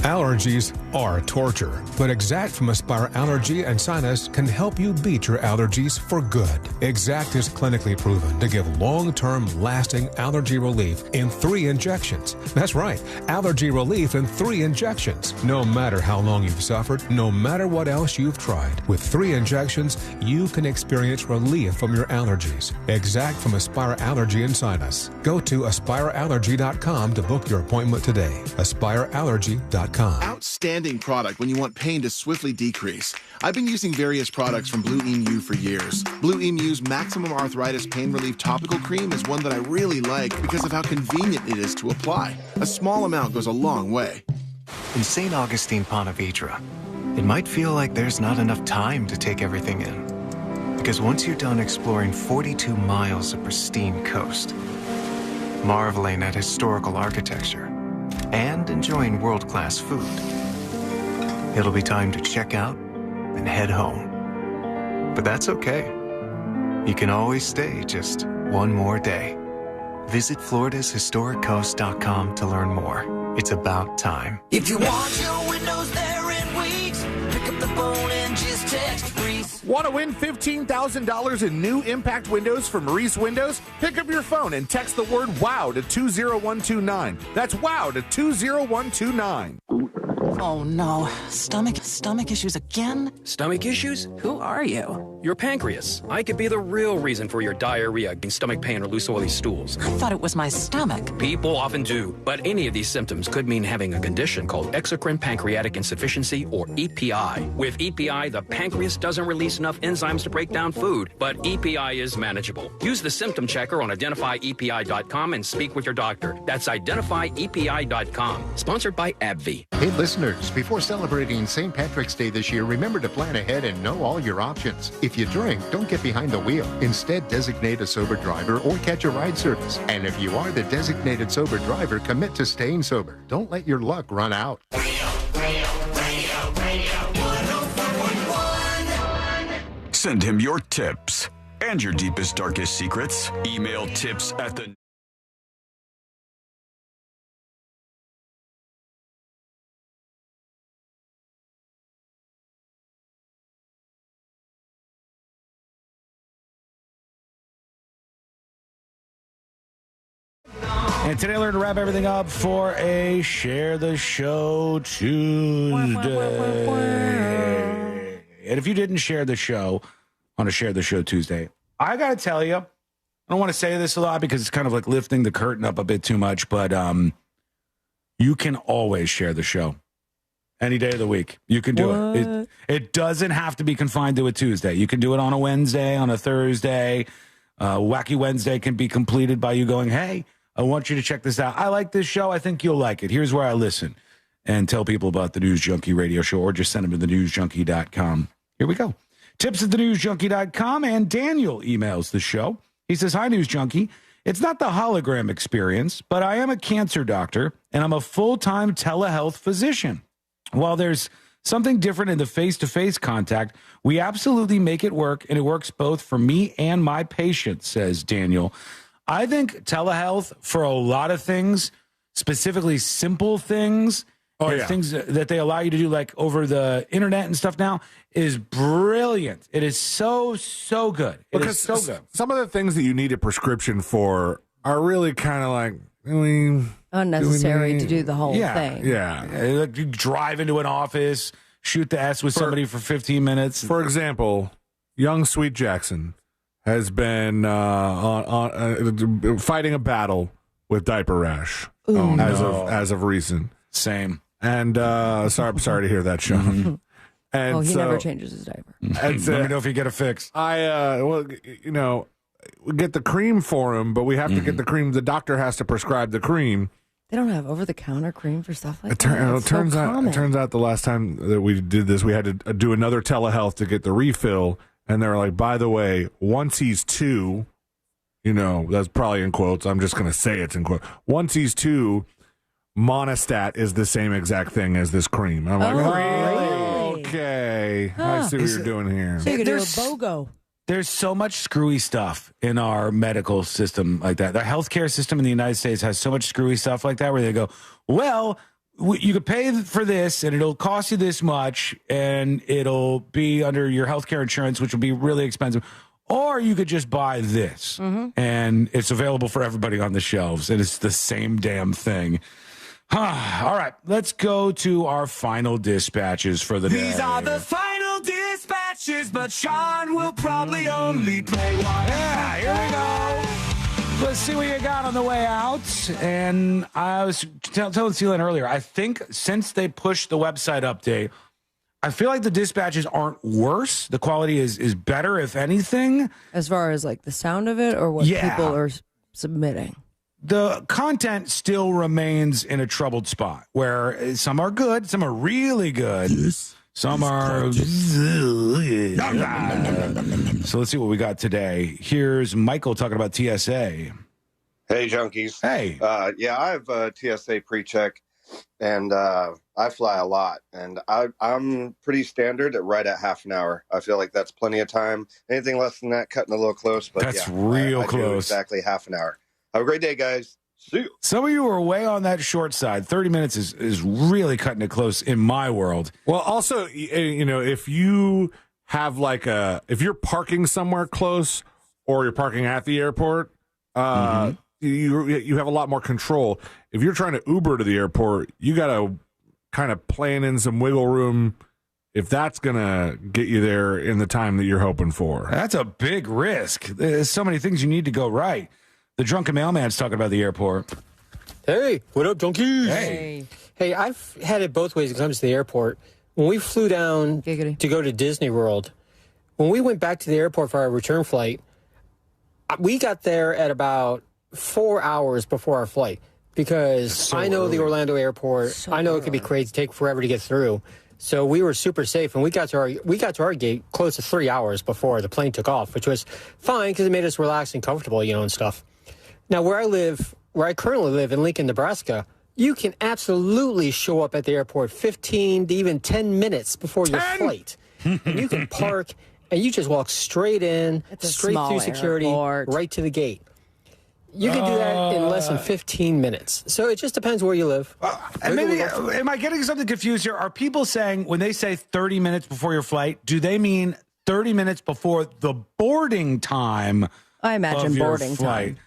Allergies are torture, but Exact from Aspire Allergy and Sinus can help you beat your allergies for good. Exact is clinically proven to give long-term lasting allergy relief in 3 injections. That's right, allergy relief in 3 injections. No matter how long you've suffered, no matter what else you've tried, with 3 injections, you can experience relief from your allergies. Exact from Aspire Allergy and Sinus. Go to aspireallergy.com to book your appointment today. aspireallergy.com. Outstanding product when you want pain to swiftly decrease. I've been using various products from Blue Emu for years. Blue Emu's Maximum Arthritis Pain Relief Topical Cream is one that I really like because of how convenient it is to apply. A small amount goes a long way. In St. Augustine, Ponte Vedra, it might feel like there's not enough time to take everything in. Because once you're done exploring 42 miles of pristine coast, marveling at historical architecture, and enjoying world-class food, it'll be time to check out and head home. But that's okay. You can always stay just one more day. Visit FloridasHistoricCoast.com to learn more. It's about time. If you want your windows there in weeks, pick up the phone and just text Reese. Want to win $15,000 in new impact windows from Reese Windows? Pick up your phone and text the word WOW to 20129. That's WOW to 20129. Oh no, stomach issues again? Stomach issues? Who are you? Your pancreas. I could be the real reason for your diarrhea, stomach pain, or loose oily stools. I thought it was my stomach. People often do, but any of these symptoms could mean having a condition called exocrine pancreatic insufficiency, or EPI. With EPI, the pancreas doesn't release enough enzymes to break down food, but EPI is manageable. Use the symptom checker on identifyepi.com and speak with your doctor. That's identifyepi.com. Sponsored by AbbVie. Hey, listeners, before celebrating St. Patrick's Day this year, remember to plan ahead and know all your options. If you drink, don't get behind the wheel. Instead, designate a sober driver or catch a ride service. And if you are the designated sober driver, commit to staying sober. Don't let your luck run out. Send him your tips and your deepest, darkest secrets. Email tips at the... And today, I learned to wrap everything up for a Share the Show Tuesday. And if you didn't share the show on a Share the Show Tuesday, I got to tell you, I don't want to say this a lot because it's kind of like lifting the curtain up a bit too much, but you can always share the show. Any day of the week. You can do it. It doesn't have to be confined to a Tuesday. You can do it on a Wednesday, on a Thursday. Wacky Wednesday can be completed by you going, hey, I want you to check this out. I like this show. I think you'll like it. Here's where I listen. And tell people about the News Junkie radio show, or just send them to thenewsjunkie.com. Here we go. Tips at thenewsjunkie.com. And Daniel emails the show. He says, hi, News Junkie. It's not the hologram experience, but I am a cancer doctor, and I'm a full-time telehealth physician. While there's something different in the face-to-face contact, we absolutely make it work, and it works both for me and my patients, says Daniel. I think telehealth for a lot of things, specifically simple things, things that they allow you to do like over the internet and stuff now, is brilliant. It is so good. It is so good. Some of the things that you need a prescription for are really kind of like, unnecessary to do the whole thing. Yeah. Like you drive into an office, shoot the S with somebody for 15 minutes. For example, young Sweet Jackson has been fighting a battle with diaper rash as of recent. Same. And sorry to hear that, Sean. And he never changes his diaper. Let me know if you get it fixed. We get the cream for him, but we have to get the cream. The doctor has to prescribe the cream. They don't have over-the-counter cream for stuff like that. It turns out the last time that we did this, we had to do another telehealth to get the refill, and they were like, by the way, once he's 2, that's probably in quotes. I'm just going to say it's in quotes. Once he's 2, Monistat is the same exact thing as this cream. I'm like, really? Okay. I see what you're doing here. So you can do a BOGO. There's so much screwy stuff in our medical system like that. The healthcare system in the United States has so much screwy stuff like that where they go, well, you could pay for this and it'll cost you this much and it'll be under your healthcare insurance, which will be really expensive. Or you could just buy this and it's available for everybody on the shelves and it's the same damn thing. All right, let's go to our final dispatches for the day. These are the final dispatches, but Sean will probably only play one. Yeah, here we go. Let's see what you got on the way out. And I was telling Celine earlier, I think since they pushed the website update, I feel like the dispatches aren't worse. The quality is better, if anything. As far as like the sound of it or what people are submitting. The content still remains in a troubled spot where some are good, some are really good. Yes. Some are. So let's see what we got today. Here's Michael talking about TSA. Hey, junkies. Hey. I have a TSA pre-check, and I fly a lot, and I'm pretty standard right at half an hour. I feel like that's plenty of time. Anything less than that, cutting a little close. But that's real close. Do exactly half an hour. Have a great day, guys. See you. Some of you are way on that short side. 30 minutes is really cutting it close in my world. Well, also, if you have if you're parking somewhere close or you're parking at the airport, you have a lot more control. If you're trying to Uber to the airport, you got to kind of plan in some wiggle room if that's going to get you there in the time that you're hoping for. That's a big risk. There's so many things you need to go right. The drunken mailman's talking about the airport. Hey, what up, junkies? Hey, I've had it both ways when it comes to the airport. When we flew down to go to Disney World, when we went back to the airport for our return flight, we got there at about 4 hours before our flight because I know the Orlando airport. I know it can be crazy, take forever to get through. So we were super safe, and we got to our gate close to 3 hours before the plane took off, which was fine because it made us relaxed and comfortable, and stuff. Now, where I currently live in Lincoln, Nebraska, you can absolutely show up at the airport 15 to even 10 minutes before your flight. And you can park, and you just walk straight in, straight through security, right to the gate. You can do that in less than 15 minutes. So it just depends where you live. Am I getting something confused here? Are people saying when they say 30 minutes before your flight, do they mean 30 minutes before the boarding time? I imagine of your boarding flight? time.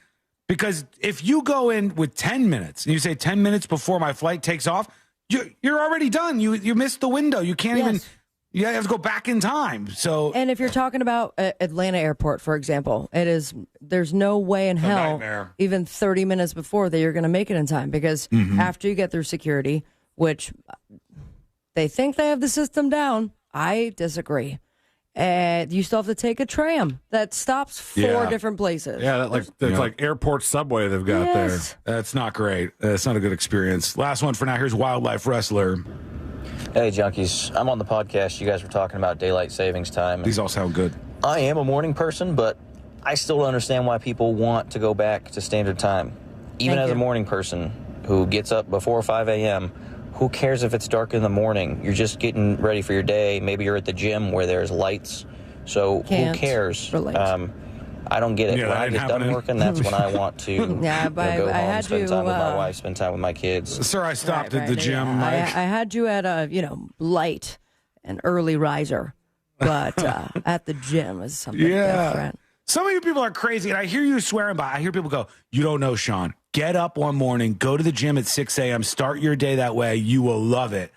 Because if you go in with 10 minutes and you say 10 minutes before my flight takes off, you're already done. You missed the window. You can't even, you have to go back in time. So, and if you're talking about Atlanta Airport, for example, there's no way in hell, even 30 minutes before, that you're going to make it in time, because after you get through security, which they think they have the system down, I disagree. And you still have to take a tram that stops 4 different places. Yeah, that's like airport subway they've got there. That's not great. That's not a good experience. Last one for now. Here's Wildlife Wrestler. Hey, junkies. I'm on the podcast. You guys were talking about daylight savings time. These all sound good. I am a morning person, but I still don't understand why people want to go back to standard time. Even as a morning person who gets up before 5 a.m., who cares if it's dark in the morning? You're just getting ready for your day. Maybe you're at the gym where there's lights. So who cares? I don't get it. Yeah, when I get done working, that's when I want to go home, spend time with my wife, spend time with my kids. Sir, I stopped at the gym. I had you at a light and early riser, but at the gym is something different. Some of you people are crazy, and I hear you swearing by. I hear people go, "You don't know, Sean. Get up one morning, go to the gym at 6 a.m., start your day that way. You will love it."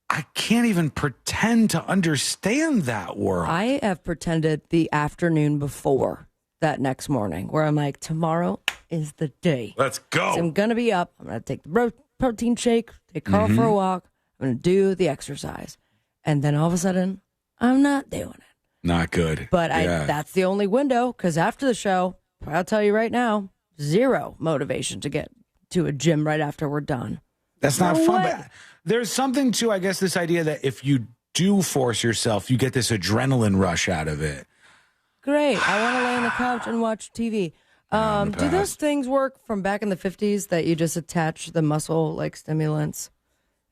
I can't even pretend to understand that world. I have pretended the afternoon before that next morning, where I'm like, tomorrow is the day. Let's go. So I'm going to be up. I'm going to take the protein shake, take Carl for a walk. I'm going to do the exercise. And then all of a sudden, I'm not doing it. Not good. But that's the only window, because after the show, I'll tell you right now, 0 motivation to get to a gym right after we're done. That's not fun. But there's something to, I guess, this idea that if you do force yourself, you get this adrenaline rush out of it. Great. I want to lay on the couch and watch TV. Do those things work from back in the 50s that you just attach the muscle like stimulants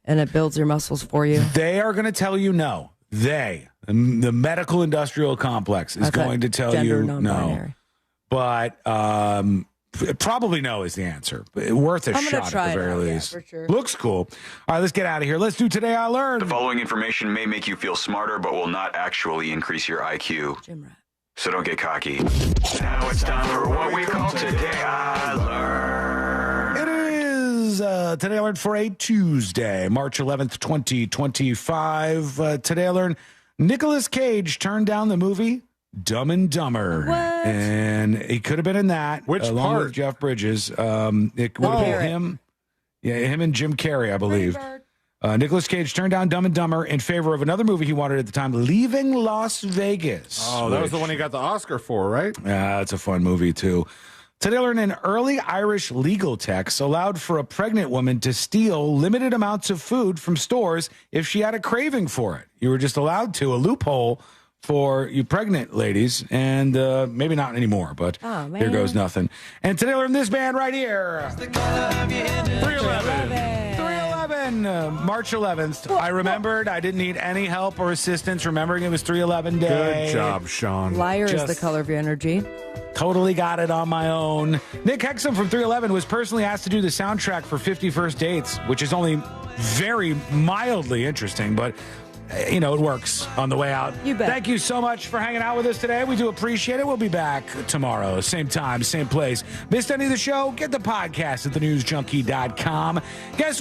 and it builds your muscles for you? They are going to tell you no. The medical industrial complex is going to tell you no. But probably no is the answer. Worth a shot at the very least. For sure. Looks cool. All right, let's get out of here. Let's do Today I Learned. The following information may make you feel smarter, but will not actually increase your IQ. Gym rat. So don't get cocky. Now it's time for what we call Today I Learned. It is Today I Learned for a Tuesday, March 11th, 2025. Today I Learned Nicolas Cage turned down the movie Dumb and Dumber. What? And he could have been in that. Which along part? With Jeff Bridges. It would have been him. Yeah, him and Jim Carrey, I believe. Nicolas Cage turned down Dumb and Dumber in favor of another movie he wanted at the time, Leaving Las Vegas. Oh, that was the one he got the Oscar for, right? Yeah, it's a fun movie, too. Today, I learned an early Irish legal text allowed for a pregnant woman to steal limited amounts of food from stores if she had a craving for it. You were just allowed to, a loophole for you pregnant ladies, and maybe not anymore, but here goes nothing. And today I learned this band right here. 311, March 11th. I remembered. I didn't need any help or assistance remembering it was 311 day. Good job, Sean. Liar is the color of your energy. Totally got it on my own. Nick Hexum from 311 was personally asked to do the soundtrack for 50 First Dates, which is only very mildly interesting, but it works on the way out. You bet. Thank you so much for hanging out with us today. We do appreciate it. We'll be back tomorrow, same time, same place. Missed any of the show? Get the podcast at thenewsjunkie.com. Guess what?